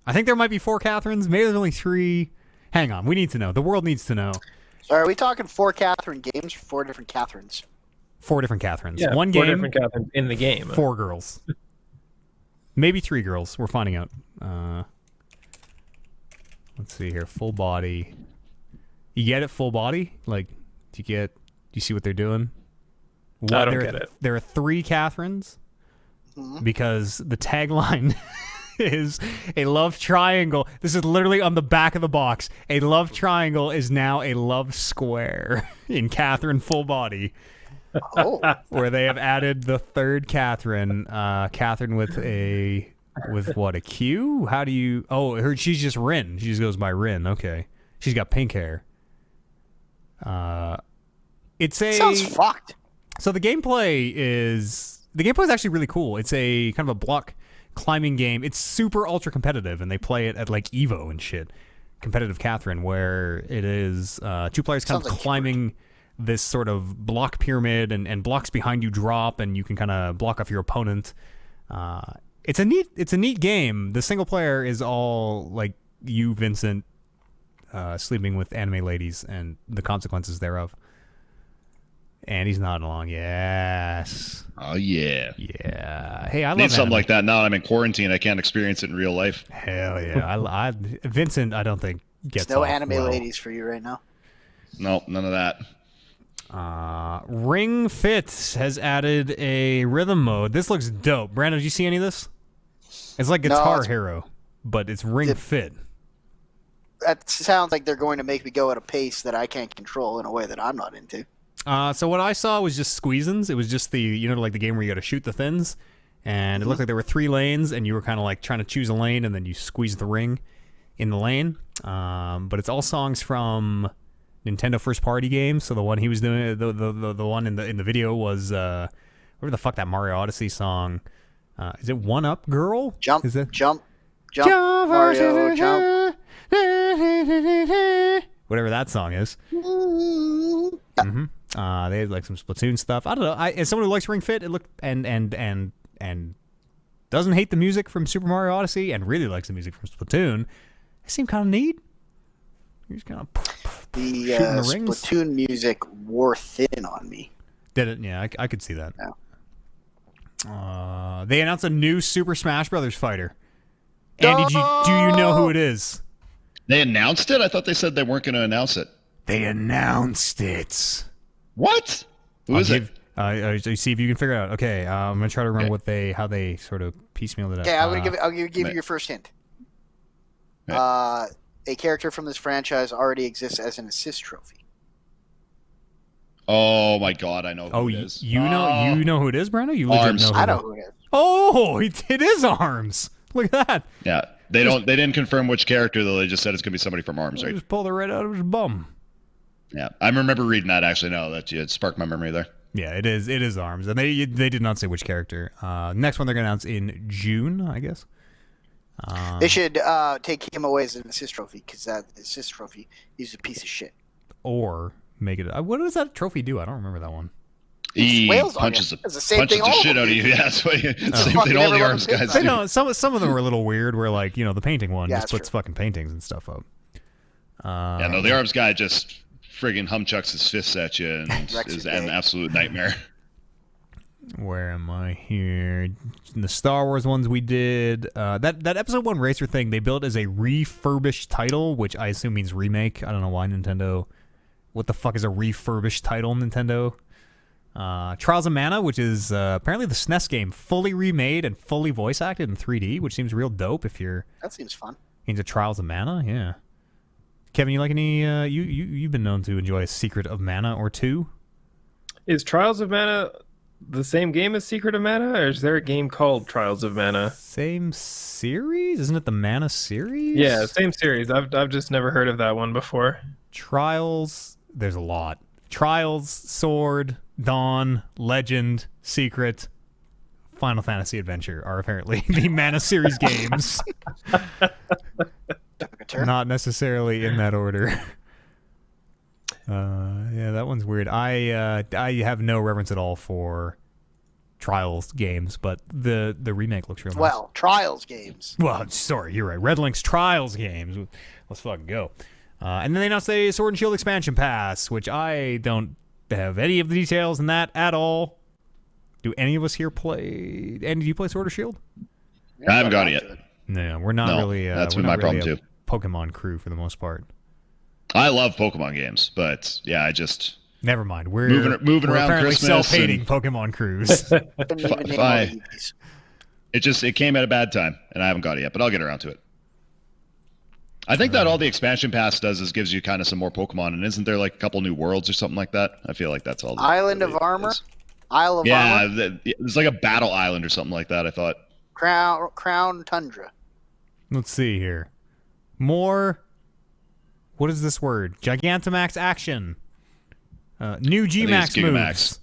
S1: I think there might be 4 Catherines. Maybe there's only 3. Hang on. We need to know. The world needs to know.
S3: So are we talking 4 Catherine games or 4 different Catherines?
S1: 4 different Catherines.
S2: Yeah,
S1: one
S2: 4
S1: game.
S2: different Catherines in the game.
S1: 4 girls. Maybe 3 girls. We're finding out. Let's see here. Full body. You get it? Full body? Like, do you see what they're doing?
S2: I don't get it.
S1: There are 3 Catherines because the tagline is a love triangle. This is literally on the back of the box. A love triangle is now a love square in Catherine full body.
S3: Oh.
S1: Where they have added the 3rd Catherine. Catherine with what, a Q? How do you... Oh, she's just Rin. She just goes by Rin. Okay. She's got pink hair.
S3: Sounds fucked.
S1: So the gameplay is actually really cool. It's a kind of a block climbing game. It's super ultra competitive, and they play it at like Evo and shit. Competitive Catherine, where it is 2 players kind of climbing this sort of block pyramid, and blocks behind you drop, and you can kind of block off your opponent. It's a neat game. The single player is all like you, Vincent, sleeping with anime ladies and the consequences thereof. And he's nodding along. Yes.
S4: Oh yeah.
S1: Yeah. Hey, I love
S4: need something
S1: anime.
S4: like that now. I'm in quarantine. I can't experience it in real life.
S1: Hell yeah. Vincent, I don't think gets
S3: There's no
S1: off
S3: anime
S1: well.
S3: ladies for you right now.
S4: No, none of that.
S1: Ring Fit has added a rhythm mode. This looks dope. Brandon, did you see any of this? It's like Guitar Hero, but it's Ring Fit.
S3: That sounds like they're going to make me go at a pace that I can't control in a way that I'm not into.
S1: So what I saw was just squeezins. It was just like the game where you got to shoot the thins, and it looked like there were 3 lanes, and you were kind of like trying to choose a lane, and then you squeeze the ring in the lane. But it's all songs from Nintendo first party games. So the one he was doing, the one in the video was whatever the fuck that Mario Odyssey song. Is it One Up Girl?
S3: Jump,
S1: is it?
S3: jump, Mario, jump.
S1: Whatever that song is. Mm-hmm. They had like some Splatoon stuff. I don't know. As someone who likes Ring Fit, it looked and doesn't hate the music from Super Mario Odyssey and really likes the music from Splatoon. It seemed kind of neat. You're just kind of
S3: the
S1: shooting the rings.
S3: Splatoon music wore thin on me.
S1: Did it? Yeah, I could see that.
S3: Yeah.
S1: They announced a new Super Smash Brothers fighter. Andy, do you know who it is?
S4: They announced it? I thought they said they weren't going to announce it.
S1: They announced it.
S4: What? Who is it?
S1: See if you can figure it out. Okay, I'm gonna try to remember how they sort of piecemealed it out.
S3: Okay, I'll give you your first hint. A character from this franchise already exists as an assist trophy.
S4: Oh my god, I know who it is.
S1: You know who it is, Brando? You legit
S4: Arms.
S1: know who
S3: I know who it is.
S1: Oh, it is Arms. Look at that.
S4: Yeah, they didn't confirm which character though. They just said it's gonna be somebody from Arms, right?
S1: Just pulled it right out of his bum.
S4: Yeah, I remember reading that actually. No, that it sparked my memory there.
S1: Yeah, it is Arms, and they did not say which character. Next one they're gonna announce in June, I guess.
S3: They should take him away as an assist trophy because that assist trophy is a piece of shit.
S1: Or make it. What does that trophy do? I don't remember that one.
S4: He
S3: Whales
S4: punches
S3: it's the same thing
S4: the shit out of you. Yeah, that's what same thing all the Arms guys
S1: I
S4: do.
S1: know some of them are a little weird. Where like the painting one just puts
S3: true.
S1: fucking paintings and stuff up.
S4: Yeah, no, the Arms guy just friggin' humchucks his fists at you and is an absolute nightmare.
S1: Where am I here? The Star Wars ones we did. That episode 1 racer thing they built as a refurbished title, which I assume means remake. I don't know why Nintendo. What the fuck is a refurbished title, Nintendo? Trials of Mana, which is apparently the SNES game, fully remade and fully voice acted in 3D, which seems real dope if you're.
S3: That seems fun.
S1: Into Trials of Mana, yeah. Kevin, you like any? You've been known to enjoy a Secret of Mana or two.
S2: Is Trials of Mana the same game as Secret of Mana, or is there a game called Trials of Mana?
S1: Same series, isn't it? The Mana series?
S2: Yeah, same series. I've just never heard of that one before.
S1: Trials. There's a lot. Trials, Sword, Dawn, Legend, Secret, Final Fantasy Adventure are apparently the Mana series games. Not necessarily in that order. Yeah, that one's weird. I have no reverence at all for Trials games, but the remake looks real nice.
S3: Well, Trials games.
S1: Well, sorry, you're right. Red Link's Trials games. Let's fucking go. And then they announced a Sword and Shield expansion pass, which I don't have any of the details in that at all. Do any of us here play? Andy, do you play Sword or Shield?
S4: I haven't got it yet.
S1: No, we're not really.
S4: That's been my problem too.
S1: Pokemon crew for the most part.
S4: I love Pokemon games, but yeah, I just
S1: never mind. We're
S4: moving around
S1: apparently
S4: Christmas.
S1: Self-hating Pokemon crews.
S4: It came at a bad time, and I haven't got it yet, but I'll get around to it. I think that all the expansion pass does is gives you kind of some more Pokemon, and isn't there like a couple new worlds or something like that? I feel like that's all.
S3: Island of Armor. Isle of Armor.
S4: Yeah, it's like a battle island or something like that. I thought.
S3: Crown Tundra.
S1: Let's see here. More. What is this word? Gigantamax action. New Gmax moves.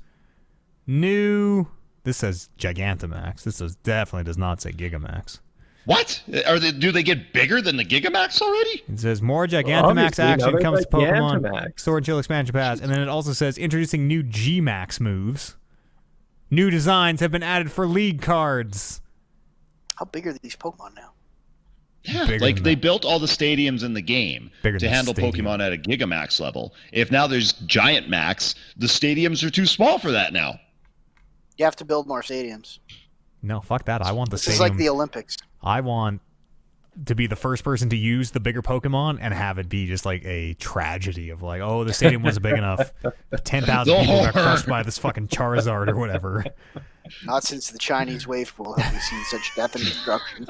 S1: New. This says Gigantamax. This definitely does not say Gigamax.
S4: What? Do they get bigger than the Gigamax already?
S1: It says more Gigantamax action comes to Pokemon Sword and Shield expansion pass, and then it also says introducing new Gmax moves. New designs have been added for League cards.
S3: How big are these Pokemon now?
S4: Yeah, like they built all the stadiums in the game to handle Pokemon at a Gigamax level. If now there's Giant Max, the stadiums are too small for that now.
S3: You have to build more stadiums.
S1: No, fuck that. I want the stadium.
S3: This is like the Olympics.
S1: I want to be the first person to use the bigger Pokemon and have it be just like a tragedy of like, oh, the stadium wasn't big enough. 10,000 people got crushed by this fucking Charizard or whatever.
S3: Not since the Chinese wave pool have we seen such death and destruction.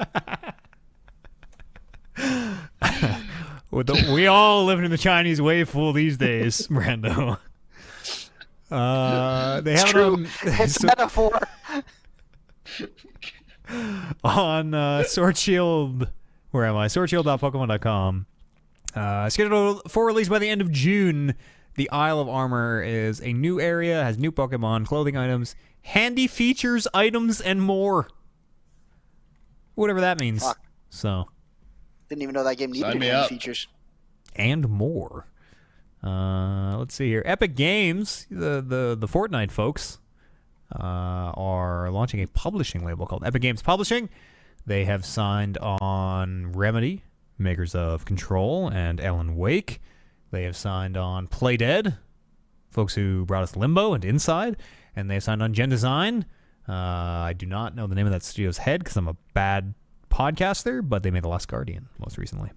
S1: We all live in the Chinese wave pool these days, Brando. They have
S3: true. It's metaphor.
S1: On Sword Shield, where am I? SwordShield.Pokemon.com. Scheduled for release by the end of June. The Isle of Armor is a new area, has new Pokemon, clothing items, handy features, items, and more. Whatever that means.
S3: Fuck.
S1: So.
S3: Didn't even know that game needed handy features.
S1: And more. Let's see here. Epic Games, the Fortnite folks, are launching a publishing label called Epic Games Publishing. They have signed on Remedy, makers of Control and Alan Wake. They have signed on Playdead, folks who brought us Limbo and Inside. And they have signed on Gen Design. I do not know the name of that studio's head because I'm a bad podcaster, but they made The Last Guardian most recently.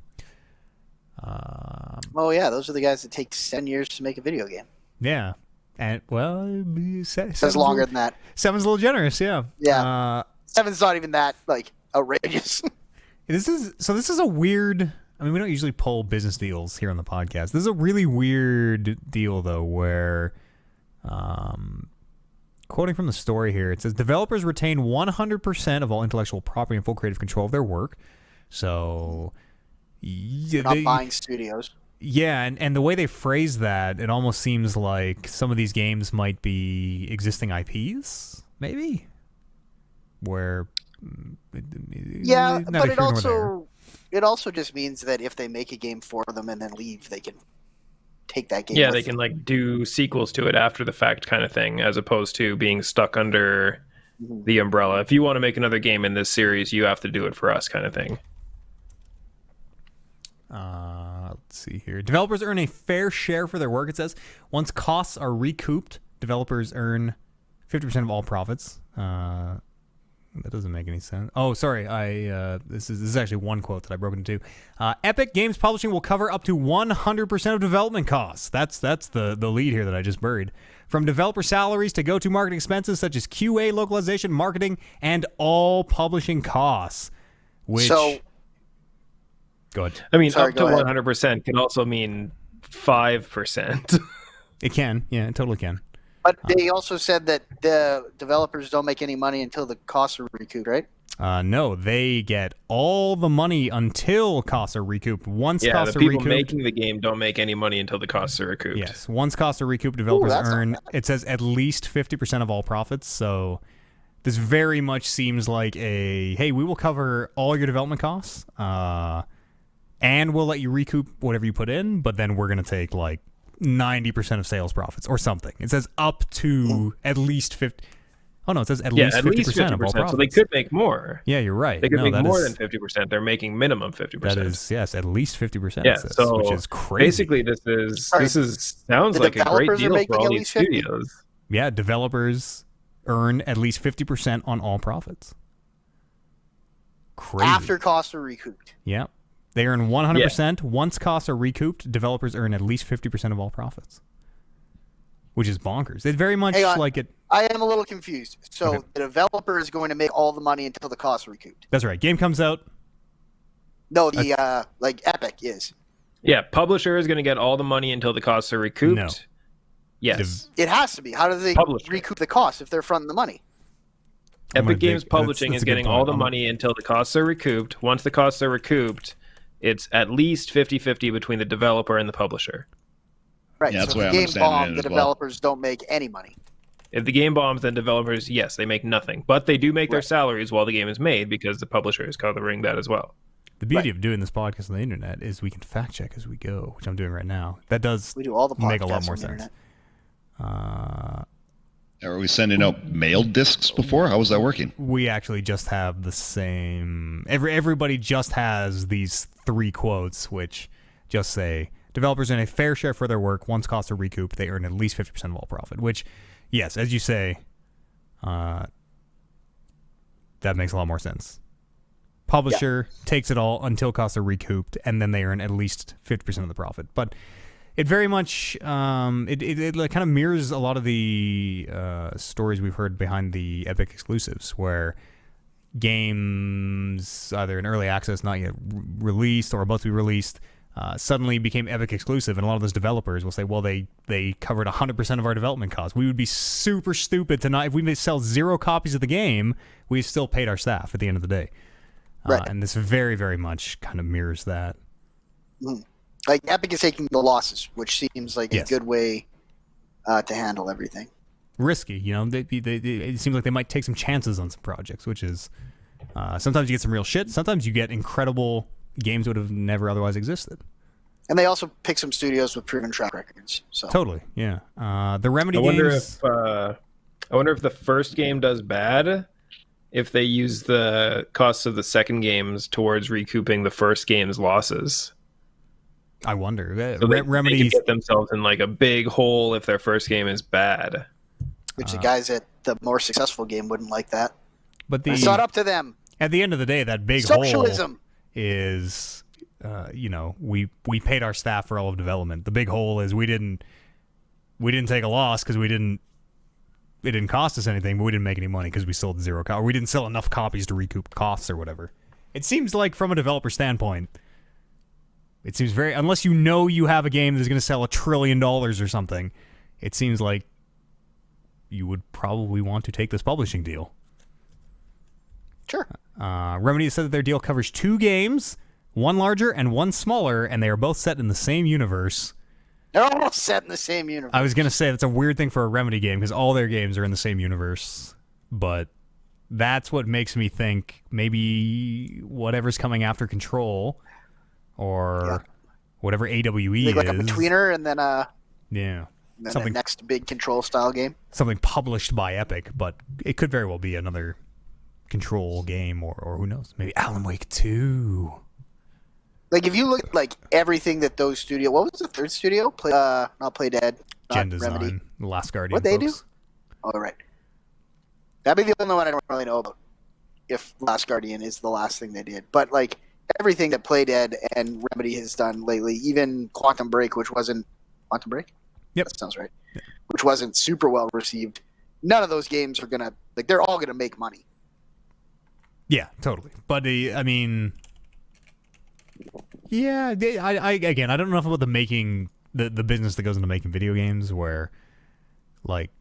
S3: Oh yeah, those are the guys that take 10 years to make a video game.
S1: Yeah, and well,
S3: it's longer than that.
S1: 7's a little generous, yeah.
S3: Yeah, 7's not even that like outrageous.
S1: This is a weird. I mean, we don't usually pull business deals here on the podcast. This is a really weird deal though, where, quoting from the story here, it says developers retain 100% of all intellectual property and full creative control of their work. So.
S3: Not buying studios.
S1: Yeah, and the way they phrase that, it almost seems like some of these games might be existing IPs, maybe? Where...
S3: Yeah, but it also just means that if they make a game for them and then leave, they can take that game.
S2: Yeah, they can like do sequels to it after the fact kind of thing, as opposed to being stuck under the umbrella. If you want to make another game in this series, you have to do it for us kind of thing.
S1: Let's see here. Developers earn a fair share for their work, it says. Once costs are recouped, developers earn 50% of all profits. That doesn't make any sense. Oh, sorry. This is actually one quote that I broke into. Epic Games Publishing will cover up to 100% of development costs. That's the lead here that I just buried. From developer salaries to go-to marketing expenses such as QA, localization, marketing, and all publishing costs. Go ahead.
S2: I mean, up to 100% can also mean 5%.
S1: It can. Yeah, it totally can.
S3: But they also said that the developers don't make any money until the costs are recouped, right?
S1: No, they get all the money until costs are recouped. Once costs
S2: the
S1: are
S2: people
S1: recouped,
S2: making the game don't make any money until the costs are recouped.
S1: Yes, once costs are recouped, developers earn. It says at least 50% of all profits. So this very much seems like hey, we will cover all your development costs, and we'll let you recoup whatever you put in, but then we're gonna take like 90% of sales profits or something. It says up to at least 50. Oh no, it says at least 50% of all profits.
S2: So they could make more.
S1: Yeah, you're right.
S2: They could make more than 50%. They're making minimum 50%.
S1: That is, yes, at least 50%.
S2: Yeah,
S1: says,
S2: so
S1: which is crazy.
S2: Basically, sounds like a great deal for all these studios.
S1: Yeah, developers earn at least 50% on all profits. Crazy.
S3: After costs are recouped.
S1: Yeah. They earn 100%. Once costs are recouped, developers earn at least 50% of all profits. Which is bonkers. It very much like it.
S3: I am a little confused. So the developer is going to make all the money until the costs are recouped.
S1: That's right. Game comes out.
S3: No, the like Epic is.
S2: Yeah, publisher is going to get all the money until the costs are recouped.
S1: No.
S2: Yes.
S3: It has to be. How do they recoup the costs if they're fronting the money?
S2: Epic Games Publishing is getting all the money until the costs are recouped. Once the costs are recouped, it's at least 50-50 between the developer and the publisher.
S3: Right.
S4: Yeah,
S3: so if the game bombs, the developers don't make any money.
S2: If the game bombs, then developers, yes, they make nothing. But they do make their salaries while the game is made because the publisher is covering that as well.
S1: The beauty of doing this podcast on the internet is we can fact check as we go, which I'm doing right now. That does
S3: we do all the
S1: make a lot more sense.
S4: Are we sending out mailed discs before? How was that working?
S1: We actually just have the same. Everybody just has these 3 quotes, which just say developers earn a fair share for their work. Once costs are recouped, they earn at least 50% of all profit. Which, yes, as you say, that makes a lot more sense. Publisher takes it all until costs are recouped, and then they earn at least 50% of the profit. But it very much it kind of mirrors a lot of the stories we've heard behind the Epic exclusives, where games either in early access, not yet released, or about to be released, suddenly became Epic exclusive, and a lot of those developers will say, well, they covered 100% of our development costs. We would be super stupid to not, if we sell 0 copies of the game, we've still paid our staff at the end of the day.
S3: Right.
S1: And this very, very much kind of mirrors that.
S3: Like Epic is taking the losses, which seems like a good way to handle everything.
S1: Risky, it seems like they might take some chances on some projects, which is sometimes you get some real shit. Sometimes you get incredible games that would have never otherwise existed.
S3: And they also pick some studios with proven track records. So
S1: totally, yeah. The Remedy games.
S2: I wonder if the first game does bad, if they use the costs of the second games towards recouping the first game's losses.
S1: I wonder.
S2: So Remedy can get themselves in like a big hole if their first game is bad.
S3: Which the guys at the more successful game wouldn't like that.
S1: But
S3: it's not up to them.
S1: At the end of the day, that big
S3: socialism
S1: hole is, we paid our staff for all of development. The big hole is we didn't take a loss because it didn't cost us anything, but we didn't make any money because we sold 0 copies. Or we didn't sell enough copies to recoup costs or whatever. It seems like from a developer standpoint, it seems very, unless you have a game that's going to sell $1 trillion or something, it seems like you would probably want to take this publishing deal.
S3: Sure.
S1: Remedy said that their deal covers 2 games, one larger and one smaller, and they are both set in the same universe.
S3: They're all set in the same universe.
S1: I was going to say that's a weird thing for a Remedy game because all their games are in the same universe, but that's what makes me think maybe whatever's coming after Control or whatever AWE is.
S3: Like a betweener and then
S1: something,
S3: the next big Control style game.
S1: Something published by Epic, but it could very well be another Control game or who knows, maybe Alan Wake 2.
S3: Like if you look at like everything that those studio, what was the third studio? Not Play Dead,
S1: Gen Design,
S3: Remedy.
S1: Last Guardian.
S3: What they do? Oh right, that'd be the only one I don't really know about. If Last Guardian is the last thing they did, but like everything that Play Dead and Remedy has done lately, even Quantum Break, which wasn't Quantum Break.
S1: Yep,
S3: that sounds right. Yeah. Which wasn't super well received. None of those games are gonna they're all gonna make money.
S1: Yeah, totally. But I mean. Yeah, I don't know enough about the making the business that goes into making video games where like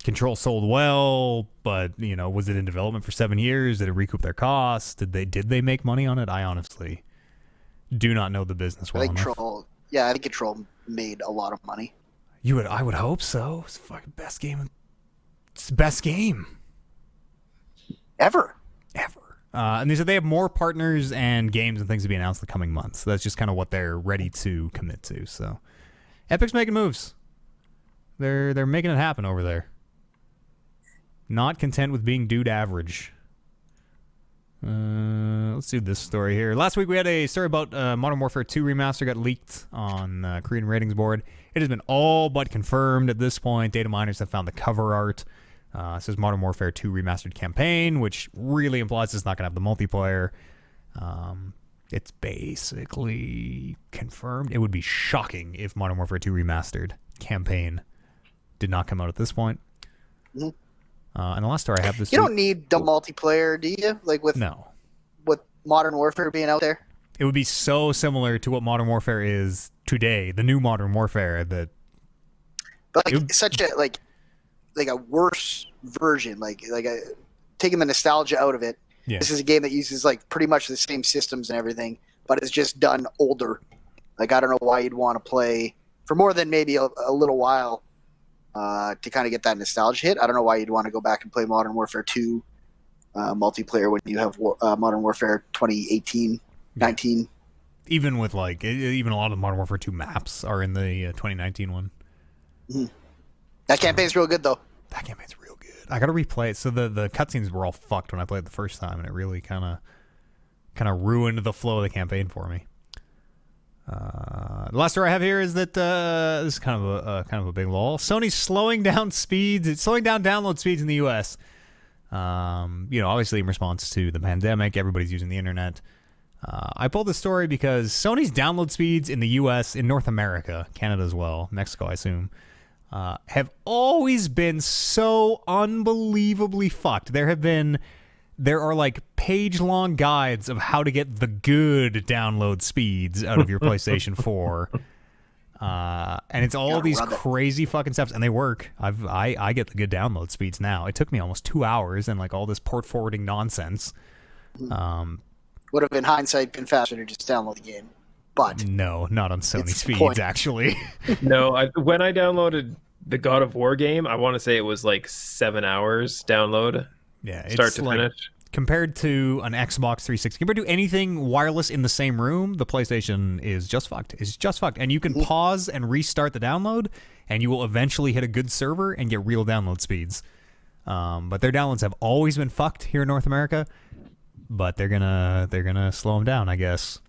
S1: Control sold well, but was it in development for 7 years? Did it recoup their costs? Did they make money on it? I honestly do not know the business well enough.
S3: I think Control made a lot of money.
S1: I would hope so. It's the fucking best game. It's the best game
S3: ever.
S1: And they said they have more partners and games and things to be announced in the coming months. So that's just kind of what they're ready to commit to. So Epic's making moves. They're making it happen over there. Not content with being dude average. Let's do this story here. Last week we had a story about Modern Warfare 2 Remaster got leaked on Korean ratings board. It has been all but confirmed at this point. Data miners have found the cover art. It says Modern Warfare 2 Remastered Campaign, which really implies it's not going to have the multiplayer. It's basically confirmed. It would be shocking if Modern Warfare 2 Remastered Campaign did not come out at this point.
S3: Mm-hmm.
S1: And the last story I have this
S3: You don't need the multiplayer, do you? Like with Modern Warfare being out there?
S1: It would be so similar to what Modern Warfare is today, the new Modern Warfare, that...
S3: But such a like a worse version, taking the nostalgia out of it. Yeah. This is a game that uses like pretty much the same systems and everything, but it's just done older. Like, I don't know why you'd want to play for more than maybe a little while to kind of get that nostalgia hit. I don't know why you'd want to go back and play Modern Warfare 2 multiplayer when you have Modern Warfare 2018, 19.
S1: Even with even a lot of the Modern Warfare 2 maps are in the 2019 one.
S3: Mm-hmm. That campaign's real good, though.
S1: That campaign's real good. I got to replay it. So the cutscenes were all fucked when I played it the first time, and it really kind of ruined the flow of the campaign for me. The last story I have here is that this is kind of a big lull. Sony's slowing down speeds. It's slowing down download speeds in the U.S. Obviously in response to the pandemic, everybody's using the internet. I pulled this story because Sony's download speeds in the U.S., in North America, Canada as well, Mexico, I assume, have always been so unbelievably fucked. There are like page-long guides of how to get the good download speeds out of your PlayStation 4. And it's all these crazy fucking steps, and they work. I get the good download speeds now. It took me almost 2 hours and like all this port forwarding nonsense.
S3: Would have in hindsight been faster to just download the game. But
S1: no, not on Sony speeds, actually.
S2: No, when I downloaded the God of War game, I want to say it was like 7 hours download.
S1: Yeah,
S2: start to finish.
S1: Compared to an Xbox 360, compared to anything wireless in the same room, the PlayStation is just fucked. It's just fucked. And you can pause and restart the download, and you will eventually hit a good server and get real download speeds. But their downloads have always been fucked here in North America. But they're gonna slow them down, I guess,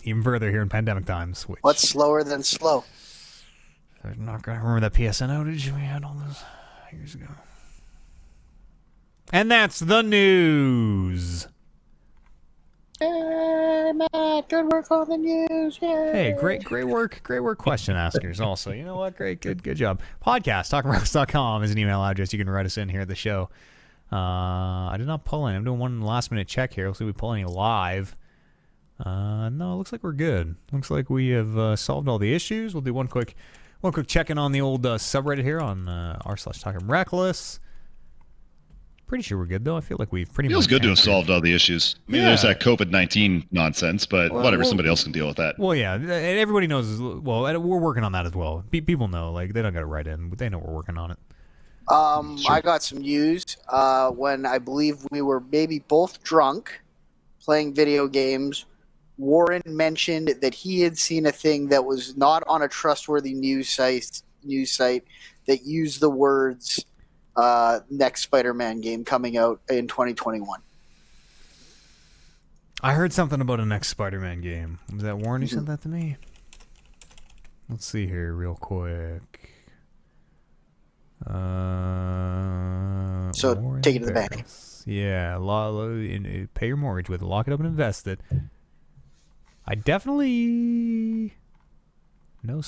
S1: even further here in pandemic times.
S3: What's slower than slow?
S1: I'm not gonna remember that PSN outage we had all those years ago. And that's the news.
S3: Hey, Matt, good work on the news. Yay.
S1: Hey, great work, question askers. Also, you know what? Good job. Podcast talkrouse.com is an email address. You can write us in here at the show. I did not pull any. I'm doing one last minute check here. We'll see if we pull any live. No, it looks like we're good. Looks like we have solved all the issues. We'll do one quick check-in on the old subreddit here on r/talkingreckless. Pretty sure we're good, though. I feel like we've pretty much...
S4: Feels good to have solved all the issues. I mean, there's that COVID-19 nonsense, but whatever, somebody else can deal with that.
S1: Well, yeah, everybody knows. Well, we're working on that as well. People know. Like, they don't got to write in, but they know we're working on it.
S3: Sure. I got some news when I believe we were maybe both drunk playing video games. Warren mentioned that he had seen a thing that was not on a trustworthy news site that used the words next Spider-Man game coming out in 2021.
S1: I heard something about a next Spider-Man game. Was that Warren who sent that to me? Let's see here real quick.
S3: So
S1: Warren
S3: take it to the bank.
S1: Yeah, pay your mortgage with it, lock it up and invest it. I definitely read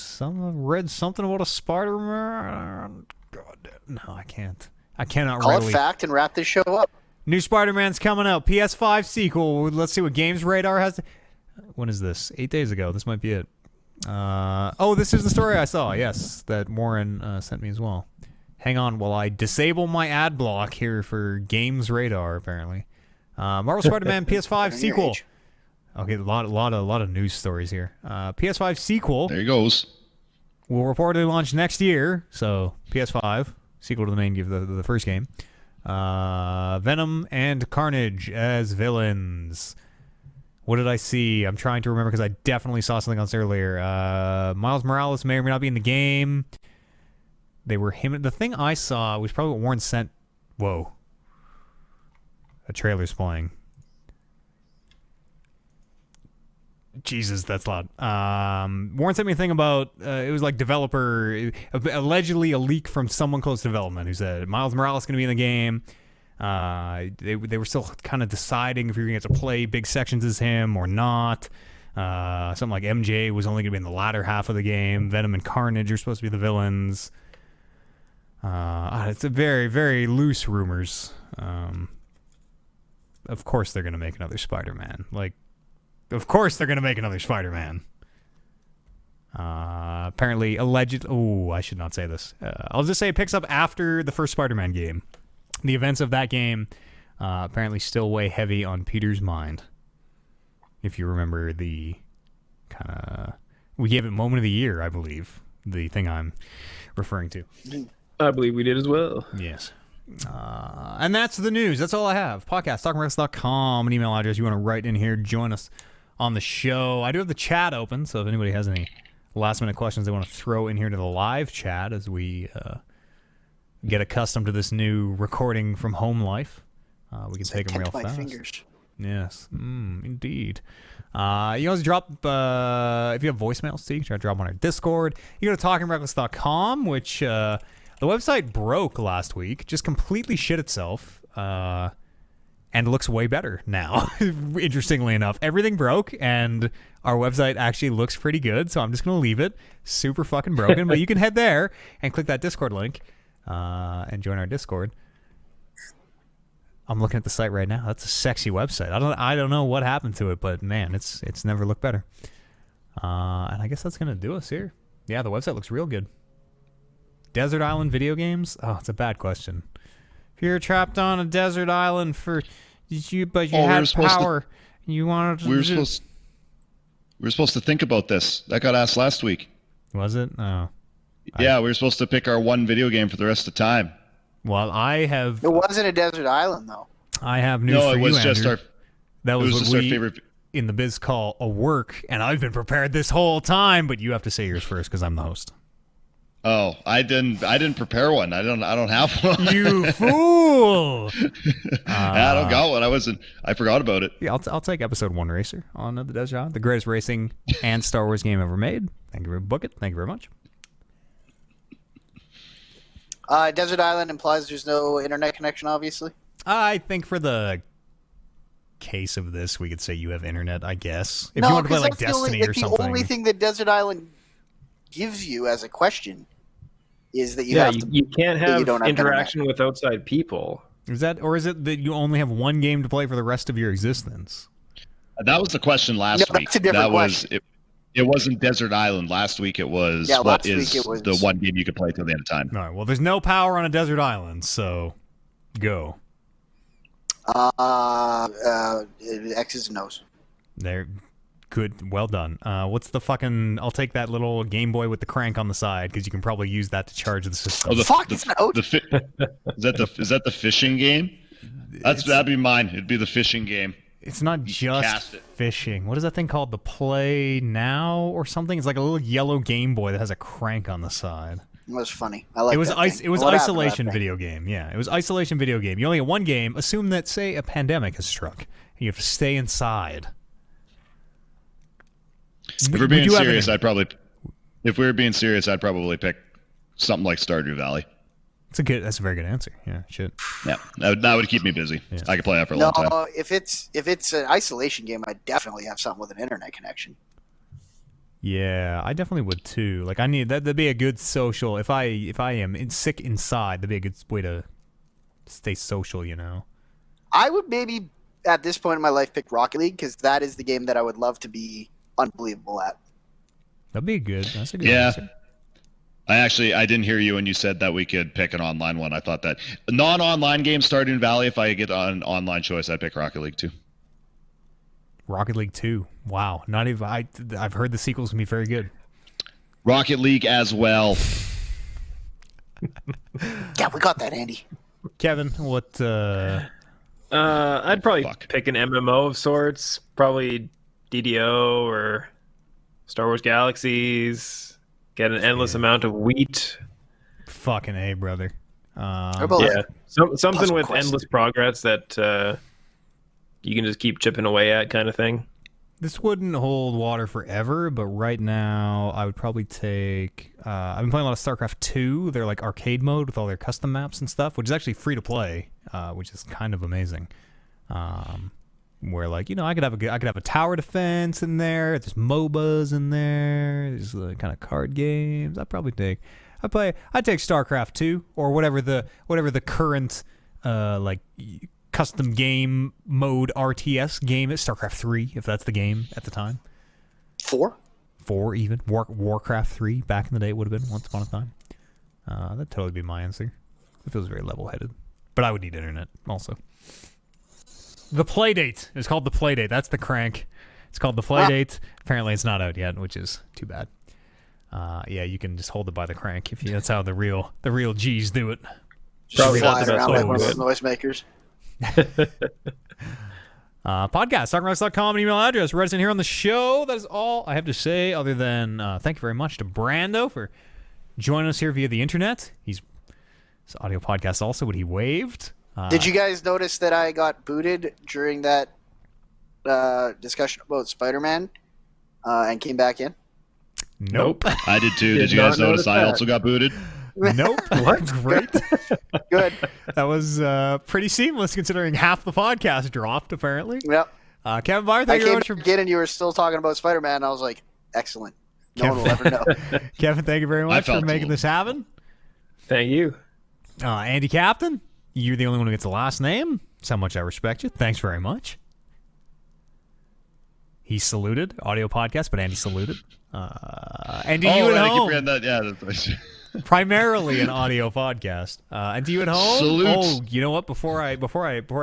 S1: something about a Spider-Man. God, no, I can't. I cannot
S3: Call it fact and wrap this show up.
S1: New Spider-Man's coming out. PS5 sequel. Let's see what Games Radar has. When is this? 8 days ago. This might be it. This is the story I saw. Yes, that Warren sent me as well. Hang on while I disable my ad block here for Games Radar, apparently. Marvel Spider-Man PS5 sequel. Okay, a lot of news stories here. PS5 sequel.
S4: There he goes.
S1: Will reportedly launch next year. So PS5 sequel to the main game, the first game. Venom and Carnage as villains. What did I see? I'm trying to remember because I definitely saw something else earlier. Miles Morales may or may not be in the game. They were him. The thing I saw was probably what Warren sent. Whoa. A trailer's playing. Jesus, that's loud. Warren sent me a thing about, it was like developer, allegedly a leak from someone close to development who said Miles Morales is going to be in the game. They were still kind of deciding if you're going to get to play big sections as him or not. Something like MJ was only going to be in the latter half of the game. Venom and Carnage are supposed to be the villains. It's a very, very loose rumors. Of course they're going to make another Spider-Man. Of course they're going to make another Spider-Man. Apparently, alleged... Oh, I should not say this. I'll just say it picks up after the first Spider-Man game. The events of that game apparently still weigh heavy on Peter's mind. If you remember the kind of... We gave it Moment of the Year, I believe. The thing I'm referring to.
S2: I believe we did as well.
S1: Yes. And that's the news. That's all I have. Podcast, talkingwrestling.com, an email address you want to write in here. Join us on the show. I do have the chat open, so if anybody has any last-minute questions they want to throw in here to the live chat as we get accustomed to this new recording from home life, we can take them real fast. Fingers. Yes, indeed. You can always drop, if you have voicemails, too, you can try to drop on our Discord. You go to talkingreckless.com, which the website broke last week, just completely shit itself, and looks way better now, interestingly enough. Everything broke, and our website actually looks pretty good, so I'm just going to leave it super fucking broken. But you can head there and click that Discord link and join our Discord. I'm looking at the site right now. That's a sexy website. I don't know what happened to it, but man, it's never looked better. And I guess that's gonna do us here. Yeah, the website looks real good. Desert Island video games? Oh, it's a bad question. If you're trapped on a desert island but you had power, you wanted to.
S4: We were supposed to think about this. That got asked last week.
S1: Was it? Oh.
S4: Yeah, we were supposed to pick our one video game for the rest of the time.
S1: Well, I have...
S3: It wasn't a desert island, though.
S1: I have news for you,
S4: No, it was just
S1: Andrew.
S4: our...
S1: That was
S4: just
S1: what
S4: our
S1: we,
S4: favorite...
S1: in the biz, call a work, and I've been prepared this whole time, but you have to say yours first, because I'm the host.
S4: Oh, I didn't prepare one. I don't have one.
S1: You fool!
S4: I don't got one. I forgot about it.
S1: Yeah, I'll take episode 1 Racer on the Desert Island, the greatest racing and Star Wars game ever made. Thank you for book it. Thank you very much.
S3: Desert Island implies there's no internet connection, obviously.
S1: I think for the case of this, we could say you have internet, I guess. If you want to play like Destiny or something.
S3: The only thing that Desert Island gives you as a question is that you
S2: can't have interaction with outside people.
S1: Is that, or is it that you only have one game to play for the rest of your existence?
S4: That was the question last week.
S3: That's a different question.
S4: It wasn't Desert Island. Last week it was the one game you could play till the end of time.
S1: All right. Well, there's no power on a desert island, so go.
S3: X's and O's.
S1: There. Good. Well done. What's the fucking... I'll take that little Game Boy with the crank on the side, because you can probably use that to charge the system.
S3: Oh,
S4: is that the fishing game? That'd be mine. It'd be the fishing game.
S1: It's not just fishing. What is that thing called? The Play Now or something? It's like a little yellow Game Boy that has a crank on the side.
S3: It was funny. I like
S1: it. It was isolation video game. Yeah, it was isolation video game. You only get one game. Assume that, say, a pandemic has struck, and you have to stay inside.
S4: If we're being serious, I'd probably pick something like Stardew Valley.
S1: That's a very good answer. Yeah, shit.
S4: Yeah, that would keep me busy. Yeah. I could play that for a long time.
S3: No, if it's an isolation game, I'd definitely have something with an internet connection.
S1: Yeah, I definitely would too. Like, I need that'd be a good social. If I am sick inside, that'd be a good way to stay social. You know.
S3: I would maybe at this point in my life pick Rocket League, because that is the game that I would love to be unbelievable at.
S1: That'd be good. That's a good answer.
S4: I didn't hear you when you said that we could pick an online one. I thought that non-online game Stardew Valley, if I get an online choice, I'd pick Rocket League 2.
S1: Rocket League 2. Wow. Not even I've heard the sequel's going to be very good.
S4: Rocket League as well.
S3: Yeah, we got that, Andy.
S1: Kevin, what
S2: I'd probably pick an MMO of sorts, probably DDO or Star Wars Galaxies. Get an endless amount of wheat.
S1: Fucking A, brother.
S2: Yeah, something with endless progress that you can just keep chipping away at, kind of thing.
S1: This wouldn't hold water forever, but right now I would probably take... I've been playing a lot of StarCraft 2. They're like arcade mode with all their custom maps and stuff, which is actually free to play, which is kind of amazing. Where, like, you know, I could have a tower defense in there. There's MOBAs in there. There's kind of card games. I'd take StarCraft 2 or whatever the current like custom game mode RTS game is. StarCraft 3, if that's the game at the time.
S3: 4
S1: even. Warcraft 3 back in the day it would have been once upon a time. That'd totally be my answer. It feels very level-headed, but I would need internet also. The Playdate. It's called The Playdate. That's the crank. It's called The Playdate. Apparently it's not out yet, which is too bad. Yeah, you can just hold it by the crank. That's how the real G's do it.
S2: Probably not the best
S3: around
S2: way
S3: like one of
S2: to
S3: those
S2: do it.
S3: noisemakers.
S1: Podcast, talkingreckless.com, email address. Resident here on the show. That is all I have to say, other than thank you very much to Brando for joining us here via the internet. It's audio podcast also, but he waved.
S3: Did you guys notice that I got booted during that discussion about Spider-Man and came back in?
S1: Nope.
S4: I did too. Did you guys notice I also got booted?
S1: Nope. What? Great.
S3: Good.
S1: That was pretty seamless considering half the podcast dropped, apparently.
S3: Yep.
S1: Kevin Barr, thank you very much for...
S3: and you were still talking about Spider-Man, and I was like, excellent. No one will ever know.
S1: Kevin, thank you very much for making this happen.
S2: Thank you.
S1: Andy Captain, you're the only one who gets the last name. That's how much I respect you. Thanks very much. He saluted. Audio podcast, but Andy saluted. And to you at home.
S4: That's
S1: primarily an audio podcast. And to you at home.
S4: Salute.
S1: Oh, you know what? Before I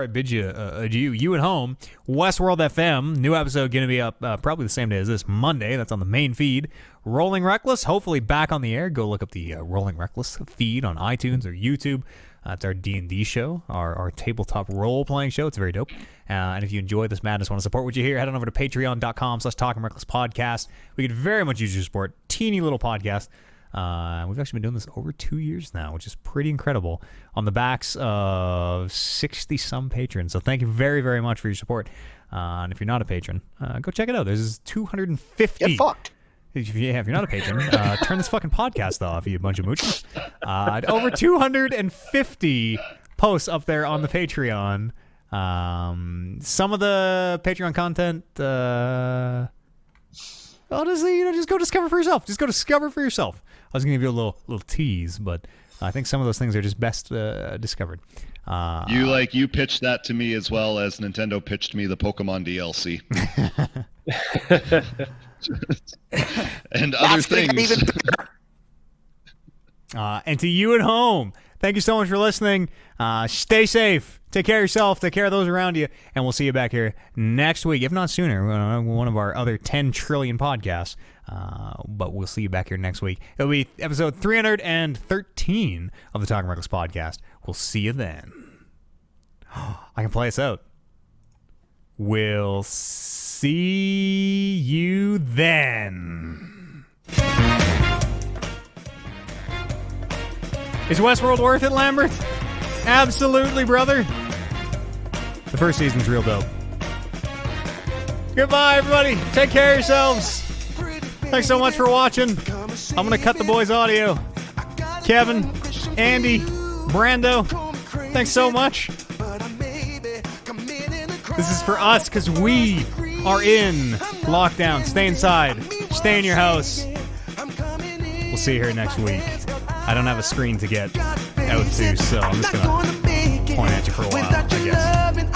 S1: bid you adieu, you at home, Westworld FM, new episode going to be up probably the same day as this, Monday. That's on the main feed. Rolling Reckless, hopefully back on the air. Go look up the Rolling Reckless feed on iTunes or YouTube. It's our D&D show, our tabletop role-playing show. It's very dope. And if you enjoy this madness, want to support what you hear, head on over to patreon.com/talkingrecklesspodcast. We could very much use your support. Teeny little podcast. We've actually been doing this over 2 years now, which is pretty incredible, on the backs of 60-some patrons. So thank you very, very much for your support. And if you're not a patron, go check it out. There's 250.
S3: Get fucked.
S1: If you're not a patron, turn this fucking podcast off, you bunch of mooches. Over 250 posts up there on the Patreon. Some of the Patreon content, honestly, just go discover for yourself. Just go discover for yourself. I was going to give you a little tease, but I think some of those things are just best discovered.
S4: You pitched that to me as well as Nintendo pitched me the Pokemon DLC. And other things.
S1: And to you at home, thank you so much for listening. Stay safe. Take care of yourself. Take care of those around you. And we'll see you back here next week, if not sooner, one of our other 10 trillion podcasts. But we'll see you back here next week. It'll be episode 313 of the Talking Reckless podcast. We'll see you then. I can play us out. We'll see you then. Is Westworld worth it, Lambert? Absolutely, brother. The first season's real dope. Goodbye, everybody. Take care of yourselves. Thanks so much for watching. I'm going to cut the boys' audio. Kevin, Andy, Brando, thanks so much. This is for us because we are in lockdown. Stay inside. Stay in your house. We'll see you here next week. I don't have a screen to get out to, so I'm just going to point at you for a while, I guess.